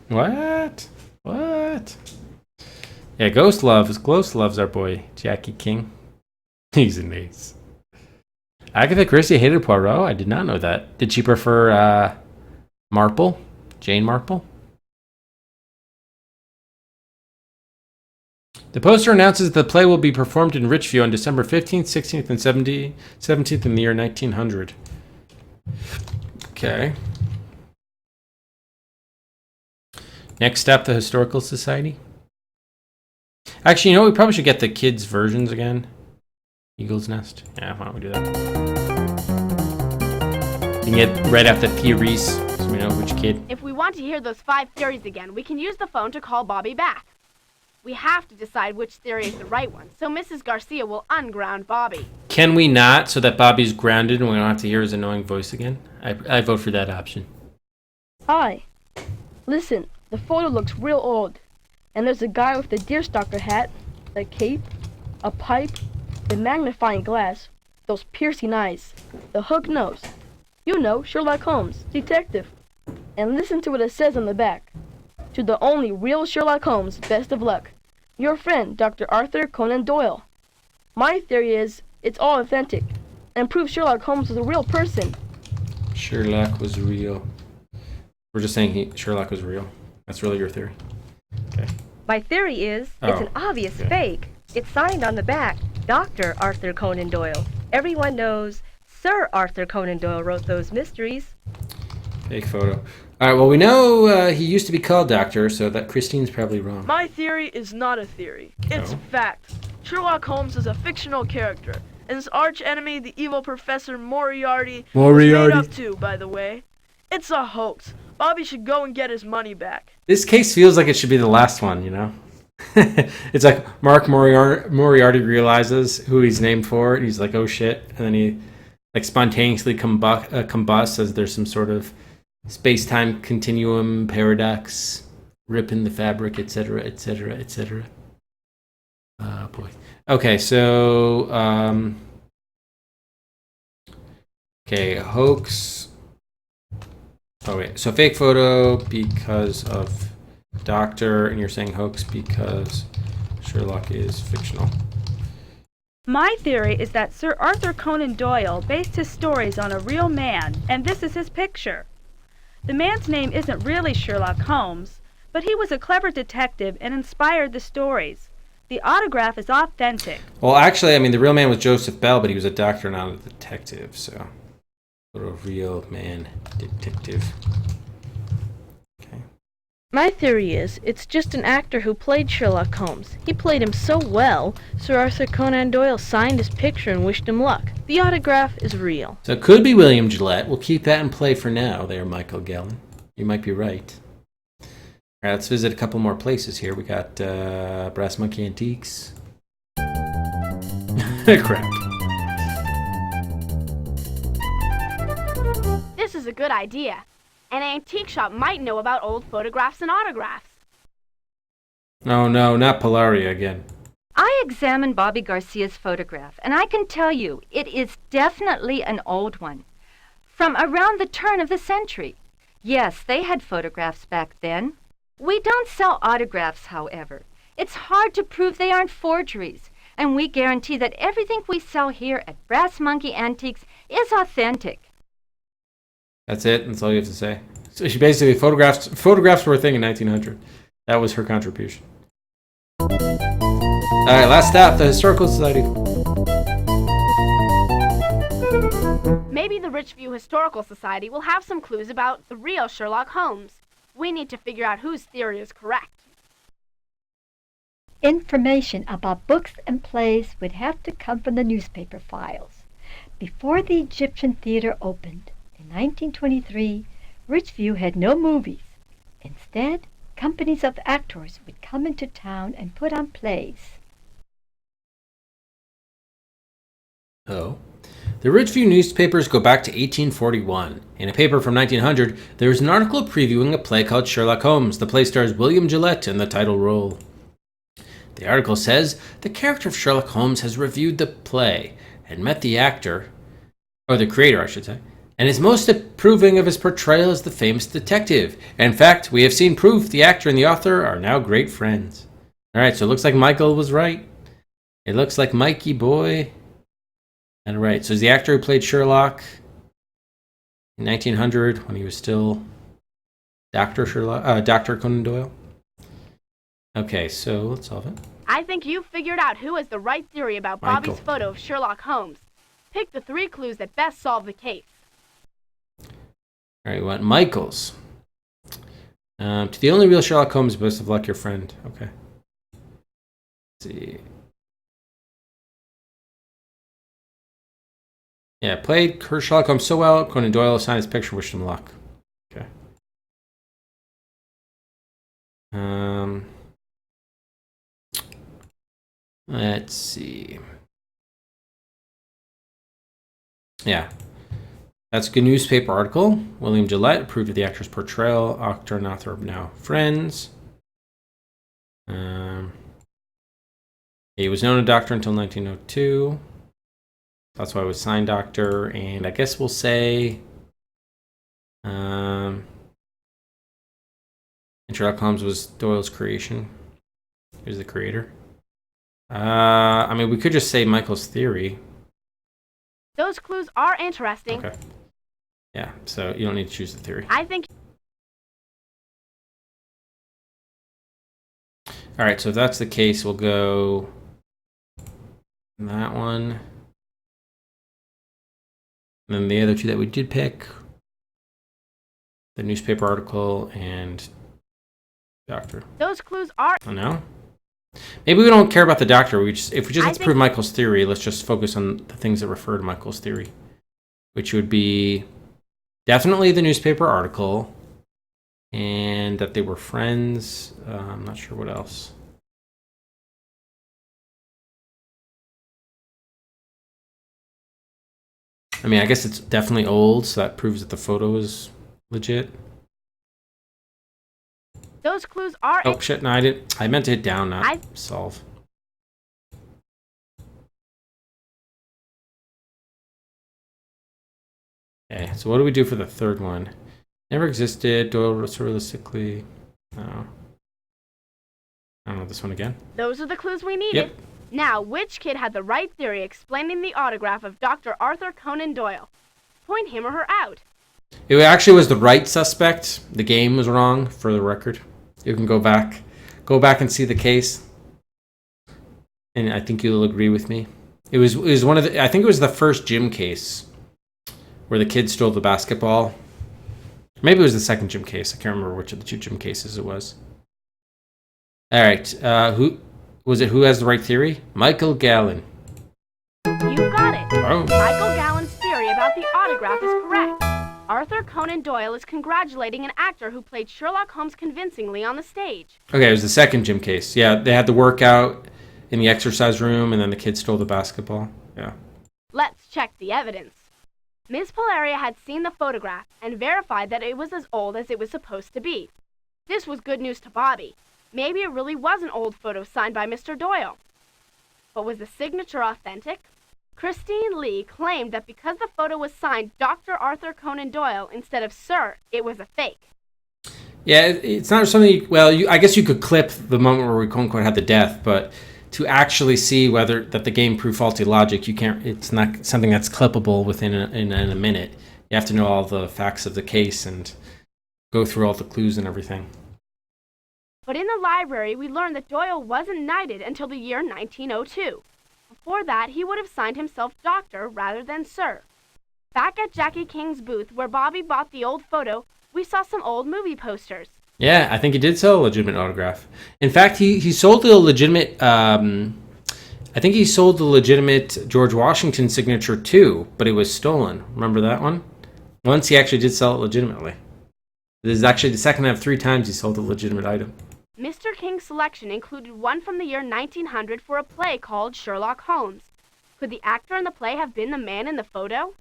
What? Yeah, Ghost loves our boy, Jackie King. He's an ace. Agatha Christie hated Poirot? I did not know that. Did she prefer, Marple? Jane Marple? The poster announces that the play will be performed in Richview on December 15th, 16th, and 17th in the year 1900. Okay. Next up, the Historical Society. Actually, you know, we probably should get the kids' versions again. Eagle's Nest. Yeah, why don't we do that? You can get right after theories, so we know which kid. If we want to hear those 5 theories again, we can use the phone to call Bobby back. We have to decide which theory is the right one, so Mrs. Garcia will unground Bobby. Can we not, so that Bobby's grounded and we don't have to hear his annoying voice again? I vote for that option. Hi. Listen, the photo looks real old. And there's a guy with a deerstalker hat, a cape, a pipe, the magnifying glass, those piercing eyes, the hook nose. You know, Sherlock Holmes, detective. And listen to what it says on the back. To the only real Sherlock Holmes, best of luck. Your friend, Dr. Arthur Conan Doyle. My theory is, it's all authentic, and proves Sherlock Holmes was a real person. Sherlock was real. We're just saying Sherlock was real. That's really your theory? Okay. My theory is, it's an obvious fake. It's signed on the back, Dr. Arthur Conan Doyle. Everyone knows Sir Arthur Conan Doyle wrote those mysteries. Fake photo. All right, well, we know he used to be called Doctor, so that Christine's probably wrong. My theory is not a theory. It's fact. Sherlock Holmes is a fictional character, and his arch-enemy, the evil Professor Moriarty, was made up too, by the way. It's a hoax. Bobby should go and get his money back. This case feels like it should be the last one, you know? It's like Mark Moriarty realizes who he's named for, and he's like, oh shit, and then he like spontaneously combusts as there's some sort of space-time continuum paradox, ripping the fabric, etc., etc., etc. Oh boy. Okay, so okay, hoax. Oh wait, so fake photo because of Doctor, and you're saying hoax because Sherlock is fictional. My theory is that Sir Arthur Conan Doyle based his stories on a real man, and this is his picture. The man's name isn't really Sherlock Holmes, but he was a clever detective and inspired the stories. The autograph is authentic. Well, actually, I mean, the real man was Joseph Bell, but he was a doctor, not a detective, so... a real man detective. Okay. My theory is, it's just an actor who played Sherlock Holmes. He played him so well, Sir Arthur Conan Doyle signed his picture and wished him luck. The autograph is real. So it could be William Gillette. We'll keep that in play for now there, Michael Gallen. You might be right. All right, let's visit a couple more places here. We got Brass Monkey Antiques. Crap. This is a good idea. An antique shop might know about old photographs and autographs. Oh no, not Polaria again. I examined Bobby Garcia's photograph, and I can tell you, it is definitely an old one. From around the turn of the century. Yes, they had photographs back then. We don't sell autographs, however. It's hard to prove they aren't forgeries, and we guarantee that everything we sell here at Brass Monkey Antiques is authentic. That's it? That's all you have to say? So she basically photographs were a thing in 1900. That was her contribution. Alright, last stop, the Historical Society. Maybe the Richview Historical Society will have some clues about the real Sherlock Holmes. We need to figure out whose theory is correct. Information about books and plays would have to come from the newspaper files. Before the Egyptian Theater opened, in 1923, Richview had no movies. Instead, companies of actors would come into town and put on plays. Oh. The Ridgeview newspapers go back to 1841. In a paper from 1900, there is an article previewing a play called Sherlock Holmes. The play stars William Gillette in the title role. The article says, the character of Sherlock Holmes has reviewed the play and met the actor, or the creator, I should say, and is most approving of his portrayal as the famous detective. In fact, we have seen proof the actor and the author are now great friends. All right, so it looks like Michael was right. It looks like Mikey boy. And right, so he's the actor who played Sherlock in 1900 when he was still Dr. Conan Doyle. Okay, so let's solve it. I think you've figured out who has the right theory about Bobby's photo of Sherlock Holmes. Pick the 3 clues that best solve the case. All right, we want Michael's. To the only real Sherlock Holmes, best of luck, your friend. Okay. Let's see. Yeah, played Sherlock Holmes so well, Conan Doyle signed his picture, wished him luck. Okay. Let's see. Yeah. That's a good newspaper article. William Gillette approved of the actor's portrayal. Actor and author are now friends. He was known a doctor until 1902. That's why I was signed doctor, and I guess we'll say and Sherlock Holmes was Doyle's creation. He was the creator. I mean, we could just say Michael's theory. Those clues are interesting. Okay. Yeah, so you don't need to choose the theory. I think... All right, so if that's the case, we'll go that one. And then the other 2 that we did pick, the newspaper article and doctor. Those clues are... Oh, no? Maybe we don't care about the doctor. If we just have to prove Michael's theory, let's just focus on the things that refer to Michael's theory, which would be definitely the newspaper article and that they were friends. I'm not sure what else. I mean, I guess it's definitely old, so that proves that the photo is legit. Those clues are... Oh, shit, no, I didn't. I meant to hit down, not solve. Okay, so what do we do for the third one? Never existed. Doyle wrote so realistically. No. I don't know this one again. Those are the clues we needed. Yep. Now, which kid had the right theory explaining the autograph of Dr. Arthur Conan Doyle? Point him or her out. It actually was the right suspect. The game was wrong, for the record. You can go back and see the case, and I think you'll agree with me. It was one of the. I think it was the first gym case where the kid stole the basketball. Maybe it was the second gym case. I can't remember which of the 2 gym cases it was. All right, who was it? Who has the right theory? Michael Gallen. You got it. Oh. Michael Gallen's theory about the autograph is correct. Arthur Conan Doyle is congratulating an actor who played Sherlock Holmes convincingly on the stage. Okay, it was the second gym case. Yeah, they had the workout in the exercise room, and then the kid stole the basketball. Yeah. Let's check the evidence. Ms. Polaria had seen the photograph and verified that it was as old as it was supposed to be. This was good news to Bobby. Maybe it really was an old photo signed by Mr. Doyle. But was the signature authentic? Christine Lee claimed that because the photo was signed Dr. Arthur Conan Doyle instead of Sir, it was a fake. Yeah, it's not something. Well, I guess you could clip the moment where we quote unquote had the death, but to actually see whether that the game proved faulty logic, you can't. It's not something that's clippable within in a minute. You have to know all the facts of the case and go through all the clues and everything. But in the library, we learned that Doyle wasn't knighted until the year 1902. Before that, he would have signed himself Doctor rather than Sir. Back at Jackie King's booth, where Bobby bought the old photo, we saw some old movie posters. Yeah, I think he did sell a legitimate autograph. In fact, he sold the legitimate. I think he sold the legitimate George Washington signature too, but it was stolen. Remember that one? Once he actually did sell it legitimately. This is actually the second out of 3 times he sold a legitimate item. Mr. King's selection included one from the year 1900 for a play called Sherlock Holmes. Could the actor in the play have been the man in the photo?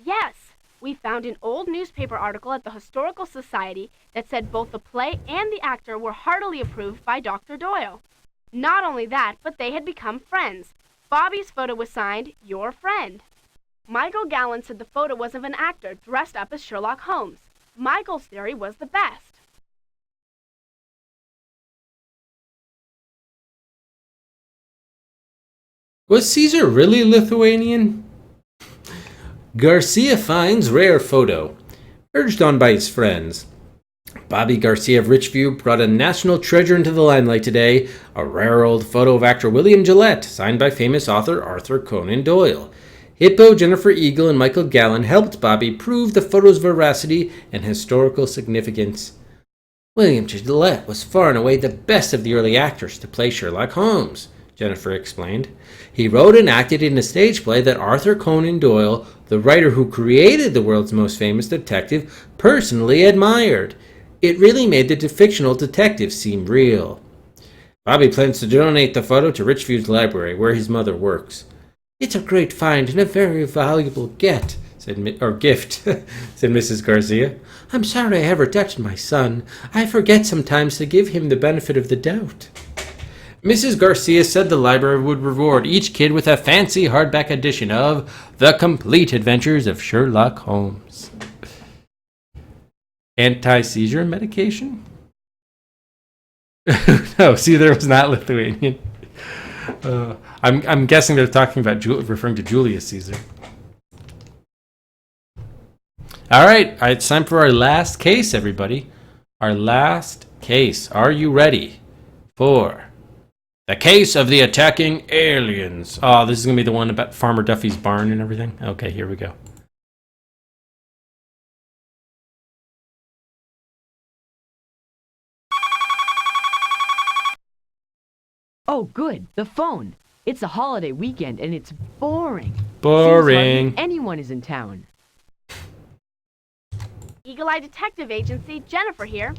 Yes! We found an old newspaper article at the Historical Society that said both the play and the actor were heartily approved by Dr. Doyle. Not only that, but they had become friends. Bobby's photo was signed, Your Friend. Michael Gallen said the photo was of an actor dressed up as Sherlock Holmes. Michael's theory was the best. Was Caesar really Lithuanian? Garcia finds rare photo. Urged on by his friends. Bobby Garcia of Richview brought a national treasure into the limelight today, a rare old photo of actor William Gillette, signed by famous author Arthur Conan Doyle. Hippo, Jennifer Eagle, and Michael Gallen helped Bobby prove the photo's veracity and historical significance. William Gillette was far and away the best of the early actors to play Sherlock Holmes, Jennifer explained. He wrote and acted in a stage play that Arthur Conan Doyle, the writer who created the world's most famous detective, personally admired. It really made the fictional detective seem real. Bobby plans to donate the photo to Richview's library, where his mother works. It's a great find and a very valuable gift, said Mrs. Garcia. I'm sorry I ever touched my son. I forget sometimes to give him the benefit of the doubt. Mrs. Garcia said the library would reward each kid with a fancy hardback edition of The Complete Adventures of Sherlock Holmes. Anti-seizure medication? No, Caesar was not Lithuanian. I'm guessing they're talking about referring to Julius Caesar. All right, it's time for our last case, everybody. Our last case. Are you ready for the case of the attacking aliens? Oh, this is going to be the one about Farmer Duffy's barn and everything? Okay, here we go. Oh, good. The phone. It's a holiday weekend and it's boring. Boring. Seems hardly anyone is in town. Eagle Eye Detective Agency, Jennifer here.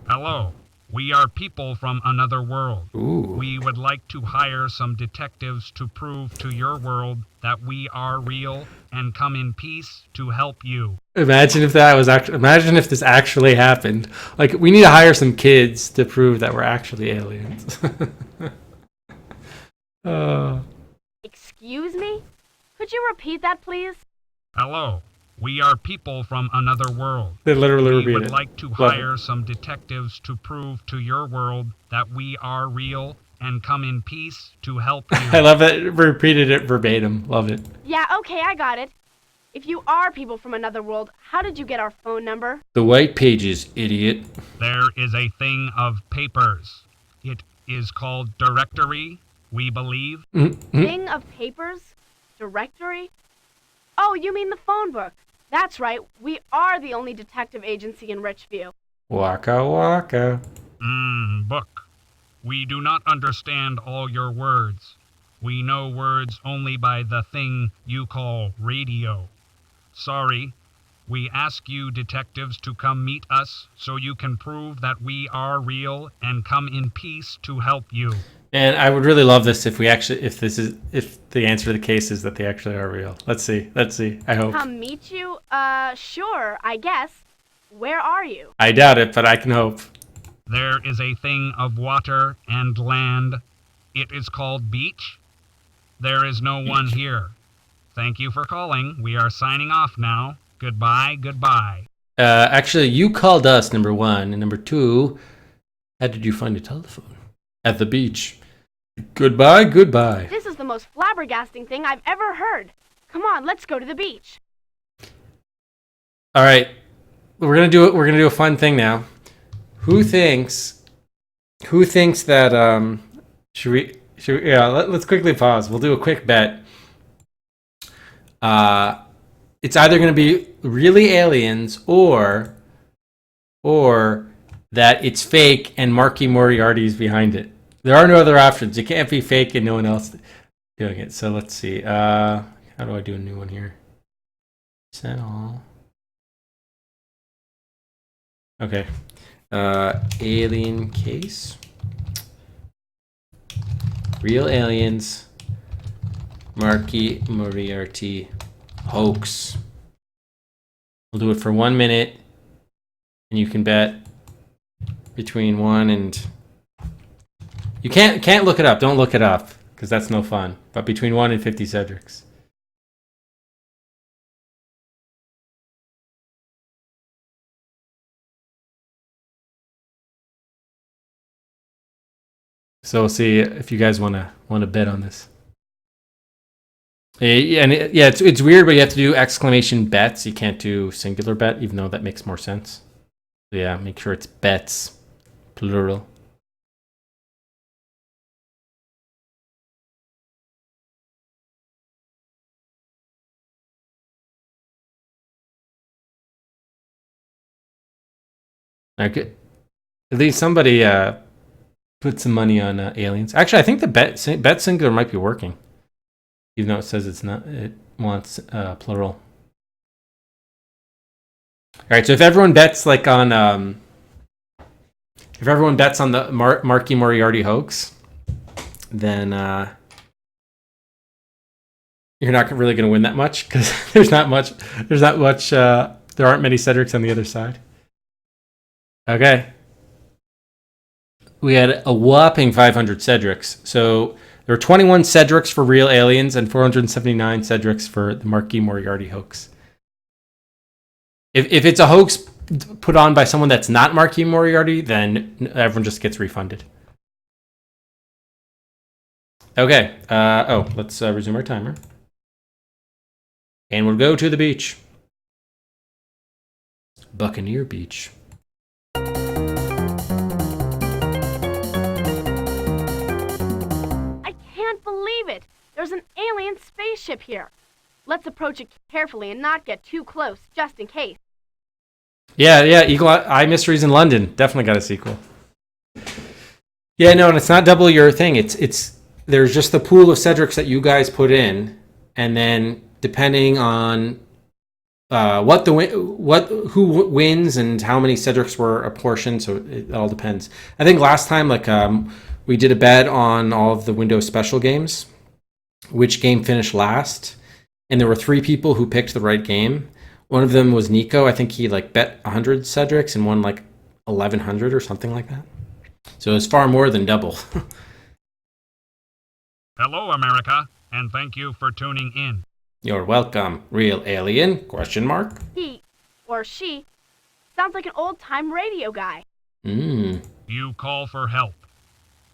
Hello. We are people from another world. Ooh. We would like to hire some detectives to prove to your world that we are real and come in peace to help you. Imagine if this actually happened. Like, we need to hire some kids to prove that we're actually aliens. Excuse me? Could you repeat that, please? Hello. We are people from another world. They literally we repeat would it. like to hire some detectives to prove to your world that we are real and come in peace to help you. I love it. Repeated it verbatim. Love it. Yeah, okay, I got it. If you are people from another world, how did you get our phone number? The white pages, idiot. There is a thing of papers. It is called directory, we believe. Thing of papers? Directory? Oh, you mean the phone book. That's right. We are the only detective agency in Richview. Waka waka. Book. We do not understand all your words. We know words only by the thing you call radio. Sorry. We ask you detectives to come meet us so you can prove that we are real and come in peace to help you. And I would really love this if the answer to the case is that they actually are real. Let's see. I hope. Come meet you? Sure, I guess. Where are you? I doubt it, but I can hope. There is a thing of water and land. It is called beach. There is no one here. Thank you for calling. We are signing off now. Goodbye. Actually, you called us, number one. And number two, how did you find a telephone? At the beach. Goodbye. This is the most flabbergasting thing I've ever heard. Come on, let's go to the beach. All right. We're going to do a fun thing now. Who thinks that let's quickly pause. We'll do a quick bet. It's either going to be really aliens or that it's fake and Marky Moriarty's behind it. There are no other options. It can't be fake and no one else doing it. So let's see. How do I do a new one here? Set all. Okay. Alien case. Real aliens Marky Moriarty hoax. We'll do it for 1 minute, and you can bet between 1 and... You can't look it up. Don't look it up, because that's no fun. But between 1 and 50 Cedrics. So we'll see if you guys want to bet on this. It's weird, but you have to do exclamation bets. You can't do singular bet, even though that makes more sense. So yeah, make sure it's bets, plural. Okay. At least somebody put some money on aliens. Actually, I think the bet singular might be working, even though it says it's not. It wants plural. All right. So if everyone bets like on, if everyone bets on the Marky Moriarty hoax, then you're not really going to win that much because there's not much. There aren't many Cedrics on the other side. Okay. We had a whopping 500 Cedrics. So there were 21 Cedrics for real aliens and 479 Cedrics for the Marky Moriarty hoax. If it's a hoax put on by someone that's not Marky Moriarty, then everyone just gets refunded. Okay. Let's resume our timer. And we'll go to the beach. Buccaneer Beach. Believe it! There's an alien spaceship here. Let's approach it carefully and not get too close, just in case. Yeah, Eagle Eye Mysteries in London. Definitely got a sequel. Yeah, no, and it's not double your thing. It's there's just the pool of Cedrics that you guys put in, and then depending on who wins and how many Cedrics were apportioned, so it all depends. I think last time, we did a bet on all of the Windows special games, which game finished last, and there were 3 people who picked the right game. One of them was Nico. I think he bet 100 Cedrics and won 1,100 or something like that. So it was far more than double. Hello, America, and thank you for tuning in. You're welcome, real alien? ? He or she sounds like an old-time radio guy. You call for help.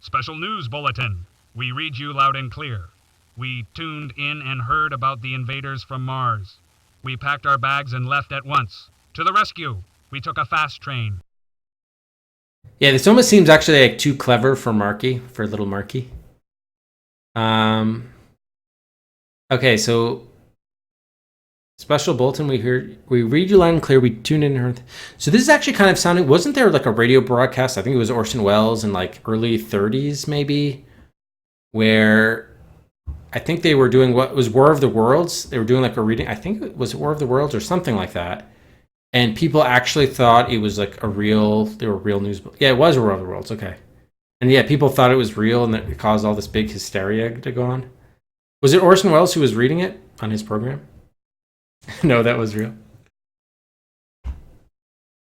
Special news bulletin. We read you loud and clear. We tuned in and heard about the invaders from Mars. We packed our bags and left at once. To the rescue. We took a fast train. Yeah, this almost seems actually too clever for little Marky. Okay, so special bulletin. We read you loud and clear. We tune in and heard. So this is actually kind of sounding. Wasn't there a radio broadcast? I think it was Orson Welles in early 30s maybe, where I think they were doing what was War of the Worlds. They were doing a reading. I think it was War of the Worlds or something like that. And people actually thought it was they were real news. Yeah, it was War of the Worlds. Okay. And yeah, people thought it was real and that it caused all this big hysteria to go on. Was it Orson Welles who was reading it on his program? No, that was real.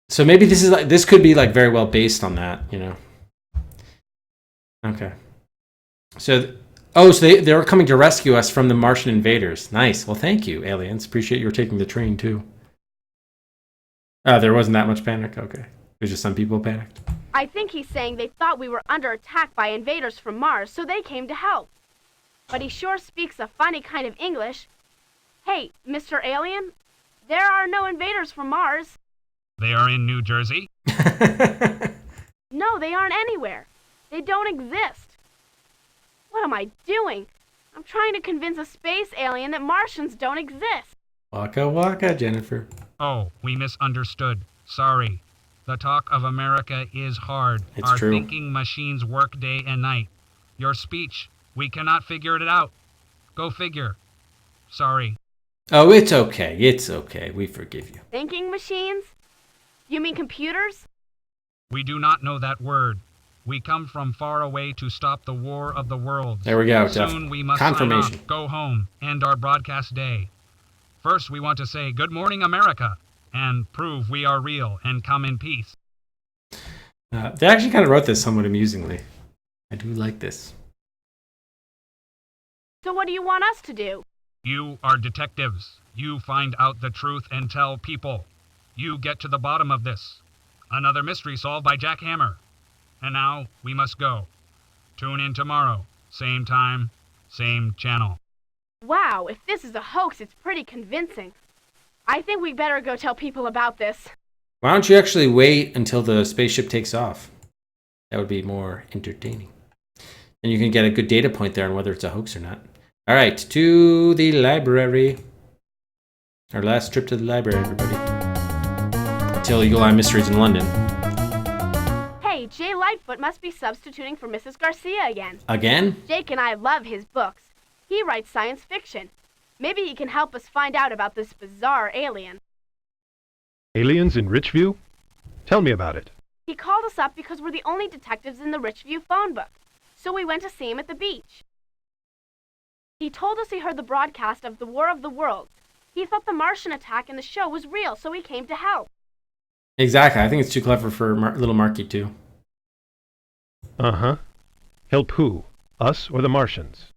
So maybe this could be very well based on that, Okay. So they were coming to rescue us from the Martian invaders. Nice. Well, thank you, aliens. Appreciate you taking the train too. There wasn't that much panic. Okay. It was just some people panicked. I think he's saying they thought we were under attack by invaders from Mars, so they came to help. But he sure speaks a funny kind of English. Hey, Mr. Alien, there are no invaders from Mars. They are in New Jersey? No, they aren't anywhere. They don't exist. What am I doing? I'm trying to convince a space alien that Martians don't exist. Waka waka, Jennifer. Oh, we misunderstood. Sorry. The talk of America is hard. It's Our true. thinking machines work day and night. Your speech, we cannot figure it out. Go figure. Sorry. Oh, it's okay. It's okay. We forgive you. Thinking machines? You mean computers? We do not know that word. We come from far away to stop the War of the Worlds. There we go, Jeff. Soon we must Confirmation. sign off, go home, end our broadcast day. First, we want to say good morning, America, and prove we are real and come in peace. They actually kind of wrote this somewhat amusingly. I do like this. So what do you want us to do? You are detectives. You find out the truth and tell people. You get to the bottom of this. Another mystery solved by Jack Hammer. And now we must go. Tune in tomorrow. Same time, same channel. Wow, if this is a hoax, it's pretty convincing. I think we better go tell people about this. Why don't you actually wait until the spaceship takes off? That would be more entertaining. And you can get a good data point there on whether it's a hoax or not. All right, to the library. Our last trip to the library, everybody. Until Eagle Eye Mysteries in London. Hey, Jay Lightfoot must be substituting for Mrs. Garcia again. Again? Jake and I love his books. He writes science fiction. Maybe he can help us find out about this bizarre alien. Aliens in Richview? Tell me about it. He called us up because we're the only detectives in the Richview phone book. So we went to see him at the beach. He told us he heard the broadcast of the War of the Worlds. He thought the Martian attack in the show was real, so he came to help. Exactly. I think it's too clever for little Marky, too. Uh-huh. Help who? Us or the Martians?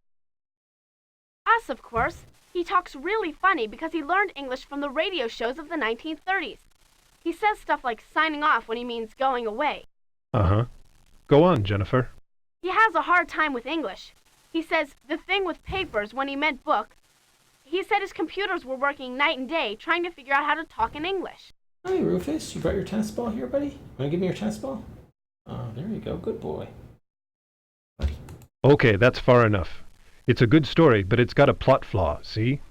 Us, of course. He talks really funny because he learned English from the radio shows of the 1930s. He says stuff like signing off when he means going away. Uh-huh. Go on, Jennifer. He has a hard time with English. He says the thing with papers when he meant book. He said his computers were working night and day trying to figure out how to talk in English. Hi, Rufus. You brought your tennis ball here, buddy? Want to give me your tennis ball? Oh, there you go. Good boy. Okay, that's far enough. It's a good story, but it's got a plot flaw, see?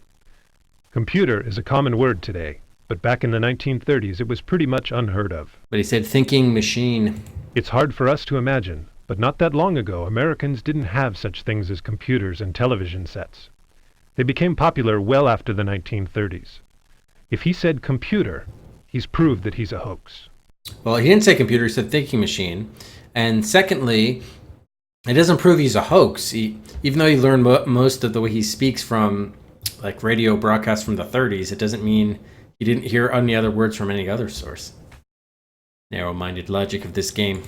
Computer is a common word today, but back in the 1930s it was pretty much unheard of. But he said thinking machine. It's hard for us to imagine, but not that long ago Americans didn't have such things as computers and television sets. They became popular well after the 1930s. If he said computer, he's proved that he's a hoax. Well, he didn't say computer, he said thinking machine. And secondly, it doesn't prove he's a hoax. Even though he learned most of the way he speaks from like radio broadcasts from the 30s, it doesn't mean he didn't hear any other words from any other source. Narrow-minded logic of this game.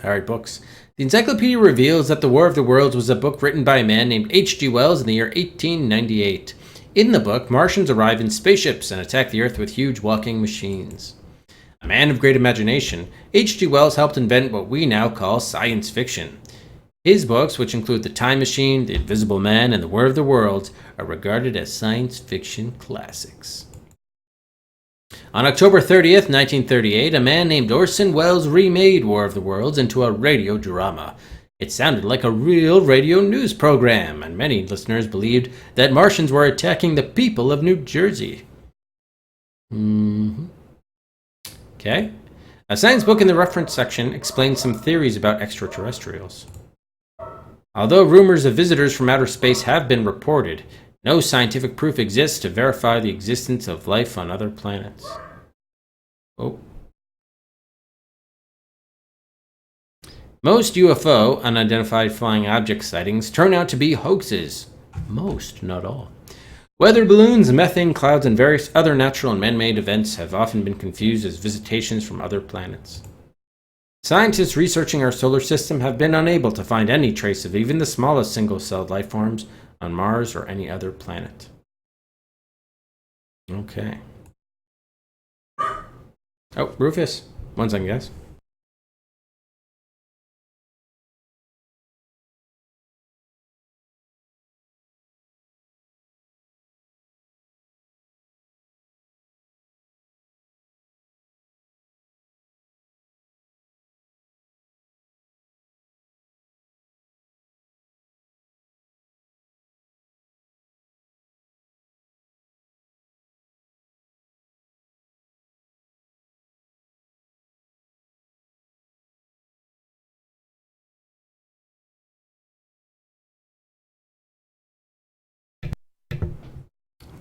All right, books. The encyclopedia reveals that The War of the Worlds was a book written by a man named H.G. Wells in the year 1898. In the book, Martians arrive in spaceships and attack the Earth with huge walking machines. A man of great imagination, H.G. Wells helped invent what we now call science fiction. His books, which include The Time Machine, The Invisible Man, and The War of the Worlds, are regarded as science fiction classics. On October 30th, 1938, a man named Orson Welles remade War of the Worlds into a radio drama. It sounded like a real radio news program, and many listeners believed that Martians were attacking the people of New Jersey. Okay. A science book in the reference section explains some theories about extraterrestrials. Although rumors of visitors from outer space have been reported, no scientific proof exists to verify the existence of life on other planets. Oh. Most UFO, unidentified flying object sightings, turn out to be hoaxes. Most, not all. Weather balloons, methane clouds, and various other natural and man-made events have often been confused as visitations from other planets. Scientists researching our solar system have been unable to find any trace of even the smallest single-celled life forms on Mars or any other planet. Okay. Oh, Rufus. 1 second, guys.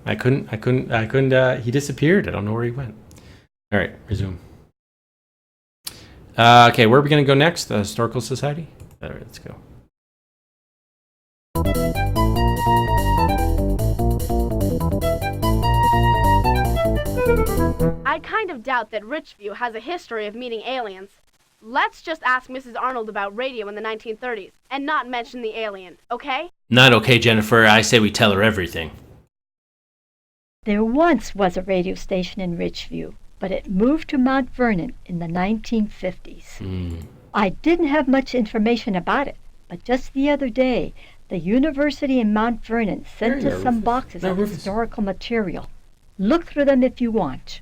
I couldn't, he disappeared. I don't know where he went. All right, resume. Okay, where are we going to go next? The Historical Society? All right, let's go. I kind of doubt that Richview has a history of meeting aliens. Let's just ask Mrs. Arnold about radio in the 1930s and not mention the alien, okay? Not okay, Jennifer. I say we tell her everything. There once was a radio station in Richview, but it moved to Mount Vernon in the 1950s. I didn't have much information about it, but just the other day, the university in Mount Vernon sent us some boxes of historical material. Look through them if you want.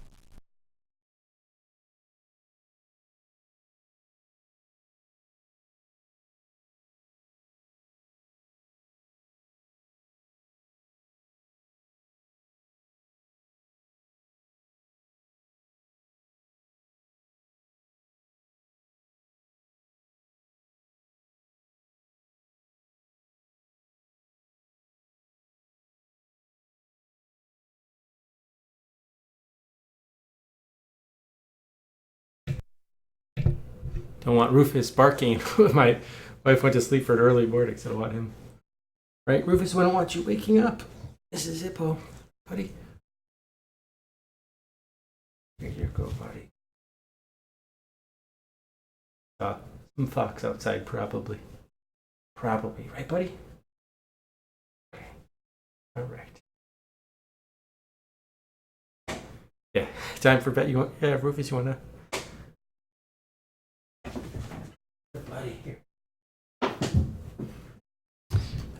Don't want Rufus barking. My wife went to sleep for an early morning, so I don't want him. Right, Rufus? We don't want you waking up. This is Hippo, buddy. Here you go, buddy. Some fox outside, probably. Probably, right, buddy? Okay. All right. Yeah, time for bed. Yeah, Rufus, you want to? Buddy, here.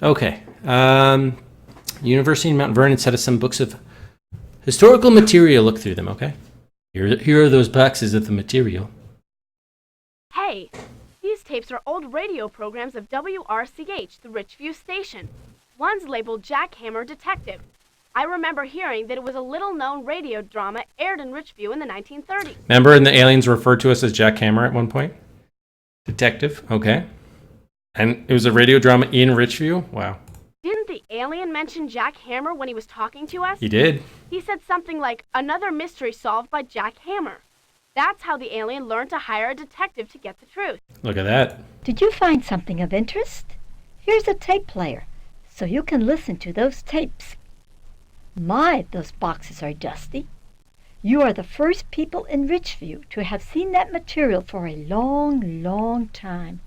Okay. University in Mount Vernon sent us some books of historical material. Look through them, okay? Here are those boxes of the material. Hey, these tapes are old radio programs of WRCH, the Richview station. One's labeled Jackhammer Detective. I remember hearing that it was a little-known radio drama aired in Richview in the 1930s. Remember, and the aliens referred to us as Jackhammer at one point? Detective, okay. And it was a radio drama in Richview? Wow. Didn't the alien mention Jack Hammer when he was talking to us? He did. He said something like, another mystery solved by Jack Hammer. That's how the alien learned to hire a detective to get the truth. Look at that. Did you find something of interest? Here's a tape player, so you can listen to those tapes. My, those boxes are dusty. You are the first people in Richview to have seen that material for a long, long time.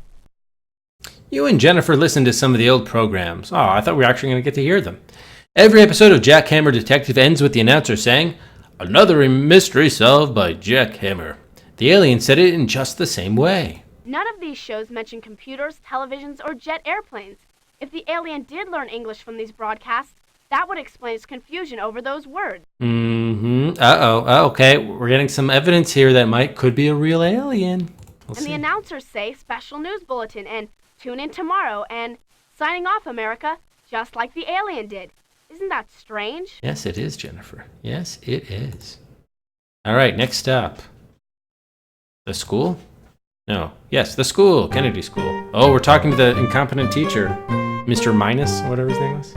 You and Jennifer listened to some of the old programs. Oh, I thought we were actually going to get to hear them. Every episode of Jackhammer Detective ends with the announcer saying, another mystery solved by Jackhammer. The alien said it in just the same way. None of these shows mention computers, televisions, or jet airplanes. If the alien did learn English from these broadcasts, that would explain his confusion over those words. Uh-oh. Okay, we're getting some evidence here that could be a real alien. We'll see. The announcers say special news bulletin and tune in tomorrow and signing off, America, just like the alien did. Isn't that strange? Yes, it is, Jennifer. Yes, it is. All right, next stop. The school? No. Yes, the school. Kennedy School. Oh, we're talking to the incompetent teacher. Mr. Minus, whatever his name was.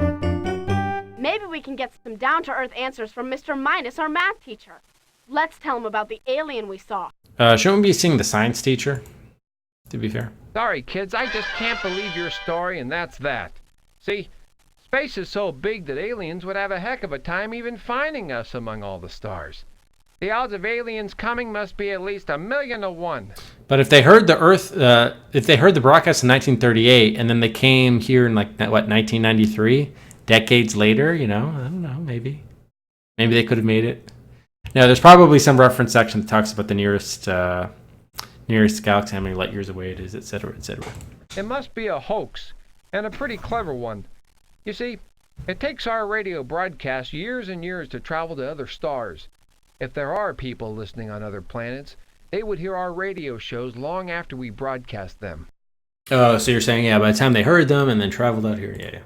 Maybe we can get some down-to-earth answers from Mr. Minus, our math teacher. Let's tell him about the alien we saw. Shouldn't we be seeing the science teacher, to be fair? Sorry, kids, I just can't believe your story, and that's that. See, space is so big that aliens would have a heck of a time even finding us among all the stars. The odds of aliens coming must be at least 1,000,000 to 1. But if they heard the broadcast in 1938, and then they came here in 1993, decades later, I don't know, maybe they could have made it. Now, there's probably some reference section that talks about the nearest galaxy, how many light years away it is, etc., etc. It must be a hoax, and a pretty clever one. You see, it takes our radio broadcast years and years to travel to other stars. If there are people listening on other planets, they would hear our radio shows long after we broadcast them. Oh, so you're saying, by the time they heard them and then traveled out here, yeah.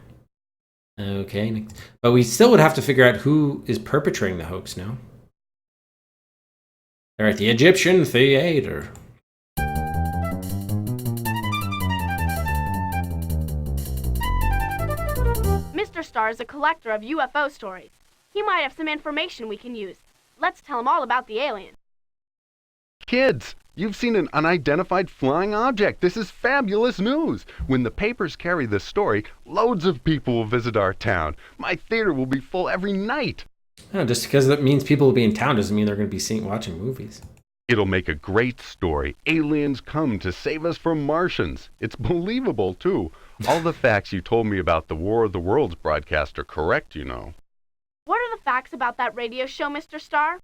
Okay, but we still would have to figure out who is perpetrating the hoax now. All right, the Egyptian theater. Mr. Starr is a collector of UFO stories. He might have some information we can use. Let's tell him all about the alien. Kids, you've seen an unidentified flying object. This is fabulous news. When the papers carry this story, loads of people will visit our town. My theater will be full every night. No, just because that means people will be in town doesn't mean they're going to be watching movies. It'll make a great story. Aliens come to save us from Martians. It's believable, too. All the facts you told me about the War of the Worlds broadcast are correct, you know. What are the facts about that radio show, Mr. Starr?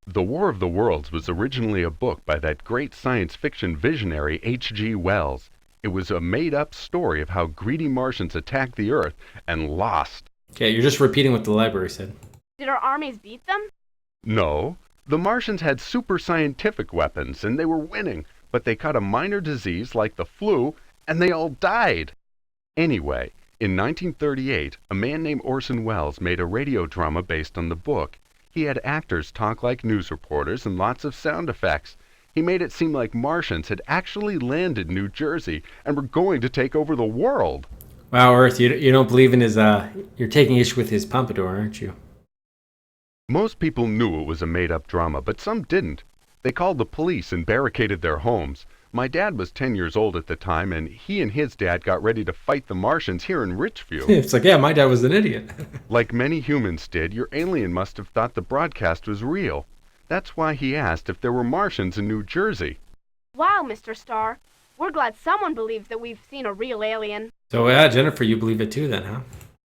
The War of the Worlds was originally a book by that great science fiction visionary H.G. Wells. It was a made-up story of how greedy Martians attacked the Earth and lost. Okay, you're just repeating what the library said. Did our armies beat them? No. The Martians had super scientific weapons, and they were winning, but they caught a minor disease like the flu, and they all died. Anyway, in 1938, a man named Orson Welles made a radio drama based on the book. He had actors talk like news reporters and lots of sound effects. He made it seem like Martians had actually landed in New Jersey and were going to take over the world. Wow, Earth, you don't believe in his, you're taking issue with his pompadour, aren't you? Most people knew it was a made-up drama, but some didn't. They called the police and barricaded their homes. My dad was 10 years old at the time, and he and his dad got ready to fight the Martians here in Richview. It's like, yeah, my dad was an idiot. Like many humans did, your alien must have thought the broadcast was real. That's why he asked if there were Martians in New Jersey. Wow, Mr. Starr. We're glad someone believes that we've seen a real alien. So, yeah, Jennifer, you believe it too then, huh?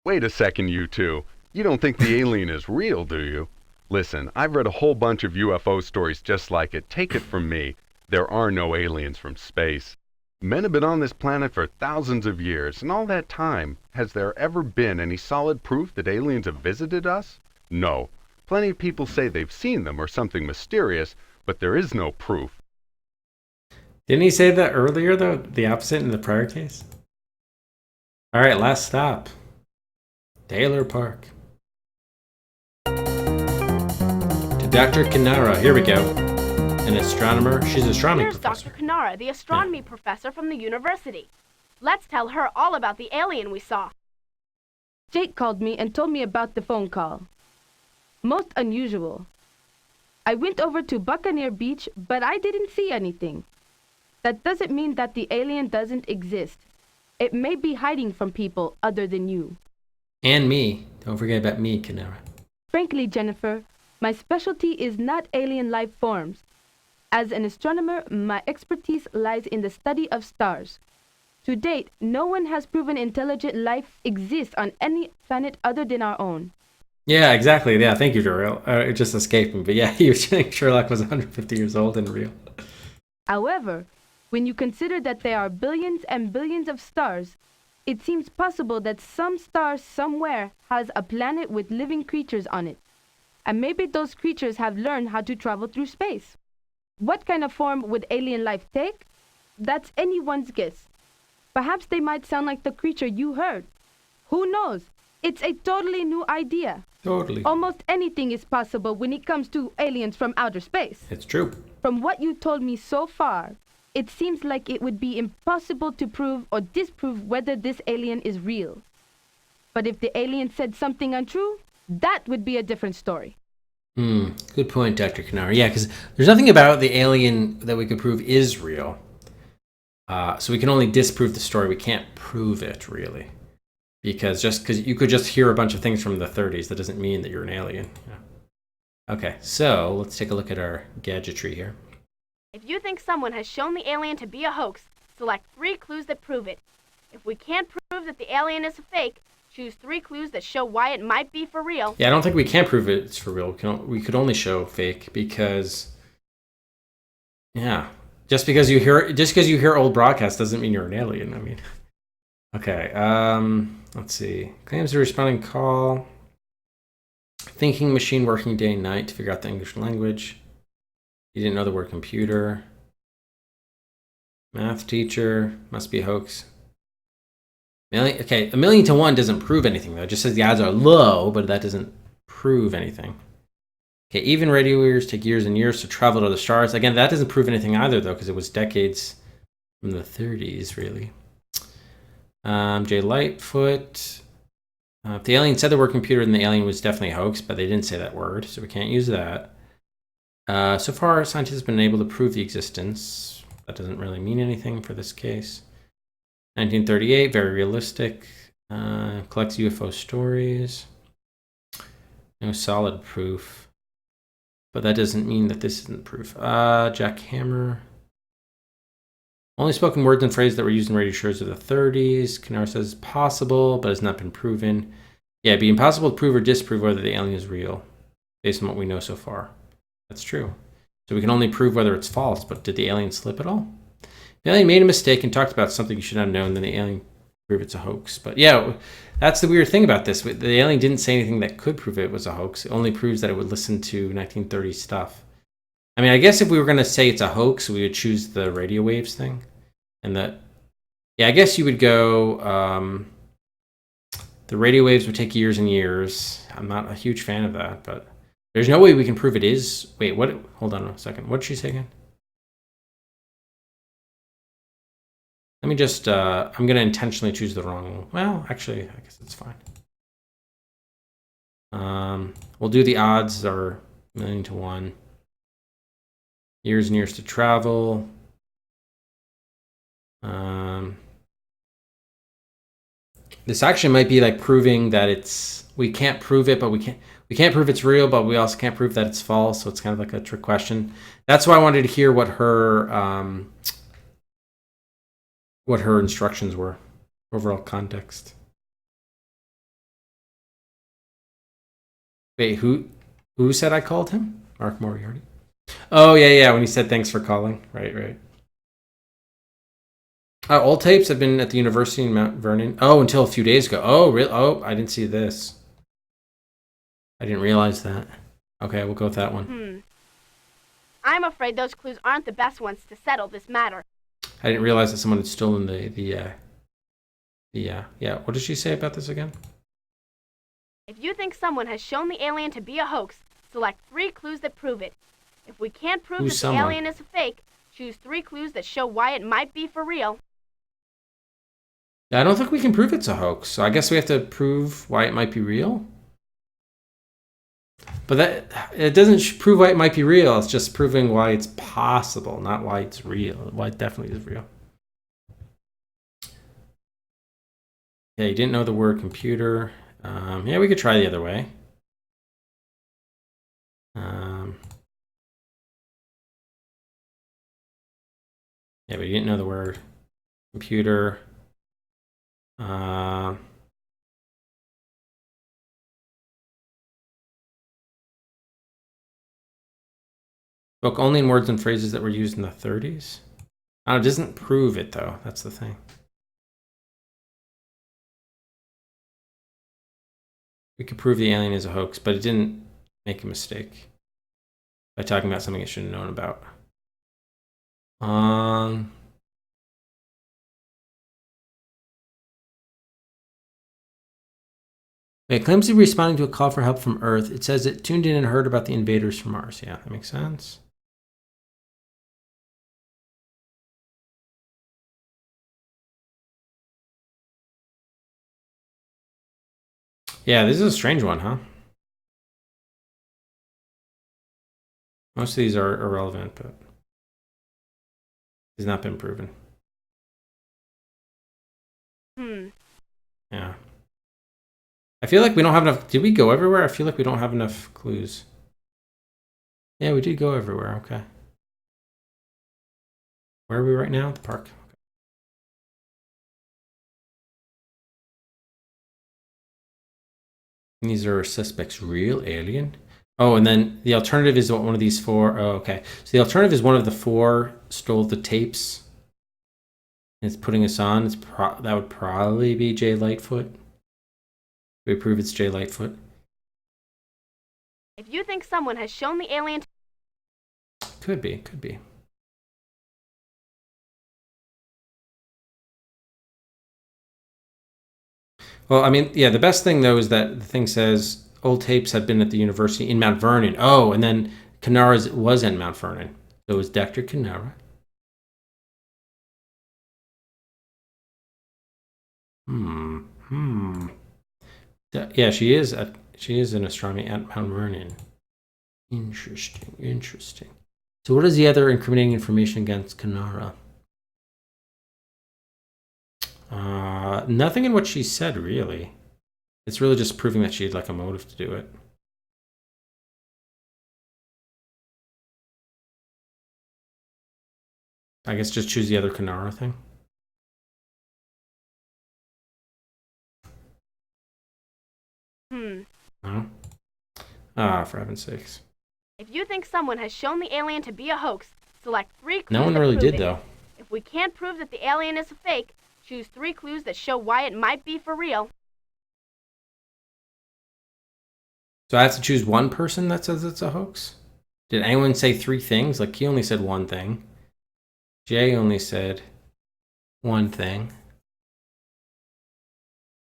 Wait a second, you two. You don't think the alien is real, do you? Listen, I've read a whole bunch of UFO stories just like it. Take it from me. There are no aliens from space. Men have been on this planet for thousands of years, and all that time, has there ever been any solid proof that aliens have visited us? No. Plenty of people say they've seen them or something mysterious, but there is no proof. Didn't he say that earlier, though? The opposite in the prior case? All right, last stop. Taylor Park. To Dr. Kanara. Here we go. An astronomer. She's an astronomy Here's professor. Dr. Kanara, the astronomy professor from the university. Let's tell her all about the alien we saw. Jake called me and told me about the phone call. Most unusual. I went over to Buccaneer Beach, but I didn't see anything. That doesn't mean that the alien doesn't exist. It may be hiding from people other than you. And me. Don't forget about me, Kanara. Frankly, Jennifer, my specialty is not alien life forms. As an astronomer, my expertise lies in the study of stars. To date, no one has proven intelligent life exists on any planet other than our own. Yeah, exactly. Yeah, thank you, Dorel. It just escaped me. But yeah, you were saying Sherlock was 150 years old and real. However, when you consider that there are billions and billions of stars, it seems possible that some star somewhere has a planet with living creatures on it. And maybe those creatures have learned how to travel through space. What kind of form would alien life take? That's anyone's guess. Perhaps they might sound like the creature you heard. Who knows? It's a totally new idea. Totally. Almost anything is possible when it comes to aliens from outer space. It's true. From what you told me so far, it seems like it would be impossible to prove or disprove whether this alien is real. But if the alien said something untrue, that would be a different story. Good point, Dr. Kanara. Yeah, because there's nothing about the alien that we could prove is real. So we can only disprove the story. We can't prove it, really. Because you could just hear a bunch of things from the 30s. That doesn't mean that you're an alien. Yeah. Okay, so let's take a look at our gadgetry here. If you think someone has shown the alien to be a hoax, select 3 clues that prove it. If we can't prove that the alien is a fake, choose 3 clues that show why it might be for real. Yeah, I don't think we can prove it's for real. We could only show fake because, yeah, just because you hear old broadcasts doesn't mean you're an alien. I mean, okay. Let's see. Claims a responding call. Thinking machine working day and night to figure out the English language. You didn't know the word computer. Math teacher must be a hoax. Okay, 1,000,000 to 1 doesn't prove anything, though. It just says the odds are low, but that doesn't prove anything. Okay, even radio ears take years and years to travel to the stars. Again, that doesn't prove anything either, though, because it was decades from the 30s, really. Jay Lightfoot. If the alien said the word computer, then the alien was definitely a hoax, but they didn't say that word, so we can't use that. So far, scientists have been able to prove the existence. That doesn't really mean anything for this case. 1938, very realistic. Collects UFO stories. No solid proof. But that doesn't mean that this isn't proof. Jack Hammer. Only spoken words and phrases that were used in radio shows of the 30s. Canara says possible, but has not been proven. Yeah, it'd be impossible to prove or disprove whether the alien is real, based on what we know so far. That's true. So we can only prove whether it's false, but did the alien slip at all? The alien made a mistake and talked about something you should have known, then the alien proved it's a hoax. But yeah, that's the weird thing about this. The alien didn't say anything that could prove it was a hoax. It only proves that it would listen to 1930s stuff. I mean, I guess if we were going to say it's a hoax, we would choose the radio waves thing. And that, yeah, I guess you would go, the radio waves would take years and years. I'm not a huge fan of that, but there's no way we can prove it is. Wait, what? Hold on a second. What did she say again? Let me just, I'm going to intentionally choose the wrong one. Well, actually, I guess it's fine. We'll do the odds are 1,000,000 to 1. Years and years to travel. This actually might be like proving that it's, we can't prove it, but we can't prove it's real, but we also can't prove that it's false. So it's kind of like a trick question. That's why I wanted to hear what her instructions were, overall context. Wait, who said I called him? Mark Moriarty. Oh yeah, when he said thanks for calling. Right. Old tapes have been at the university in Mount Vernon. Oh, until a few days ago. Oh, really? Oh, I didn't see this. I didn't realize that. Okay, we'll go with that one. I'm afraid those clues aren't the best ones to settle this matter. I didn't realize that someone had stolen the what did she say about this again? If you think someone has shown the alien to be a hoax, select 3 clues that prove it. If we can't prove Who's that the alien is a fake, choose 3 clues that show why it might be for real. I don't think we can prove it's a hoax, so I guess we have to prove why it might be real. But that it doesn't prove why it might be real. It's just proving why it's possible, not why it's real. Why it definitely is real. Yeah, you didn't know the word computer. Yeah, we could try the other way. Yeah, but you didn't know the word computer. Spoke only in words and phrases that were used in the 30s. It doesn't prove it, though. That's the thing. We could prove the alien is a hoax, but it didn't make a mistake by talking about something it should have known about. It claims to be responding to a call for help from Earth. It says it tuned in and heard about the invaders from Mars. Yeah, that makes sense. Yeah, this is a strange one, huh? Most of these are irrelevant, but it's not been proven. Yeah. I feel like we don't have enough. Did we go everywhere? I feel like we don't have enough clues. Yeah, we did go everywhere. Okay. Where are we right now? At the park. Okay. These are suspects. Real alien? Oh, and then the alternative is one of these 4. Oh, okay. So the alternative is one of the 4 stole the tapes. It's putting us on. That would probably be Jay Lightfoot. We prove it's Jay Lightfoot. If you think someone has shown the alien... Could be. Well, I mean, yeah, the best thing, though, is that the thing says old tapes have been at the university in Mount Vernon. Oh, and then Canara's was in Mount Vernon. So it was Dr. Canara. Yeah, she is an astronomy at Mount Vernon. Interesting. So what is the other incriminating information against Kanara? Nothing in what she said, really. It's really just proving that she had like a motive to do it. I guess just choose the other Kanara thing. No? For heaven's sakes. If you think someone has shown the alien to be a hoax, select 3 clues No one that really prove did, it. though. If we can't prove that the alien is a fake, choose 3 clues that show why it might be for real. So I have to choose one person that says it's a hoax? Did anyone say 3 things? Like, he only said one thing. Jay only said one thing.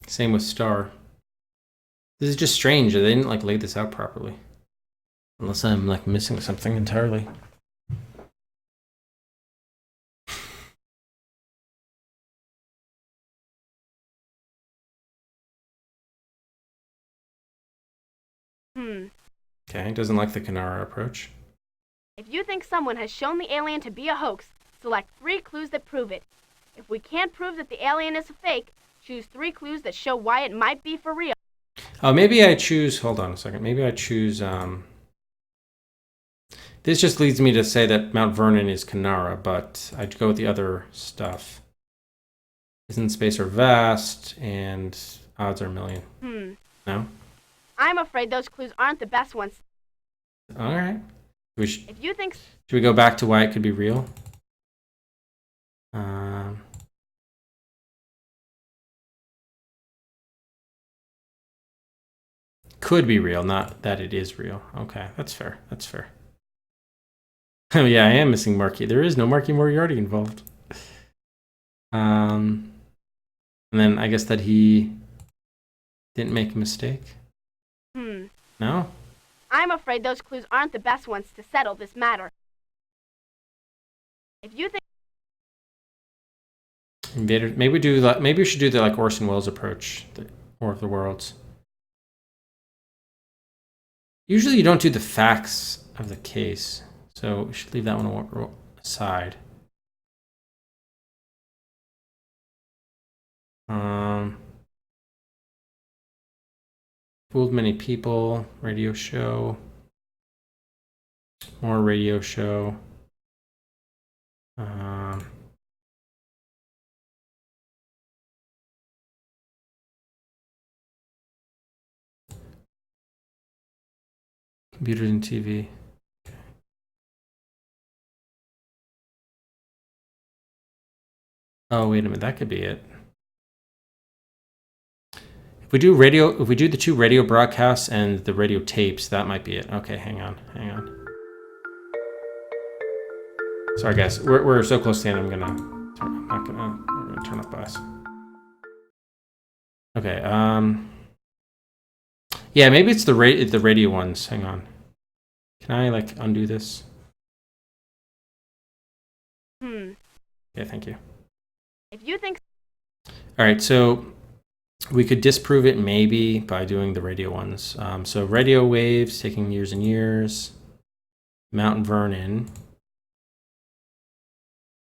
Same with Star. This is just strange. They didn't, like, lay this out properly. Unless I'm, like, missing something entirely. Okay, doesn't like the Kanara approach. If you think someone has shown the alien to be a hoax, select 3 clues that prove it. If we can't prove that the alien is a fake, choose 3 clues that show why it might be for real. Oh, maybe I choose... Hold on a second. Maybe I choose... This just leads me to say that Mount Vernon is Kanara, but I'd go with the other stuff. Distance and space are vast, and odds are a million. No? I'm afraid those clues aren't the best ones. All right. If you think... Should we go back to why it could be real? Could be real, not that it is real. Okay, that's fair. That's fair. Oh yeah, I am missing Marky. There is no Marky Moriarty involved. And then I guess that he didn't make a mistake. No? I'm afraid those clues aren't the best ones to settle this matter. If you think... Invader. Maybe we do. Maybe we should do the like Orson Welles approach, the War of the Worlds. Usually, you don't do the facts of the case, so we should leave that one aside. Fooled many people. Radio show. More radio show. Computers and TV. Okay. Oh, wait a minute. That could be it. If we do the 2 radio broadcasts and the radio tapes, that might be it. Okay, hang on. Sorry, guys. We're so close to the end. We're gonna turn off bias. Okay. Yeah, maybe it's the radio ones. Hang on. Can I like undo this? Okay, thank you. If you think... All right, so we could disprove it maybe by doing the radio ones. So radio waves taking years and years. Mount Vernon.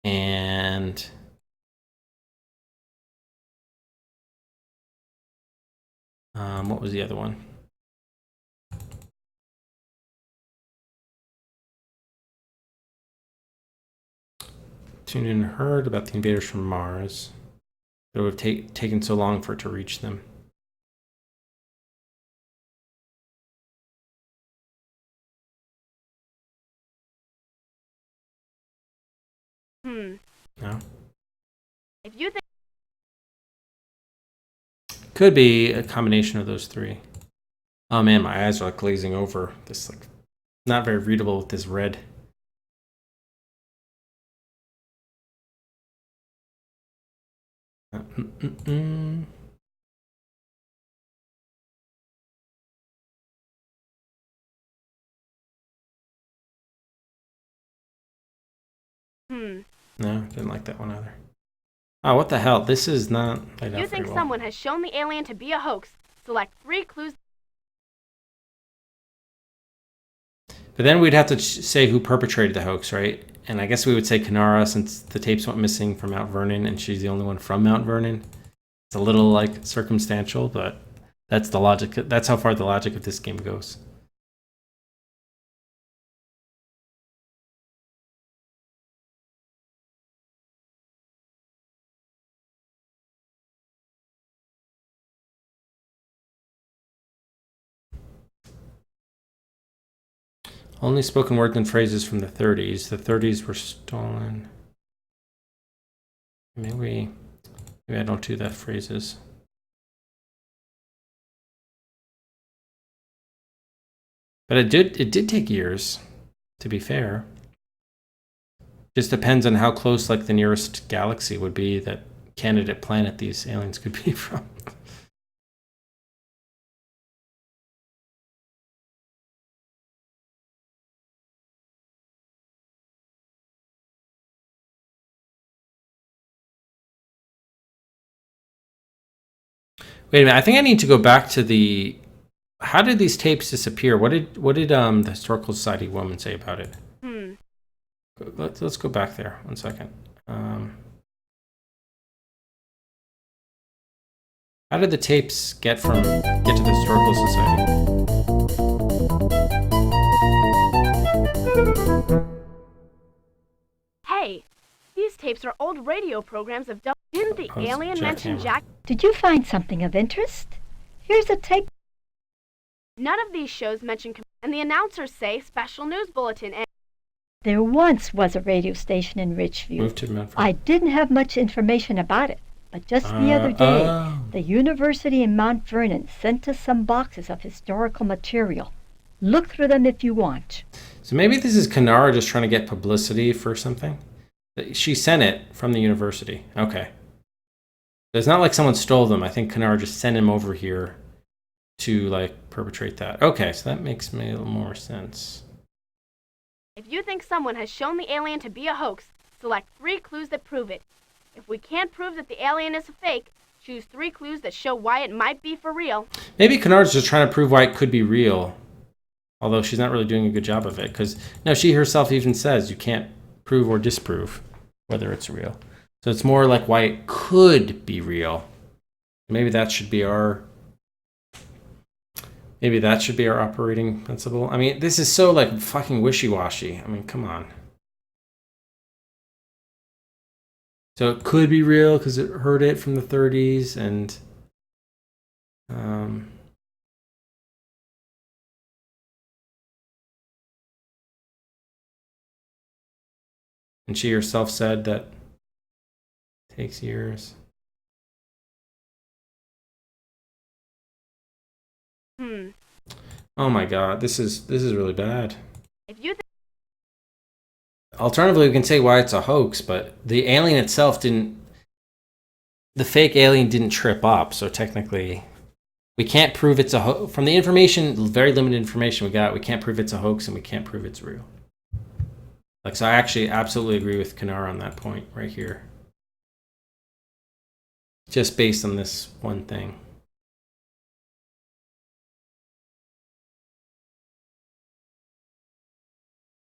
And what was the other one? Tuned in and heard about the invaders from Mars. It would have taken so long for it to reach them. No? If you think... Could be a combination of those 3. Oh man, my eyes are like glazing over. This like not very readable with this red. No, didn't like that one either. Oh, what the hell? This is not laid out You think very well. someone has shown the alien to be a hoax, select 3 clues. But then we'd have to say who perpetrated the hoax, right? And I guess we would say Kanara, since the tapes went missing from Mount Vernon and she's the only one from Mount Vernon. It's a little like circumstantial, but that's the logic. That's how far the logic of this game goes. Only spoken words and phrases from the 30s. The 30s were stolen. Maybe I don't do that phrases. But it did take years, to be fair. Just depends on how close like the nearest galaxy would be that candidate planet these aliens could be from. Wait a minute, I think I need to go back to the... How did these tapes disappear? What did the Historical Society woman say about it? Let's go back there. 1 second. How did the tapes get to the Historical Society? Hey, these tapes are old radio programs of... Didn't the alien mention Jack... Did you find something of interest? Here's a tape. None of these shows mention... And the announcers say special news bulletin and... There once was a radio station in Richview. I didn't have much information about it, but just the other day, the university in Mount Vernon sent us some boxes of historical material. Look through them if you want. So maybe this is Kanara just trying to get publicity for something? She sent it from the university. Okay. It's not like someone stole them. I think Kanara just sent him over here to like perpetrate that. Okay, so that makes me a little more sense. If you think someone has shown the alien to be a hoax, select 3 clues that prove it. If we can't prove that the alien is a fake, choose 3 clues that show why it might be for real. Maybe Kanara's just trying to prove why it could be real, although she's not really doing a good job of it. Because no, she herself even says you can't prove or disprove whether it's real. So it's more like why it could be real. Maybe that should be our operating principle. I mean, this is so like fucking wishy-washy. I mean, come on. So it could be real because it heard it from the 30s and she herself said that it takes years. Oh my god, this is really bad. If you Alternatively, we can say why it's a hoax, but the alien itself the fake alien didn't trip up, so technically we can't prove it's a hoax. From the information, very limited information we got, we can't prove it's a hoax and we can't prove it's real. Like, so I actually absolutely agree with Kanara on that point right here. Just based on this one thing.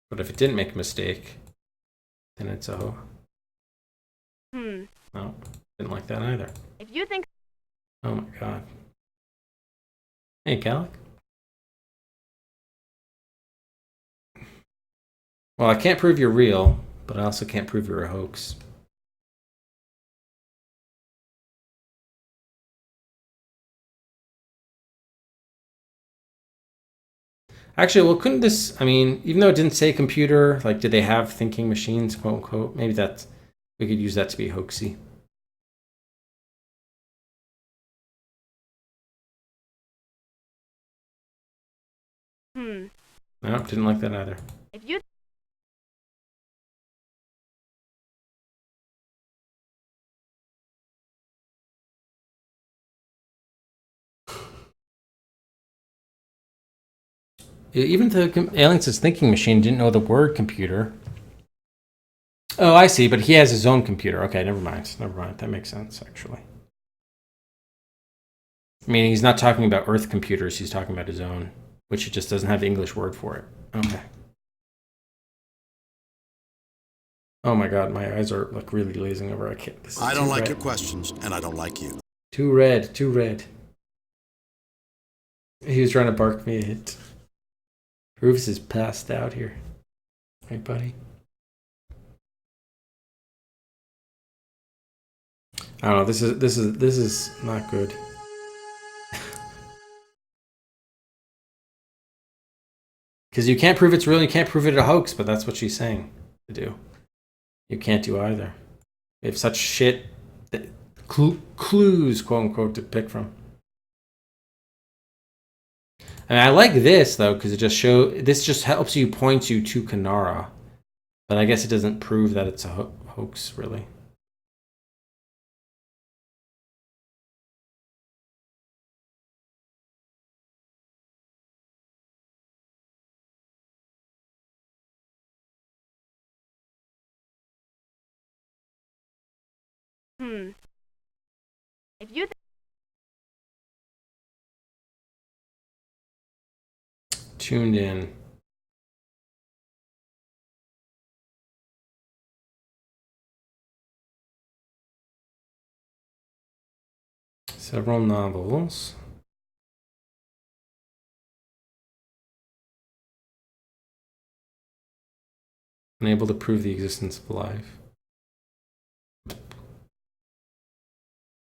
But if it didn't make a mistake, then it's a hoax. No, didn't like that either. If you think... Oh my god. Hey, Gallic. Well, I can't prove you're real, but I also can't prove you're a hoax. Actually, well, couldn't this, I mean, even though it didn't say computer, like, did they have thinking machines, quote unquote? Maybe we could use that to be hoaxy. No, didn't like that either. If you... Even the alien's thinking machine didn't know the word computer. Oh, I see, but he has his own computer. Okay, never mind. That makes sense, actually. I mean, he's not talking about Earth computers. He's talking about his own, which he just doesn't have the English word for it. Okay. Oh my god, my eyes are like really glazing over. I can't. This is I don't too like red. your questions, and I don't like you. Too red, too red. He was trying to bark me a hit. Rufus is passed out here. Hey, buddy. I don't know. This is not good. Because you can't prove it's real, you can't prove it a hoax, but that's what she's saying to do. You can't do either. We have such shit clues, quote unquote, to pick from. And I like this though, because it just helps you, points you to Kanara. But I guess it doesn't prove that it's a hoax, really. If you Tuned in. Several novels. Unable to prove the existence of life.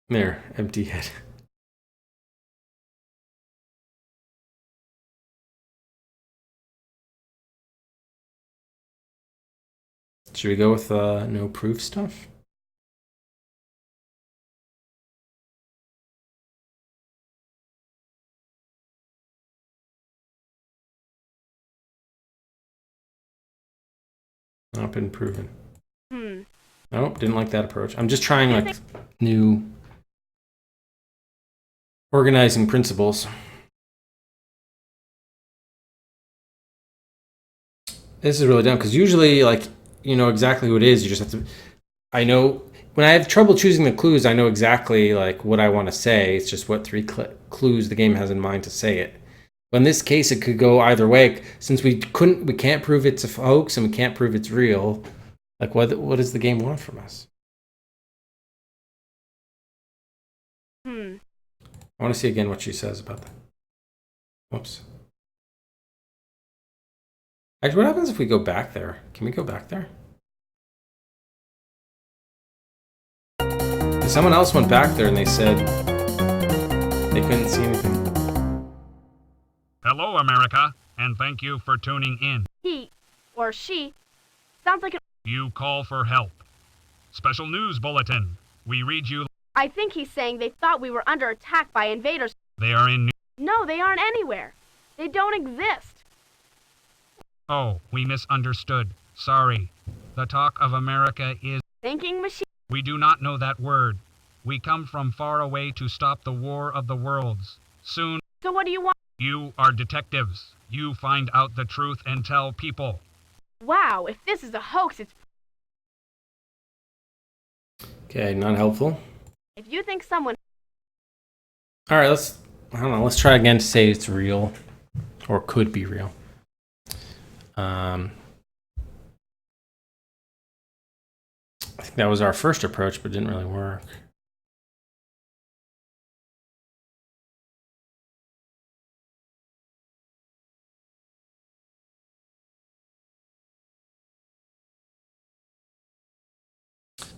There, empty head. Should we go with no proof stuff? Not been proven. Nope, didn't like that approach. I'm just trying like new organizing principles. This is really dumb because usually, like, you know exactly what it is. You just have to. I know when I have trouble choosing the clues, I know exactly like what I want to say. It's just what three clues the game has in mind to say it. But in this case, it could go either way. Since we can't prove it's a hoax and we can't prove it's real. Like, what does the game want from us? I want to see again what she says about that. Whoops. Actually, what happens if we go back there? Can we go back there? Someone else went back there and they said they couldn't see anything. Hello, America, and thank you for tuning in. he or she sounds like You call for help. Special news bulletin. We read you. I think he's saying they thought we were under attack by invaders. They are in. No, they aren't anywhere. They don't exist. Oh, we misunderstood. Sorry. The talk of America is. Thinking machine. We do not know that word. We come from far away to stop the war of the worlds. Soon. So what do you want? You are detectives. You find out the truth and tell people. Wow, if this is a hoax, it's... Okay, not helpful. If you think someone... All right, let's try again to say it's real or could be real. I think that was our first approach, but didn't really work.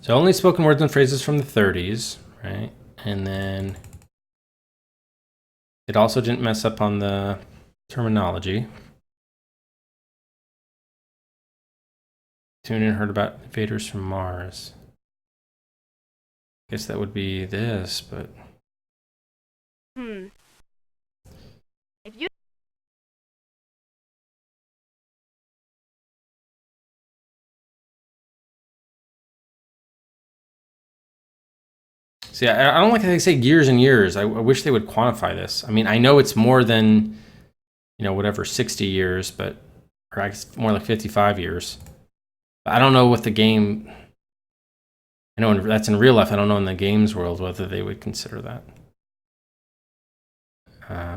So only spoken words and phrases from the 30s, right? And then it also didn't mess up on the terminology. Tune in, heard about invaders from Mars. Guess that would be this, but... If you... See, I don't like how they say years and years. I wish they would quantify this. I mean, I know it's more than, you know, whatever, 60 years, but, or I guess more like 55 years. But I don't know what the game, I know that's in real life. I don't know in the games world whether they would consider that.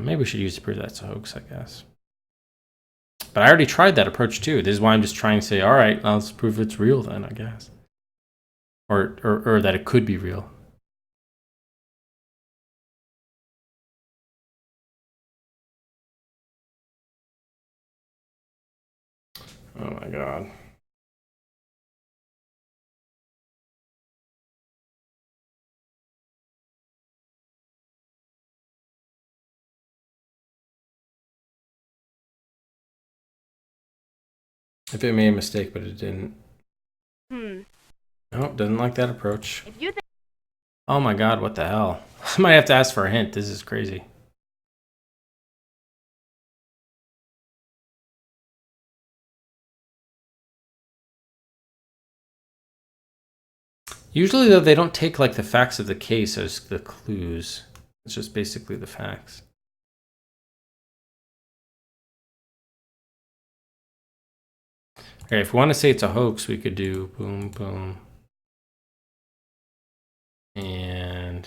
Maybe we should use to prove that's a hoax, I guess. But But I already tried that approach too. This is why I'm just trying to say, all right, let's prove it's real then, I guess. Or that it could be real. Oh my god. If it made a mistake, but it didn't. Nope, doesn't like that approach. If you think Oh my god, what the hell? I might have to ask for a hint. This is crazy. Usually, though, they don't take like the facts of the case as the clues. It's just basically the facts. Okay, if we want to say it's a hoax, we could do boom, boom. And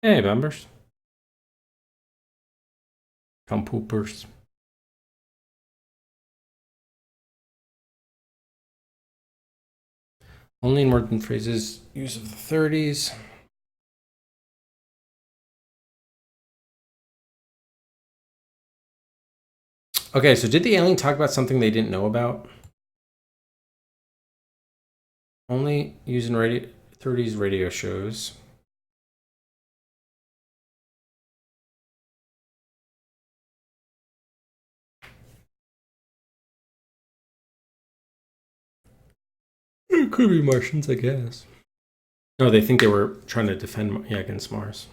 hey, bumbers. Come poopers. Only in word and phrases, use of the 30s. Okay, so did the alien talk about something they didn't know about? Only using 30s radio shows. It could be Martians, I guess. No, they think they were trying to defend against Mars.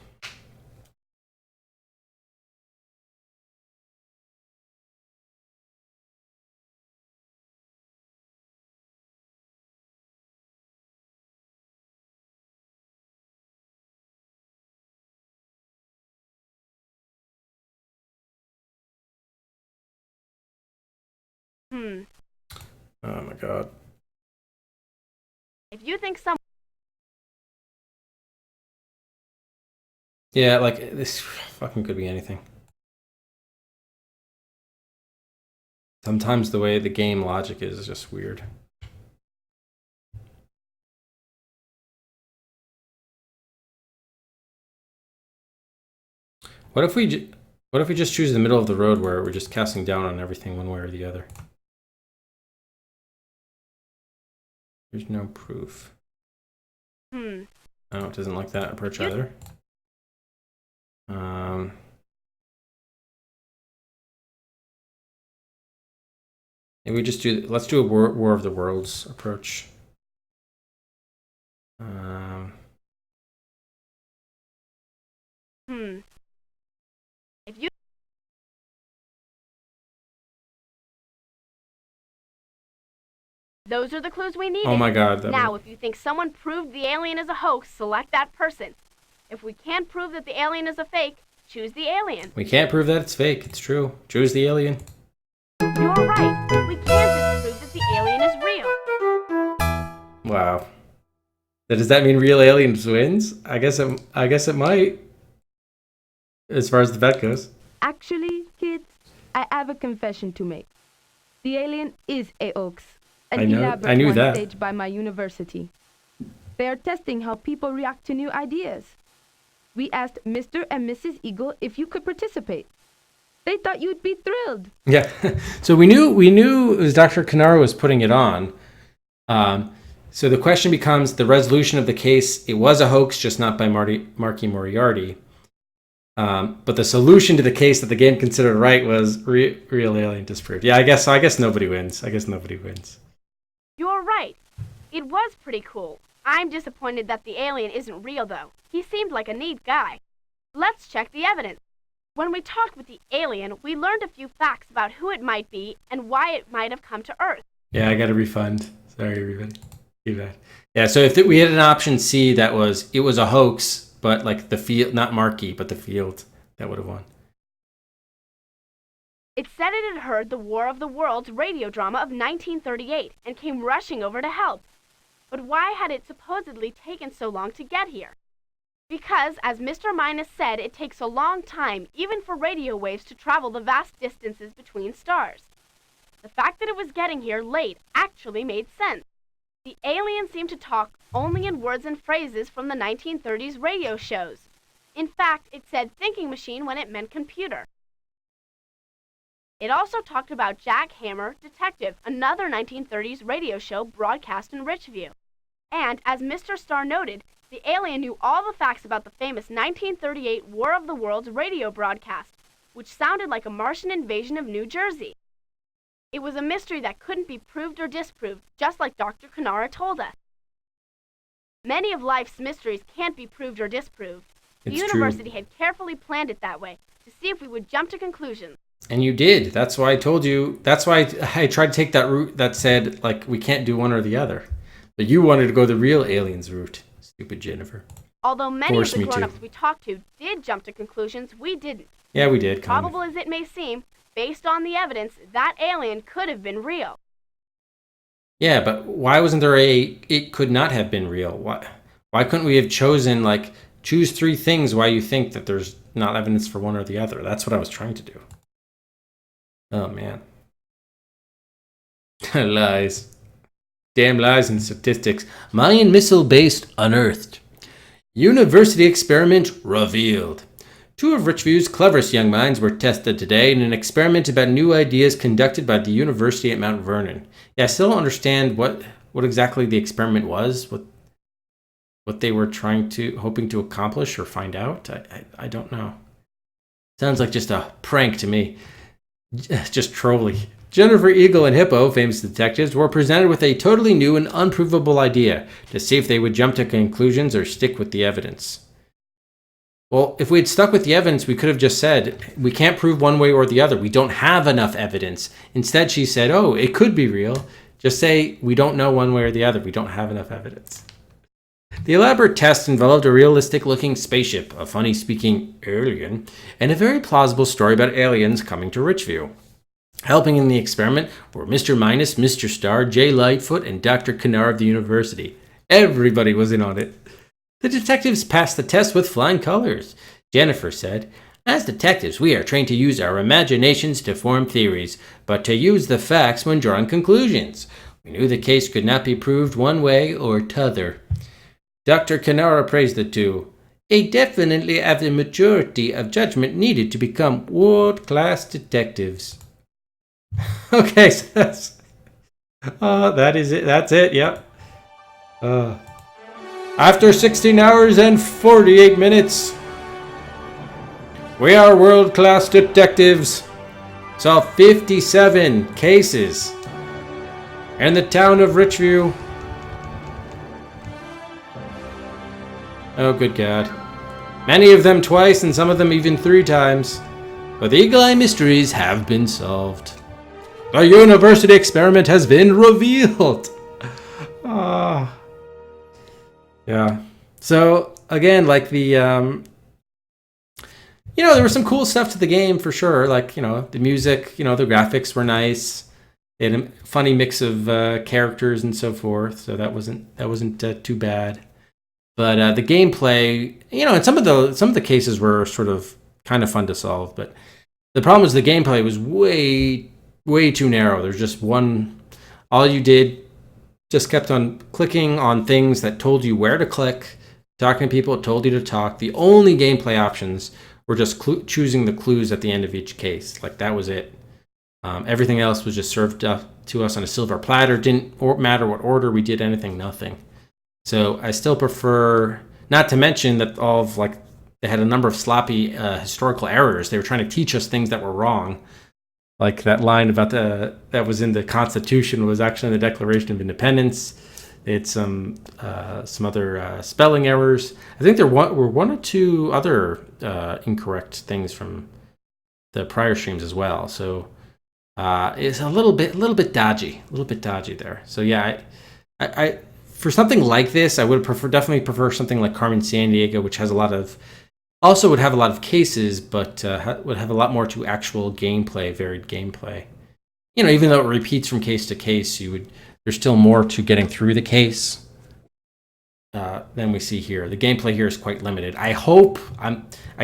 Oh my god. if you think some Yeah, like this fucking could be anything. Sometimes the way the game logic is just weird. What if we just choose the middle of the road where we're just casting down on everything one way or the other? There's no proof. Oh, it doesn't like that approach either. Maybe we just let's do a War of the Worlds approach. if you Those are the clues we needed. Oh my god. Now, if you think someone proved the alien is a hoax, select that person. If we can't prove that the alien is a fake, choose the alien. We can't prove that it's fake. It's true. Choose the alien. You're right. We can't disprove that the alien is real. Wow. Does that mean real aliens wins? I guess it might. As far as the bet goes. Actually, kids, I have a confession to make. The alien is a hoax. I knew that. Staged by my university. They are testing how people react to new ideas. We asked Mr. and Mrs. Eagle if you could participate. They thought you'd be thrilled. Yeah. So we knew it was Dr. Canaro was putting it on. So the question becomes the resolution of the case. It was a hoax, just not by Marky Moriarty. But the solution to the case that the game considered right was real alien disproved. Yeah, I guess nobody wins. You're right. It was pretty cool. I'm disappointed that the alien isn't real, though. He seemed like a neat guy. Let's check the evidence. When we talked with the alien, we learned a few facts about who it might be and why it might have come to Earth. Yeah, I got a refund. Sorry, everybody. Too bad. Yeah, so if we had an option C that it was a hoax, but like the field, not Marky, but the field, that would have won. It said it had heard the War of the Worlds radio drama of 1938 and came rushing over to help. But why had it supposedly taken so long to get here? Because, as Mr. Minus said, it takes a long time, even for radio waves, to travel the vast distances between stars. The fact that it was getting here late actually made sense. The alien seemed to talk only in words and phrases from the 1930s radio shows. In fact, it said thinking machine when it meant computer. It also talked about Jack Hammer, Detective, another 1930s radio show broadcast in Richview. And, as Mr. Starr noted, the alien knew all the facts about the famous 1938 War of the Worlds radio broadcast, which sounded like a Martian invasion of New Jersey. It was a mystery that couldn't be proved or disproved, just like Dr. Kanara told us. Many of life's mysteries can't be proved or disproved. The university had carefully planned it that way, to see if we would jump to conclusions. And you did. That's why I told you. That's why I tried to take that route that said, like, we can't do one or the other. But you wanted to go the real aliens route. Stupid Jennifer. Although many of the grown-ups we talked to did jump to conclusions, we didn't. Yeah, we did. Probable as it may seem, based on the evidence, that alien could have been real. Yeah, but why wasn't there it could not have been real? Why couldn't we have chosen, like, choose 3 things why you think that there's not evidence for one or the other? That's what I was trying to do. Oh, man. Lies. Damn lies and statistics. Mayan missile base unearthed. University experiment revealed. 2 of Richview's cleverest young minds were tested today in an experiment about new ideas conducted by the university at Mount Vernon. Yeah, I still don't understand what exactly the experiment was, what they were hoping to accomplish or find out. I don't know. Sounds like just a prank to me. Just trolling. Jennifer Eagle and Hippo, famous detectives, were presented with a totally new and unprovable idea to see if they would jump to conclusions or stick with the evidence. Well, if we had stuck with the evidence, we could have just said, we can't prove one way or the other. We don't have enough evidence. Instead, she said, oh, it could be real. Just say, we don't know one way or the other. We don't have enough evidence. The elaborate test involved a realistic-looking spaceship, a funny-speaking alien, and a very plausible story about aliens coming to Richview. Helping in the experiment were Mr. Minus, Mr. Starr, Jay Lightfoot, and Dr. Kanara of the university. Everybody was in on it. The detectives passed the test with flying colors. Jennifer said, as detectives, we are trained to use our imaginations to form theories, but to use the facts when drawing conclusions. We knew the case could not be proved one way or t'other. Dr. Kanara praised the 2. They definitely have the maturity of judgment needed to become world-class detectives. Okay, so that is it. That's it, yep. After 16 hours and 48 minutes, we are world-class detectives. Solved 57 cases in the town of Richview. Oh, good God. Many of them twice and some of them even 3 times. But the Eagle Eye mysteries have been solved. The university experiment has been revealed. Yeah. So, again, like the, there was some cool stuff to the game for sure. Like, the music, the graphics were nice. They had a funny mix of characters and so forth. So that wasn't too bad. But the gameplay, and some of the cases were sort of kind of fun to solve. But the problem was the gameplay was way too narrow. There's just one. All you did just kept on clicking on things that told you where to click. Talking to people, it told you to talk. The only gameplay options were just choosing the clues at the end of each case. Like, that was it. Everything else was just served up to us on a silver platter. Didn't matter what order we did anything, nothing. So I still prefer, not to mention that they had a number of sloppy historical errors. They were trying to teach us things that were wrong. Like that line about that was in the Constitution was actually in the Declaration of Independence. They had some other spelling errors. I think there were 1 or 2 other incorrect things from the prior streams as well. So it's a little bit dodgy there. So yeah, I for something like this, I would definitely prefer something like Carmen Sandiego, which has would have a lot of cases, but would have a lot more to actual gameplay, varied gameplay. Even though it repeats from case to case, there's still more to getting through the case. than we see here. The gameplay here is quite limited. I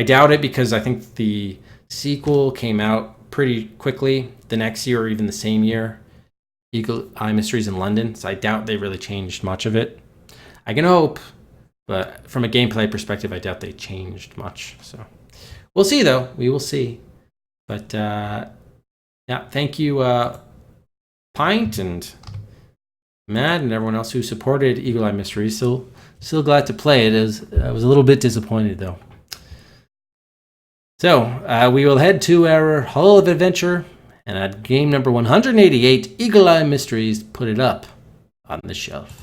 doubt it because I think the sequel came out pretty quickly the next year or even the same year. Eagle Eye Mysteries in London, so I doubt they really changed much of it. I can hope, but from a gameplay perspective, I doubt they changed much. So we'll see, though. We will see. But yeah, thank you, Pint and Matt and everyone else who supported Eagle Eye Mysteries. Still glad to play it. I was a little bit disappointed, though. So we will head to our Hall of Adventure, and at game number 188, Eagle Eye Mysteries, put it up on the shelf.